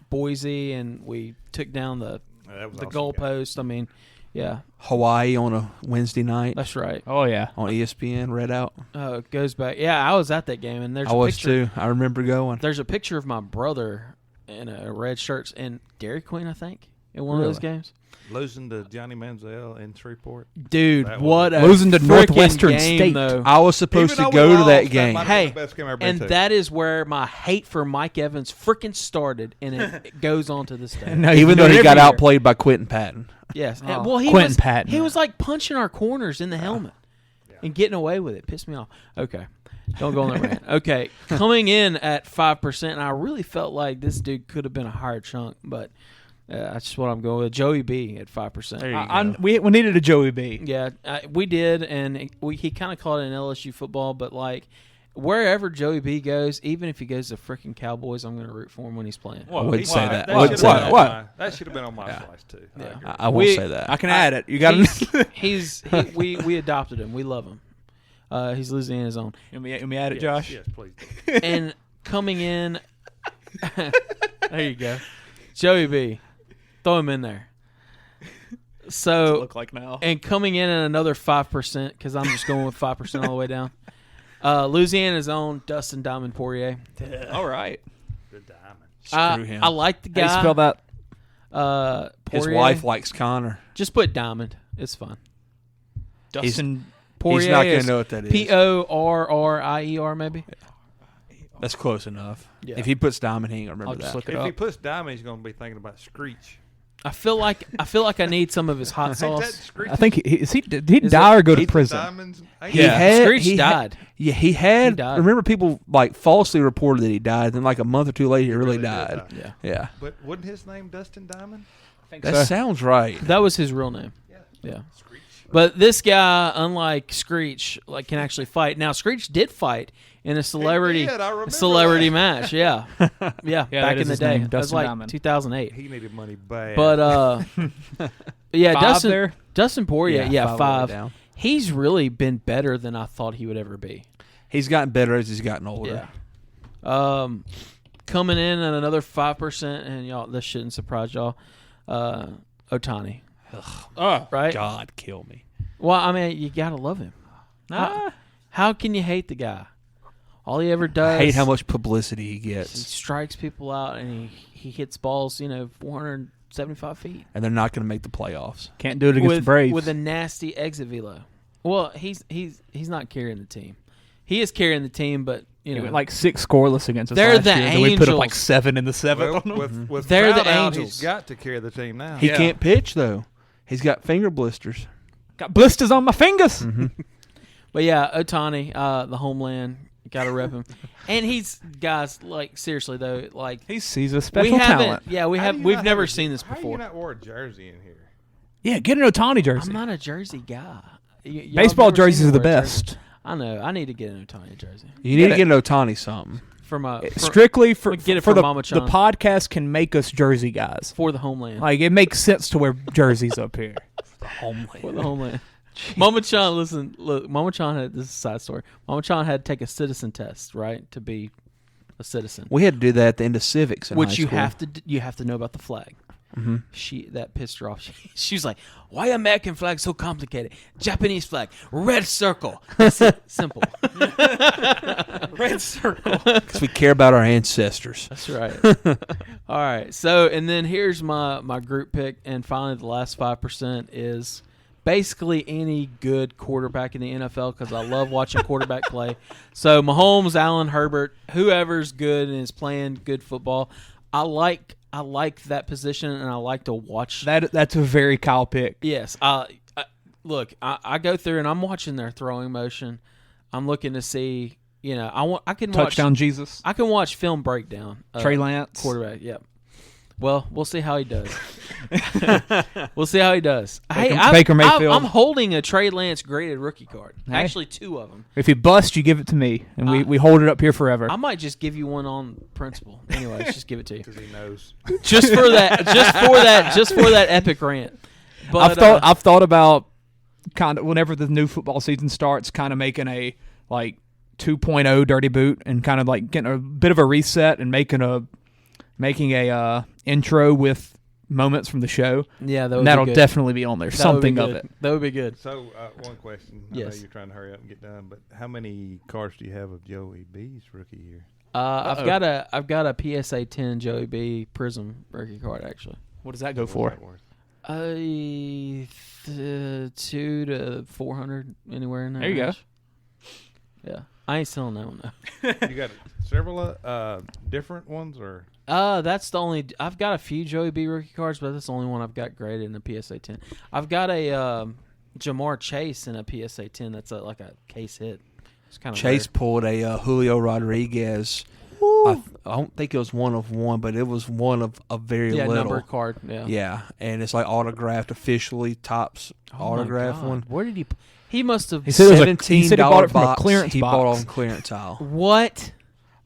M: Boise, and we took down the goalpost. I mean. Yeah,
D: Hawaii on a Wednesday night.
M: That's right.
I: Oh yeah,
D: on ESPN, read out.
M: It goes back. Yeah, I was at that game, and there's.
D: I was too. I remember going.
M: There's a picture of my brother in a red shirt and Dairy Queen, I think. in one of those games.
L: Losing to Johnny Manziel in Shreveport.
M: Dude,
L: That
M: what a
I: losing to
M: freaking
I: Northwestern
M: game,
I: State.
M: Though.
D: I was supposed
L: Even
D: to
L: though we
D: go to that
L: lost,
D: game.
L: might have been
M: Hey,
L: the best game I've been
M: and
L: to.
M: that is where my hate for Mike Evans freaking started, and it goes on to this day.
I: No,
D: Even though he
I: every
D: got
I: year.
D: outplayed by Quentin Patton.
M: Yes.
I: Oh.
M: Well, he
I: Quentin
M: was
I: Patton.
M: he was like punching our corners in the helmet and getting away with it. Pissed me off. Okay. Don't go on that rant. Okay. Coming in at 5%, and I really felt like this dude could have been a higher chunk, but that's just what I'm going with. Joey B at 5%.
I: We needed a Joey B.
M: Yeah, we did, and he kind of called it an LSU football, but like wherever Joey B goes, even if he goes to freaking Cowboys, I'm going to root for him when he's playing.
D: I wouldn't say that.
L: That should have been on my slice too.
M: Yeah.
D: I won't say that.
I: I can add it. You got
M: to. We adopted him. We love him. He's Louisiana's own.
I: Let me add it, Josh.
L: Yes, please.
M: And coming in, there you go, Joey B. Throw him in there. So
I: look like now.
M: And coming in at another 5%, because I'm just going with 5% all the way down. Louisiana's own Dustin Diamond Poirier.
I: All right.
L: The Diamond.
D: Screw him.
M: I like the guy.
I: How do you spell that?
D: His
M: Poirier.
D: wife likes Connor.
M: Just put Diamond. It's fun.
I: Dustin
M: Poirier.
D: He's not going to know what that is.
M: Porrier, maybe.
D: That's close enough.
M: Yeah.
D: If he puts Diamond, he ain't going to remember that.
L: If he puts Diamond, he's going to be thinking about Screech.
M: I feel like I need some of his hot
L: Ain't that
M: sauce.
L: Screech?
I: I think did he die or go to prison?
L: Diamonds.
M: Screech died.
D: He had.
M: He died.
D: Remember, people like falsely reported that he died. Then, like a month or two later, he really died. Yeah.
L: But wasn't his name Dustin Diamond?
D: That sounds right.
M: That was his real name. Yeah. But this guy, unlike Screech, like can actually fight. Now Screech did fight in a celebrity match. Yeah. Back in the day, that was like
I: Diamond.
M: 2008.
L: He needed money bad.
M: But yeah, Dustin Poirier,
D: Yeah,
M: 5.
D: down.
M: He's really been better than I thought he would ever be.
D: He's gotten better as he's gotten older.
M: Yeah. Coming in at another 5%, and y'all, this shouldn't surprise y'all. Otani.
D: Oh,
M: right?
D: God, kill me.
M: Well, I mean, you gotta love him. How can you hate the guy? All he ever does.
D: I hate how much publicity he
M: He
D: gets.
M: strikes people out, and he hits balls, 475 feet.
D: And they're not going to make the playoffs.
I: Can't do it against the Braves.
M: With a nasty exit velo. Well, he's not carrying the team. He is carrying the team, but
I: He went like 6 scoreless against us
M: They're
I: last
M: the
I: year. Then we put up like
M: Angels.
I: 7 in the 7th
L: Well,
I: on them.
L: with
M: They're
L: Trout
M: the
L: out,
M: Angels.
L: He's got to carry the team now.
D: He can't pitch, though. He's got finger blisters.
I: Got blisters on my fingers.
M: But yeah, Otani, the homeland, gotta rep him. And he's guys like seriously though, like
I: He's a special talent.
M: Yeah, we've never seen this
L: How do you
M: before.
L: not wore a jersey in here?
I: Yeah, get an Otani jersey.
M: I'm not a jersey guy. Y'all
I: Baseball
M: never seen
I: jerseys
M: me
I: are the
M: wear a jersey.
I: best.
M: I know. I need to get an Otani jersey.
D: You need to get an Otani something.
I: Strictly for
M: get it
I: for
M: from
I: the
M: Mama Chan.
I: podcast can make us jersey guys.
M: For the homeland.
I: Like it makes sense to wear jerseys up here.
D: The homeland.
M: For the homeland. Mama Chan, listen, look, Mama Chan had, this is a side story. Mama Chan had to take a citizen test, right, to be a citizen.
D: We had to do that at the end of civics in
M: Which
D: high
M: you
D: school.
M: have to know about the flag.
D: Mm-hmm.
M: That pissed her off. She was like, "Why American flag so complicated? Japanese flag, red circle. That's it. Simple. Red circle.
D: Because we care about our ancestors.
M: That's right. All right. So, and then here's my group pick, and finally the last 5% is basically any good quarterback in the NFL because I love watching quarterback play. So Mahomes, Allen, Herbert, whoever's good and is playing good football, I like that position, and I like to watch
I: that. That's a very Kyle pick.
M: Yes. Look, I go through and I'm watching their throwing motion. I'm looking to see, I can
I: Touchdown
M: watch
I: Jesus.
M: I can watch film breakdown.
I: Trey Lance,
M: quarterback. Yep. Well, we'll see how he does. We'll see how he does.
I: Baker Mayfield.
M: I'm holding a Trey Lance graded rookie card.
I: Hey.
M: Actually, 2 of them.
I: If he busts, you give it to me, and we hold it up here forever.
M: I might just give you one on principle. Anyways, just give it to you
L: Because he knows.
M: just for that epic rant. But
I: I've thought about kind of whenever the new football season starts, kind of making a like 2.0 dirty boot and kind of like getting a bit of a reset and making a intro with moments from the show.
M: Yeah,
I: that'll definitely be on there. Something of it.
M: That would be good.
L: So, one question.
M: Yes.
L: I know you're trying to hurry up and get done, but how many cards do you have of Joey B's rookie year?
M: I've got a PSA 10 Joey B Prism rookie card actually.
I: What does that go for?
M: 200 to 400, anywhere in there.
I: There you go.
M: Yeah, I ain't selling that one though.
L: You got several different ones, or?
M: That's the only. I've got a few Joey B rookie cards, but that's the only one I've got graded in a PSA 10. I've got a Jamar Chase in a PSA 10. That's like a case hit. It's kind of
D: Chase pulled a Julio Rodriguez. I don't think it was 1 of 1, but it was one of a very little
M: number card.
D: Yeah, and it's like autographed officially, Topps autograph one.
M: Where did he? He must have.
I: He said
D: $17
I: he bought it from
D: box.
I: a clearance
D: He
I: box.
D: bought it on clearance aisle.
M: What?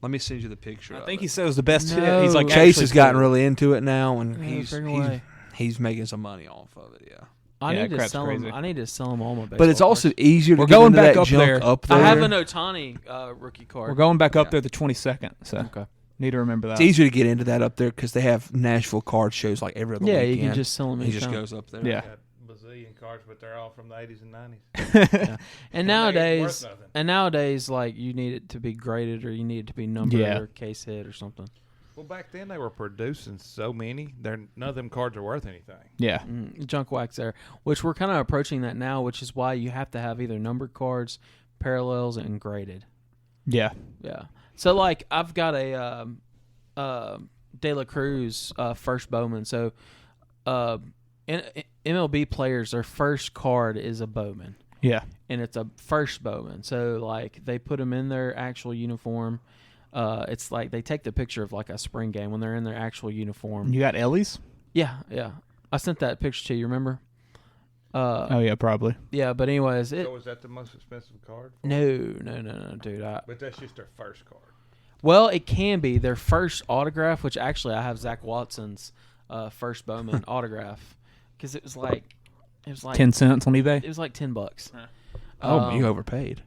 D: Let me send you the picture.
I: I think he said it was the best hit.
M: No.
I: He's like
D: Chase
I: actually
D: has gotten
I: cool.
D: really into it now, and
M: Yeah,
D: he's making some money off of it. Yeah.
M: I
I: Yeah,
M: need to
I: crap's
M: sell
I: crazy.
M: them. I need to sell them all my.
D: But it's
M: baseball
D: also
M: cards.
D: easier to
I: We're
D: get
I: going
D: into
I: back
D: that
I: up
D: junk
I: there.
D: up there.
M: I have an Ohtani rookie card.
I: We're going back up there the 22nd. So
M: Okay.
I: need to remember that.
D: It's easier to get into that up there because they have Nashville card shows like every other
M: Yeah,
D: weekend.
M: you can just sell them.
D: He just
M: anytime.
D: goes up there.
I: Yeah.
L: Got bazillion cards, but they're all from the 80s and 90s.
M: Yeah. And
L: They ain't
M: nowadays,
L: worth nothing.
M: like you need it to be graded or you need it to be numbered
I: Yeah.
M: or case hit or something.
L: Well, back then they were producing so many. None of them cards are worth anything.
I: Yeah.
M: Junk wax there, which we're kind of approaching that now, which is why you have to have either numbered cards, parallels, and graded.
I: Yeah.
M: Yeah. So like I've got a De La Cruz first Bowman. So MLB players, their first card is a Bowman.
I: Yeah.
M: And it's a first Bowman. So like they put them in their actual uniform. It's like they take the picture of like a spring game when they're in their actual uniform.
I: You got Ellie's?
M: Yeah. I sent that picture to you. Remember?
I: Oh yeah, probably.
M: Yeah, but anyways,
L: So is that the most expensive card?
M: No, dude.
L: But that's just their first card.
M: Well, it can be their first autograph, which actually I have Zach Watson's first Bowman autograph because it was like
I: 10 cents on eBay.
M: It was like $10.
D: Oh, you overpaid.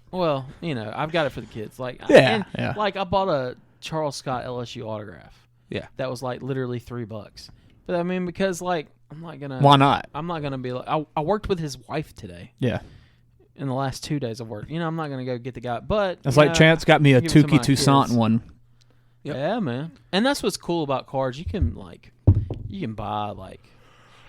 M: Well, I've got it for the kids. Like,
I: Yeah.
M: Like I bought a Charles Scott LSU autograph.
D: Yeah.
M: That was like literally $3. But I mean, because like I'm not gonna.
I: Why not?
M: I'm not gonna be like I worked with his wife today.
I: Yeah.
M: In the last 2 days of work, I'm not gonna go get the guy. But
I: It's like Chance got me a
M: give it to my
I: Tukey Toussaint
M: kids.
I: one.
D: Yep.
M: Yeah, man. And that's what's cool about cards. You can buy like,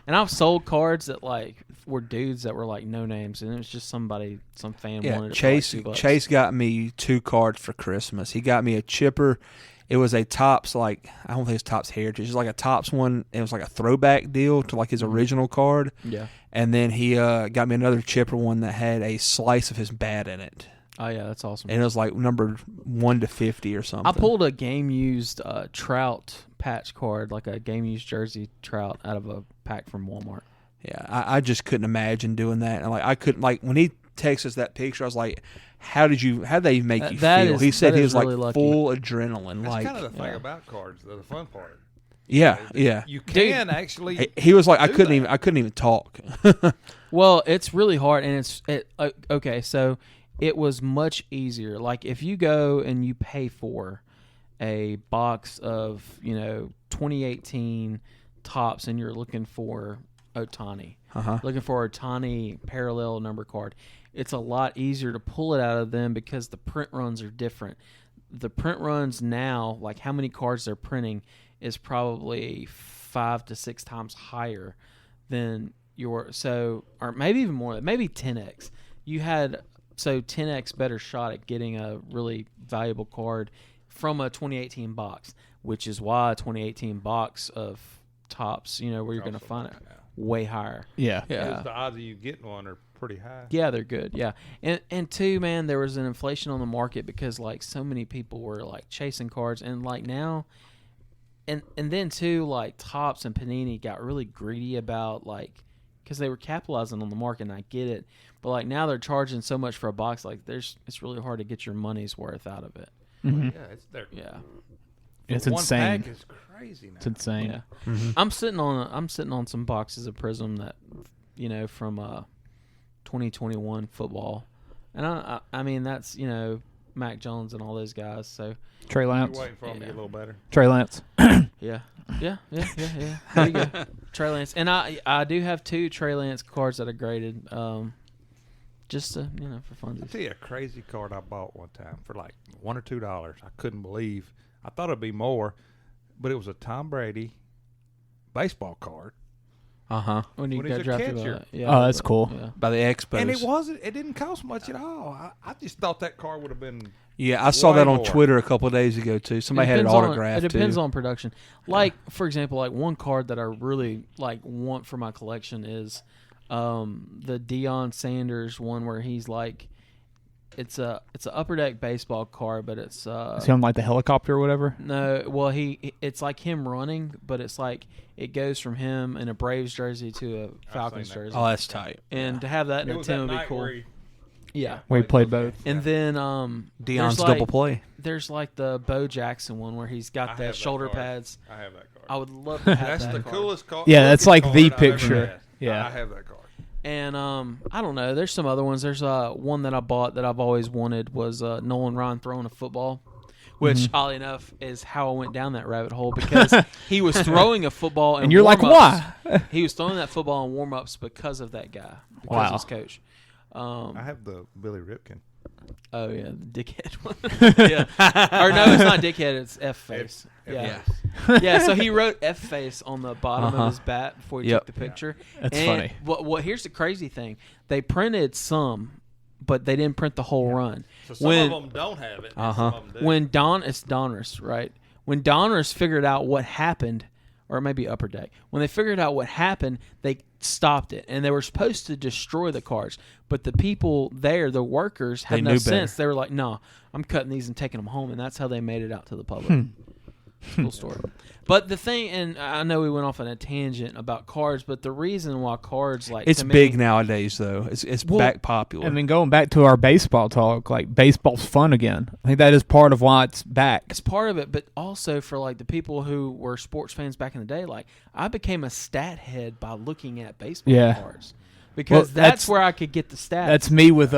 M: and I've sold cards that like were dudes that were like no names, and it was just some fan wanted it
D: Chase.
M: for like $2.
D: Chase got me 2 cards for Christmas. He got me a chipper. It was a Topps, like I don't think it's Topps Heritage. It's like a Topps one. It was like a throwback deal to like his original card.
M: Yeah.
D: And then he got me another chipper one that had a slice of his bat in it.
M: Oh yeah, that's awesome.
D: And it was like numbered 1 to 50 or something.
M: I pulled a game used Trout patch card, like a game used jersey Trout, out of a pack from Walmart.
D: Yeah, I just couldn't imagine doing that. And like I couldn't, like when he texted us that picture, I was like, how did they make you feel? He said he was
M: really
D: like
M: lucky.
D: full adrenaline.
L: That's
D: like
L: kind of the thing about cards, the fun part.
D: Yeah.
L: You can actually.
D: He was like, I couldn't even talk.
M: Well, it's really hard, and okay. So it was much easier. Like if you go and you pay for a box of 2018 Topps, and you're looking for Ohtani, looking for Ohtani parallel number card, it's a lot easier to pull it out of them because the print runs are different. The print runs now, like how many cards they're printing, is probably 5 to 6 times higher than or maybe even more, maybe 10x. You had 10x better shot at getting a really valuable card from a 2018 box, which is why a 2018 box of Topps, where you're going to find it way higher.
I: Yeah.
L: Because the odds of you getting one are pretty high.
M: Yeah, they're good. Yeah. And two, man, there was an inflation on the market because like so many people were like chasing cards, and like now and then too, like Topps and Panini got really greedy about like, because they were capitalizing on the market, and I get it, but like now they're charging so much for a box, like it's really hard to get your money's worth out of it.
I: Mm-hmm.
L: Yeah, it's there.
M: Yeah.
I: It's
L: one
I: insane.
L: pack is crazy now.
I: It's insane.
M: Yeah.
D: Mm-hmm.
M: I'm sitting on some boxes of Prism that from 2021 football, and I mean that's Mac Jones and all those guys. So
I: Trey Lance.
L: You're waiting for him to get a little better.
I: Trey Lance.
M: Yeah. There you go. Trey Lance, and I do have 2 Trey Lance cards that are graded, just to for fun.
L: I'll tell you a crazy card I bought one time for like $1 or $2. I couldn't believe. I thought it'd be more, but it was a Tom Brady baseball card.
M: When he
L: When
M: got
L: he's a
M: drafted,
L: catcher.
I: Oh, that's cool.
M: Yeah.
D: By the Expos.
L: And it didn't cost much at all. I just thought that card would have been.
D: Yeah, I saw
L: way
D: that on
L: more.
D: Twitter a couple of days ago too. Somebody had it autographed.
M: It depends
D: too.
M: on production. Like for example, like one card that I really like want for my collection is the Deion Sanders one where he's like, it's a upper deck baseball card, but it's
I: Is he on like the helicopter or whatever?
M: no, well it's like him running, but it's like it goes from him in a Braves jersey to a Falcons jersey.
D: Oh, that's tight.
M: And to have that in
L: It
M: a
L: was
M: team
L: that
M: would be
L: night
M: cool.
L: where he
M: Yeah.
I: Where he played both.
M: And then
D: Deion's
M: there's
D: double play.
M: There's like the Bo Jackson one where he's
L: I
M: got
L: have
M: the
L: that
M: shoulder
L: card.
M: pads.
L: I have that card.
M: I would love to have
L: That's
M: that
L: the
M: card.
L: coolest card.
I: Yeah, that's like
L: card
I: the
L: I've ever
I: picture.
L: had.
I: Yeah.
L: I have that card.
M: And I don't know. There's some other ones. There's one that I bought that I've always wanted was Nolan Ryan throwing a football, which oddly enough is how I went down that rabbit hole because he was throwing a football
I: And you're like,
M: warm-ups.
I: why?
M: He was throwing that football in warm-ups because of that guy, because
I: Wow.
M: of his coach.
L: I have the Billy Ripken.
M: Oh yeah, the dickhead one. Yeah, or no, it's not dickhead. It's F face. Yeah. Yeah. So he wrote F face on the bottom of his bat before he took the picture.
I: That's
M: and
I: funny.
M: What here's the crazy thing: they printed some, but they didn't print the whole run.
L: So some of them don't have it. And some of them do.
M: When it's Donruss, right? When Donruss figured out what happened, or maybe Upper Deck, when they figured out what happened, they stopped it, and they were supposed to destroy the cards. But the people there, the workers, had no sense. They were like, "No, I'm cutting these and taking them home," and that's how they made it out to the public. Cool story. But the thing, and I know we went off on a tangent about cards, but the reason why cards like
D: It's
M: to me,
D: big nowadays, though. It's back popular.
I: And then going back to our baseball talk, like baseball's fun again. I think that is part of why it's back.
M: It's part of it, but also for like the people who were sports fans back in the day, like I became a stat head by looking at baseball cards because that's where I could get the stats.
I: That's me with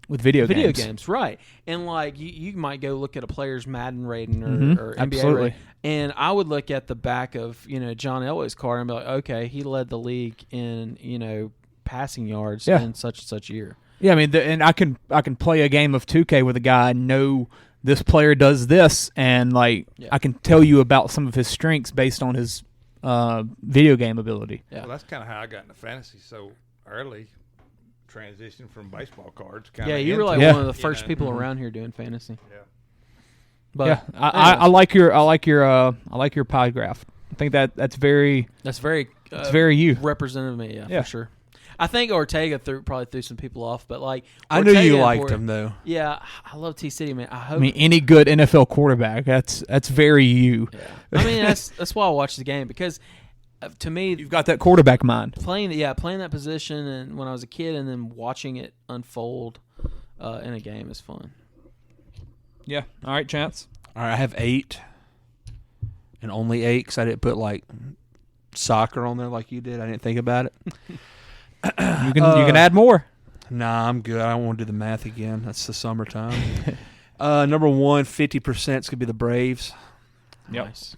I: video
M: games, right? And like you might go look at a player's Madden rating or NBA
I: absolutely.
M: rating, and I would look at the back of John Elway's card and be like, okay, he led the league in passing yards in such and such year.
I: Yeah, I mean, and I can play a game of 2K with a guy and know this player does this, and like I can tell you about some of his strengths based on his video game ability.
M: Yeah,
L: well, that's kind of how I got into fantasy so early. Transition from baseball cards.
M: Yeah, you were like one of the first people around here doing fantasy.
L: Yeah,
M: but
I: yeah, I like your pie graph. I think that's very
M: it's very
I: you
M: representative of me. Yeah, for sure. I think Ortega probably threw some people off, but like
D: I knew you liked him though.
M: Yeah, I love T City, man. I
I: mean, any good NFL quarterback. That's very you.
M: Yeah. I mean, that's why I watch the game because. To me,
I: you've got that quarterback mind.
M: Playing that position, and when I was a kid, and then watching it unfold in a game is fun.
I: Yeah. All right, Chance.
D: All right, I have 8, and only 8 because I didn't put like soccer on there like you did. I didn't think about it.
I: You can add more.
D: Nah, I'm good. I don't want to do the math again. That's the summertime. Number 1, 50% is gonna be the Braves.
I: Yep.
M: Nice.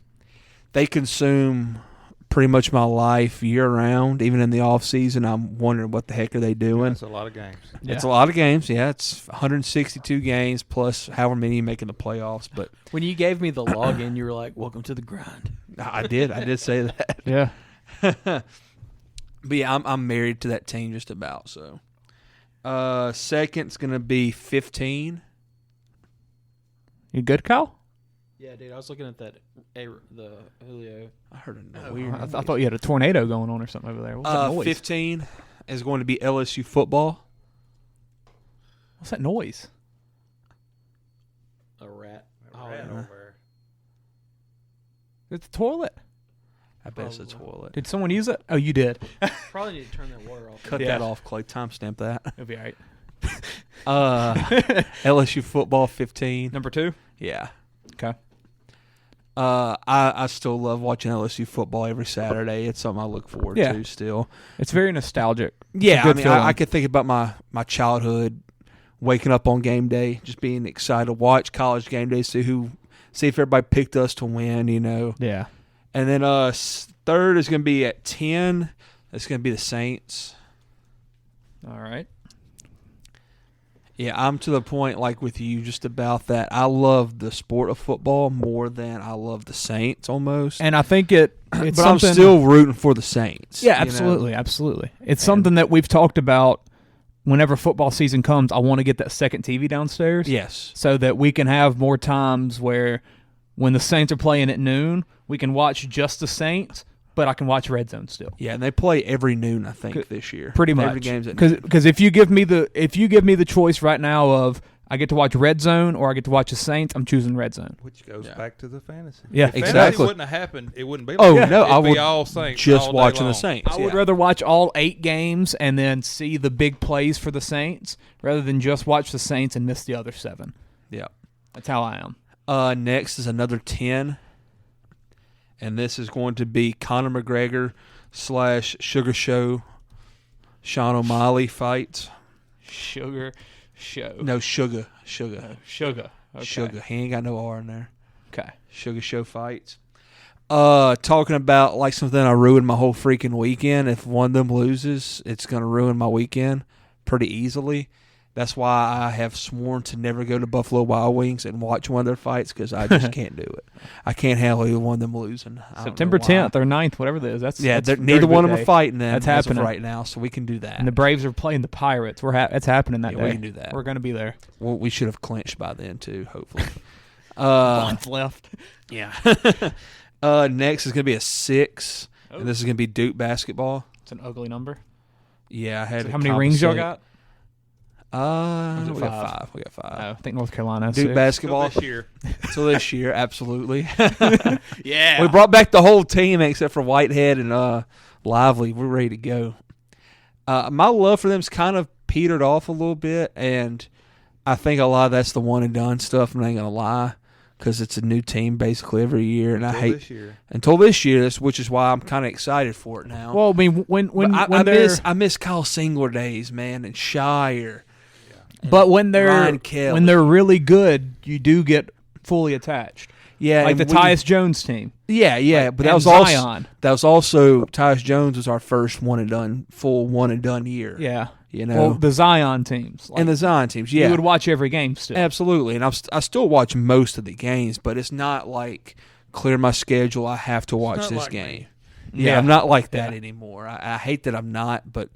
D: They consume pretty much my life year round, even in the off season. I'm wondering what the heck are they doing.
L: That's a lot of games.
D: Yeah. It's a lot of games. Yeah, it's 162 games plus however many you make in the playoffs. But
M: when you gave me the login, you were like, "Welcome to the grind."
D: I did say that.
I: Yeah.
D: But yeah, I'm married to that team just about. So, second's gonna be 15.
I: You good, Kyle?
M: Yeah, dude. I was looking at the Julio.
D: I heard a weird.
I: I thought you had a tornado going on or something over there. What's that noise?
D: 15 is going to be LSU football.
I: What's that noise?
M: A rat.
L: Over there.
I: It's the toilet.
D: I bet it's a toilet.
I: Did someone use it? Oh, you did.
M: Probably need to turn that water off.
D: Cut that off, Clay. Timestamp that.
I: It'll be all right.
D: LSU football 15.
I: Number 2?
D: Yeah.
I: Okay.
D: I still love watching LSU football every Saturday. It's something I look forward to still.
I: It's very nostalgic.
D: Yeah, I mean, I could think about my childhood, waking up on game day, just being excited to watch college game day, see if everybody picked us to win,
I: Yeah.
D: And then third is going to be at 10. It's going to be the Saints.
I: All right.
D: Yeah, I'm to the point like with you just about that. I love the sport of football more than I love the Saints almost.
I: And I think it's
D: but
I: something,
D: I'm still rooting for the Saints.
I: Yeah, absolutely, absolutely. It's something that we've talked about. Whenever football season comes, I want to get that second TV downstairs.
D: Yes.
I: So that we can have more times where when the Saints are playing at noon, we can watch just the Saints, but I can watch Red Zone still.
D: Yeah, and they play every noon, I think, this year.
I: Pretty much.
D: Every game's at noon.
I: Because if you give me the choice right now of I get to watch Red Zone or I get to watch the Saints, I'm choosing Red Zone.
L: Which goes back to the fantasy.
I: Yeah,
L: if
D: exactly.
L: Fantasy wouldn't have happened, it wouldn't be like that.
D: No,
L: It'd
D: I
L: be
D: would
L: all Saints
D: just
L: all day
D: watching
L: long.
D: the Saints.
I: I would rather watch all 8 games and then see the big plays for the Saints rather than just watch the Saints and miss the other 7.
D: Yeah.
I: That's how I am.
D: Next is another 10, and this is going to be Conor McGregor / Sugar Show Sean O'Malley fights.
I: Sugar Show.
D: No, Sugar.
I: Sugar. Okay.
D: Sugar. He ain't got no R in there.
I: Okay.
D: Sugar Show fights. Talking about like something I ruined my whole freaking weekend. If one of them loses, it's going to ruin my weekend pretty easily. That's why I have sworn to never go to Buffalo Wild Wings and watch one of their fights because I just can't do it. I can't handle either one of them losing.
I: September 10th or 9th, whatever it is. That's
D: neither one of them are fighting them.
I: That's
D: as
I: happening
D: of right now, so we can do that.
I: And the Braves are playing the Pirates. It's happening that day.
D: We can do that.
I: We're going to be there.
D: Well, we should have clinched by then too. Hopefully,
I: month left.
D: Yeah. Next is going to be a 6, and this is going to be Duke basketball.
I: It's an ugly number.
D: Yeah, I had.
I: So how many rings y'all got?
D: We got 5. We got 5.
I: I think North Carolina has
D: Duke
I: 6.
D: basketball.
L: Till this year.
D: Absolutely.
I: Yeah.
D: We brought back the whole team except for Whitehead and Lively. We're ready to go. My love for them's kind of petered off a little bit, and I think a lot of that's the one and done stuff. I'm not gonna lie, because it's a new team basically every year, and until this year, which is why I'm kind of excited for it now.
I: Well, I mean,
D: I miss Kyle Singler days, man, and Shire.
I: But when they're
D: Ryan Kelly.
I: when they're really good, you do get fully attached.
D: Yeah,
I: like the Tyus Jones team.
D: Yeah,
I: like,
D: but that was
I: Zion.
D: also Tyus Jones was our first full one and done year.
I: Yeah,
D: you know,
I: well, the Zion teams
D: and the Zion teams. Yeah,
I: you would watch every game still.
D: Absolutely, and I still watch most of the games, but it's not like clear my schedule. I have to watch this game. Yeah, I'm not like that anymore. I hate that I'm not, but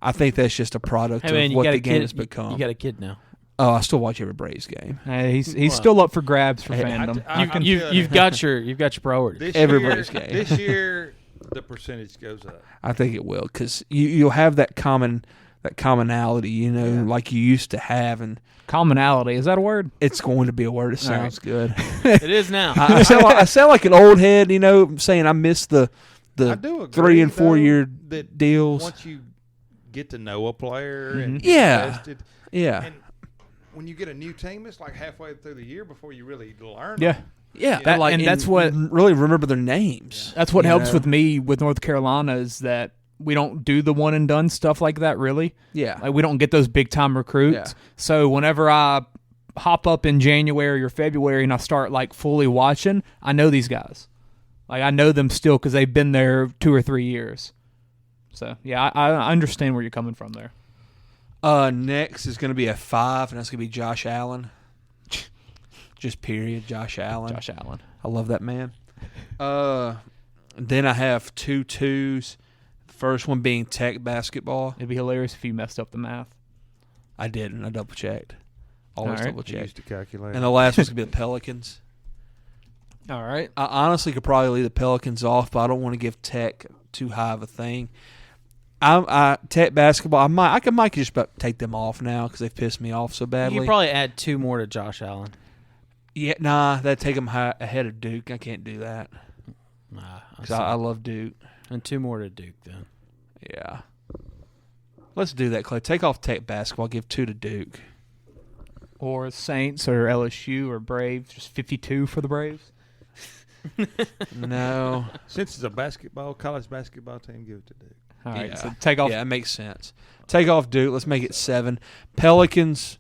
D: I think that's just a product of what the game has become.
M: You got a kid now.
D: Oh, I still watch every Braves game.
I: He's still up for grabs for fandom.
M: You've got your priorities.
D: Every Braves game.
L: This year, the percentage goes up.
D: I think it will because you'll have that commonality, you know, like you used to have. And
I: commonality, is that a word?
D: It's going to be a word. It sounds good.
M: It is now.
D: I sound like an old head, you know, saying I miss the 3 and 4 year deals.
L: Once you get to know a player and
D: invested,
L: and when you get a new team, it's like halfway through the year before you really learn.
I: Yeah.
D: Yeah,
I: that's what
D: really remember their names.
I: That's what helps with me with North Carolina is that we don't do the one and done stuff like that. Really,
D: yeah.
I: Like we don't get those big time recruits.
D: Yeah.
I: So whenever I hop up in January or February and I start like fully watching, I know these guys. Like I know them still because they've been there 2 or 3 years. So yeah, I understand where you're coming from there.
D: Next is going to be a 5, and that's going to be Josh Allen. Just period, Josh Allen.
I: Josh Allen.
D: I love that man. Then I have 2 2s. First one being Tech basketball.
I: It'd be hilarious if you messed up the math.
D: I didn't. I double checked. Always double checked.
L: Used to calculate.
D: And the last one's going to be the Pelicans.
I: All right.
D: I honestly could probably leave the Pelicans off, but I don't want to give Tech too high of a thing. Tech basketball, I might just about take them off now because they've pissed me off so badly.
M: You could probably add 2 more to Josh Allen.
D: Yeah, nah, that'd take them ahead of Duke. I can't do that.
M: Nah,
D: I love Duke.
M: And 2 more to Duke then.
D: Yeah. Let's do that, Clay. Take off Tech basketball, give 2 to Duke.
I: Or Saints or LSU or Braves, just 52 for the Braves.
D: No.
L: Since it's a college basketball team, give it to Duke.
I: All right, so take off.
D: Yeah, it makes sense. Take off Duke. Let's make it 7. Pelicans,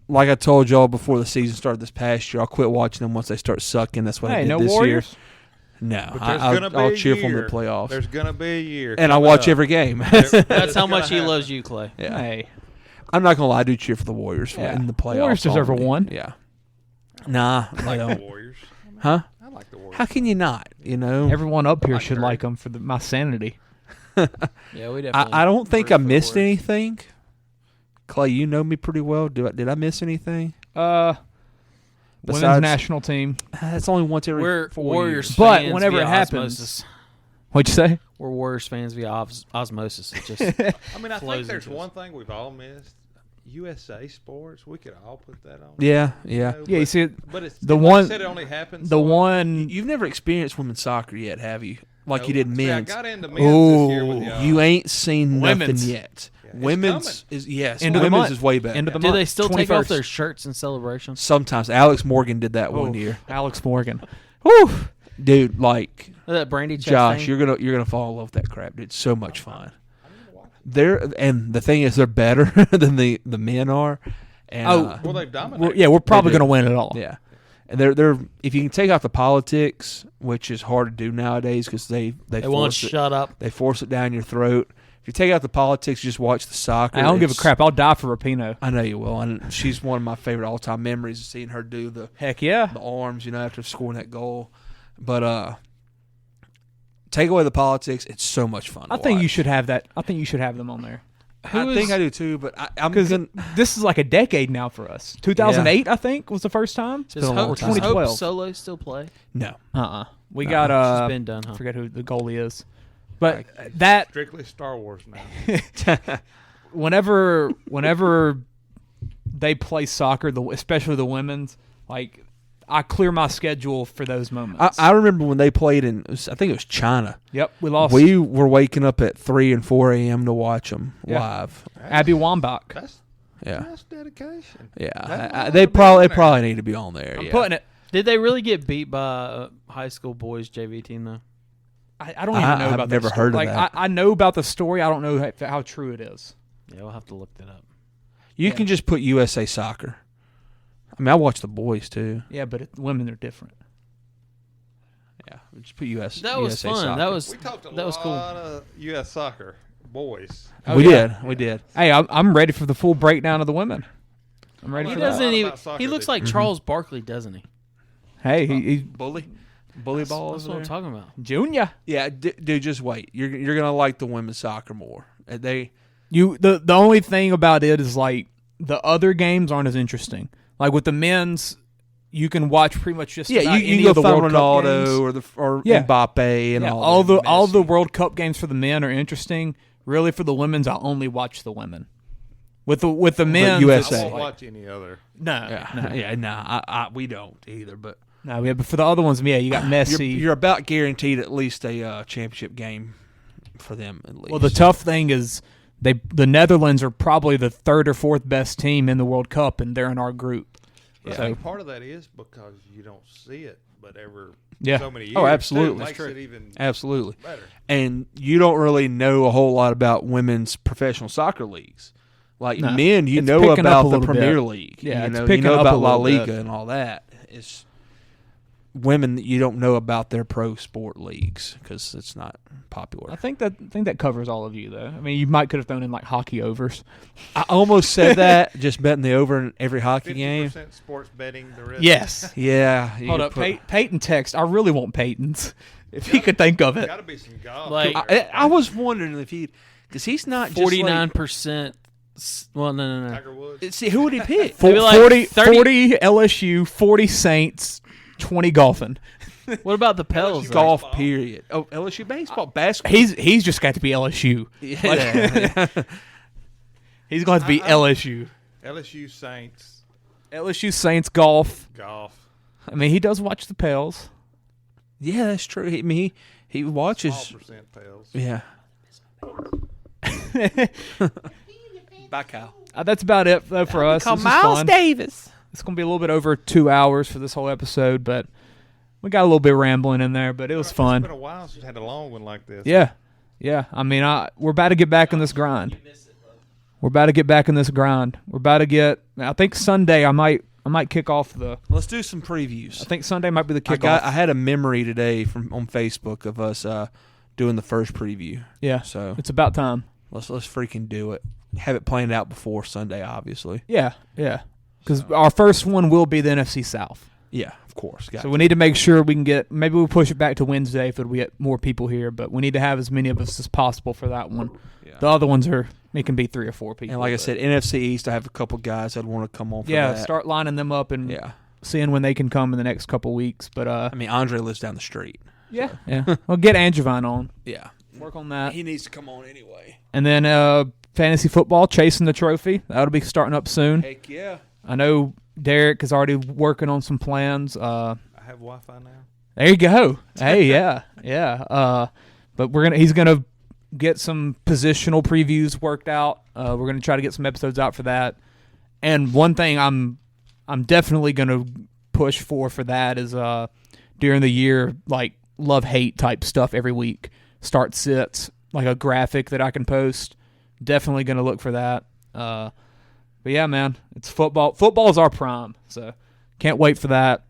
D: like I told y'all before the season started this past year, I'll quit watching them once they start sucking. That's what I did this
I: Warriors?
D: year. No,
L: I'll
D: cheer for them in the playoffs.
L: There's going to be a year.
D: And I watch every game.
M: That's how much he loves you, Clay.
D: Yeah.
I: Hey.
D: I'm not gonna lie, I do cheer for the Warriors in the playoffs.
I: Warriors deserve a one.
D: Yeah. Nah,
L: I like the Warriors.
D: Huh?
L: I like the Warriors.
D: How can you not? You know,
I: Everyone up here should like them for my sanity.
M: Yeah, we definitely.
D: I don't think
M: root
D: I
M: for the
D: missed
M: Warriors.
D: anything. Clay, you know me pretty well. Did I miss anything?
I: Women's
D: Besides-
I: national team.
D: That's only once every
M: We're
D: 4
M: Warriors
D: years.
I: But
M: fans
I: whenever
M: via
I: it happens-
M: osmosis.
I: What'd you say?
M: We're Warriors fans via osmosis. It just
L: I mean, I
M: flows
L: think there's
M: into us.
L: one thing we've all missed. USA Sports, we could all put that on.
D: Yeah,
L: You
D: yeah.
L: know,
I: Yeah, you see,
L: but it's
I: the
L: like
I: one-
L: you said, it only happens.
I: The one.
D: You've never experienced women's soccer yet, have you? Like
L: No.
D: you did
L: See, I
D: men's.
L: got into men's this year with y'all.
D: You ain't seen nothing
I: Women's.
D: yet.
L: it's
D: Women's is yes.
I: End of the
D: women's
I: month.
D: is way better.
I: End of the
M: Do
I: month.
M: they still take off
I: 21st.
M: their shirts in celebration?
D: Sometimes Alex Morgan did that one
I: Oh,
D: year.
I: Alex Morgan. Whew.
D: Dude, like
M: That brandy check
D: Josh,
M: thing?
D: you're gonna fall in love with that crap, dude. It's so much fun. And the thing is, they're better than the men are. And,
L: Well, they've dominated.
I: We're probably
D: They do.
I: going to win it all.
D: Yeah, and they're if you can take out the politics, which is hard to do nowadays because they
M: They won't
D: force it,
M: shut up.
D: they force it down your throat. If you take out the politics, just watch the soccer.
I: I don't give a
D: it's-
I: crap. I'll die for Rapinoe.
D: I know you will, and she's one of my favorite all-time memories of seeing her do the
I: Heck yeah.
D: arms, after scoring that goal. But take away the politics, it's so much fun.
I: I think you should have that. I think you should have them on there.
D: I think I do too, but I'm
I: Because
D: gonna.
I: this is like a decade now for us. 2008, I think, was the first time.
M: Does
D: been a long
M: Hope,
D: time.
M: does Hope
I: 2012.
M: Solo still play?
D: No,
I: We
D: No,
I: got
M: She's been done, huh?
I: I forget who the goalie is, but that
L: Strictly Star Wars now.
I: whenever they play soccer, especially the women's, like I clear my schedule for those moments.
D: I remember when they played I think it was China.
I: Yep, we lost.
D: We were waking up at 3 and 4 a.m. to watch them live.
I: Abby Wambach.
L: That's dedication.
D: Yeah, they probably need to be on there.
I: I'm
D: yeah.
I: putting it.
M: Did they really get beat by a high school boys JV team though?
I: I don't even know
D: I've
I: about
D: never
I: that
D: heard of
I: story.
D: that.
I: I know about the story. I don't know how true it is.
M: Yeah, we'll have to look that up.
D: You can just put USA Soccer. I mean, I watch the boys too.
I: Yeah, but women are different.
D: Yeah, just put US.
M: That was
D: USA
M: fun.
D: Soccer.
M: That was
L: We talked a
M: that was cool.
L: lot of U.S. soccer boys.
D: we did.
I: Hey, I'm ready for the full breakdown of the women. I'm ready
M: He
I: for
L: doesn't
I: that.
M: doesn't even.
L: about soccer
M: He looks
L: this
M: like Charles Barkley, doesn't he?
I: Hey, he
D: bully ball.
M: That's what I'm talking about.
I: Junior.
D: Yeah, dude, just wait. You're gonna like the women's soccer more. The
I: only thing about it is like the other games aren't as interesting. Like with the men's, you can watch pretty much just about
D: you
I: any
D: can
I: of the
D: go
I: World
D: find
I: Cup
D: Ronaldo
I: games.
D: or
I: Yeah.
D: Mbappe and
I: Yeah,
D: all
I: all
D: them.
I: the World Cup games for the men are interesting. Really, for the women's, I'll only watch the women. With the men,
D: USA.
L: I won't watch any other.
D: We don't either. But
I: but for the other ones, yeah, you got Messi.
D: you're about guaranteed at least a championship game for them at least.
I: Well, the tough thing is the Netherlands are probably the third or fourth best team in the World Cup, and they're in our group.
L: But
I: So
L: I think part of that is because you don't see it, but
I: Yeah.
L: so many years.
D: Oh, absolutely.
L: Too, makes it even
D: Absolutely.
L: better.
D: And you don't really know a whole lot about women's professional soccer leagues. Like
I: No.
D: men, you
I: It's
D: know
I: picking up
D: about
I: a
D: the
I: little
D: Premier
I: bit.
D: League.
I: Yeah,
D: you
I: it's
D: know,
I: picking
D: you know
I: up a
D: about La
I: little
D: Liga
I: bit.
D: and all that. It's women, you don't know about their pro sport leagues because it's not popular.
I: I think that covers all of you, though. I mean, you might could have thrown in like hockey overs.
D: I almost said that, just betting the over in every hockey game.
L: 50% sports betting. The rest.
I: Yes.
D: Yeah. you
I: Hold
D: could
I: up,
D: put-
I: Peyton text. I really want Peyton's if he could think of it.
L: Got to be some golf.
M: Like
D: I was wondering if because he's not just
M: 49%. Well, no.
L: Tiger Woods.
D: See, who would he pick?
M: Maybe like
I: 40
M: 30
I: LSU, 40 Saints, 20 golfing.
M: What about the Pels? though?
D: Golf,
L: Baseball.
D: period. Oh, LSU baseball, basketball.
I: He's just got to be LSU.
D: Yeah.
I: He's going to be LSU.
L: LSU Saints
I: LSU Saints golf.
L: golf.
I: I mean, he does watch the Pels.
D: Yeah, that's true. I mean, he watches.
L: Small percent Pels.
D: Yeah. Bye, Kyle.
I: That's about it though for us. This is fun.
D: Davis.
I: It's going to be a little bit over 2 hours for this whole episode, but we got a little bit rambling in there, but it was fun.
L: It's been a while since we had a long one like this.
I: Yeah. I mean, we're about to get back in this grind. We're about to get back in this grind. We're about to get. I think Sunday I might kick off the.
D: Let's do some previews.
I: I think Sunday might be the kickoff.
D: I had a memory today on Facebook of us doing the first preview.
I: Yeah.
D: So
I: it's about time.
D: let's freaking do it. have it planned out before Sunday, obviously.
I: Yeah. Because our first one will be the NFC South.
D: Yeah, of course.
I: So we need to make sure we can get. Maybe we'll push it back to Wednesday if we get more people here. But we need to have as many of us as possible for that one. Yeah. The other ones it can be 3 or 4 people.
D: And like I said, NFC East, I have a couple guys that want to come on. For that.
I: Start lining them up and seeing when they can come in the next couple weeks. But
D: I mean, Andre lives down the street.
I: Yeah, so. Yeah. Well, get Angevine on.
D: Yeah,
I: work on that.
D: He needs to come on anyway.
I: And then fantasy football, chasing the trophy. That'll be starting up soon.
D: Heck yeah!
I: I know Derek is already working on some plans.
L: I have Wi-Fi now.
I: There you go. Hey, yeah. But he's gonna get some positional previews worked out. We're gonna try to get some episodes out for that. And one thing I'm definitely gonna push for that is during the year, like love-hate type stuff every week. Start sits, like a graphic that I can post. Definitely going to look for that. But yeah, man, it's football. Football's our prime, so can't wait for that.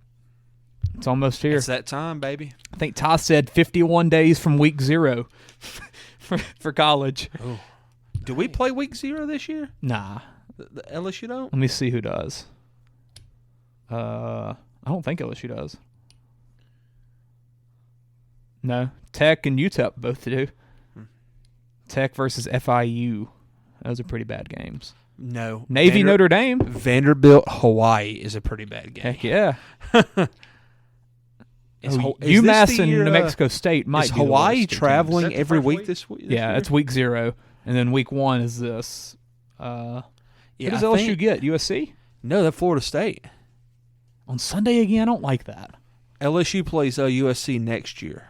I: It's almost here.
D: It's that time, baby.
I: I think Ty said 51 days from week 0 for college.
D: Oh. Do we play week 0 this year?
I: Nah.
D: The LSU don't?
I: Let me see who does. I don't think LSU does. No, Tech and UTEP both do. Tech versus FIU. Those are pretty bad games.
D: No.
I: Navy, Notre Dame.
D: Vanderbilt, Hawaii is a pretty bad game.
I: Heck yeah. UMass and New Mexico State might
D: is
I: be
D: Hawaii traveling every week this week?
I: Yeah, it's week 0. And then week 1 is this. Who does LSU get? USC?
D: No, they're Florida State.
I: On Sunday again? I don't like that.
D: LSU plays USC next year.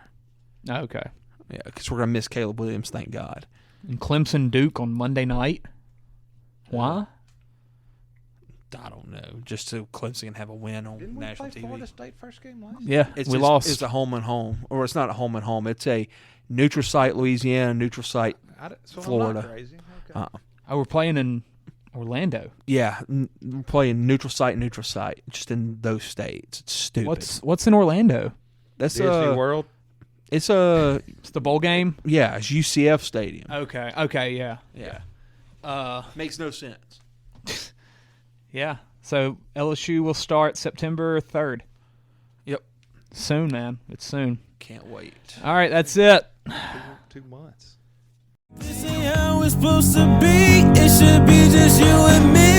I: Okay.
D: Yeah, because we're going to miss Caleb Williams, thank God.
I: And Clemson Duke on Monday night? Why?
D: I don't know. Just so Clemson can have a win on
L: Didn't
D: national
L: we play
D: TV.
L: Florida State first game last
I: year? Yeah, we lost.
D: It's a home and home. Or it's not a home and home. It's a neutral site, Louisiana, neutral site, Florida.
L: I'm not crazy. Okay.
I: We're playing in Orlando.
D: Yeah, we're playing neutral site, just in those states. It's stupid.
I: What's in Orlando?
D: That's
L: Disney World.
D: It's
I: the bowl game.
D: Yeah, it's UCF Stadium.
I: Okay, yeah.
D: Makes no sense.
I: Yeah. So LSU will start September 3rd.
D: Yep.
I: Soon, man. It's soon.
D: Can't wait.
I: All right, that's it.
L: 2 months.
N: This ain't how it's supposed to be. It should be just you and me.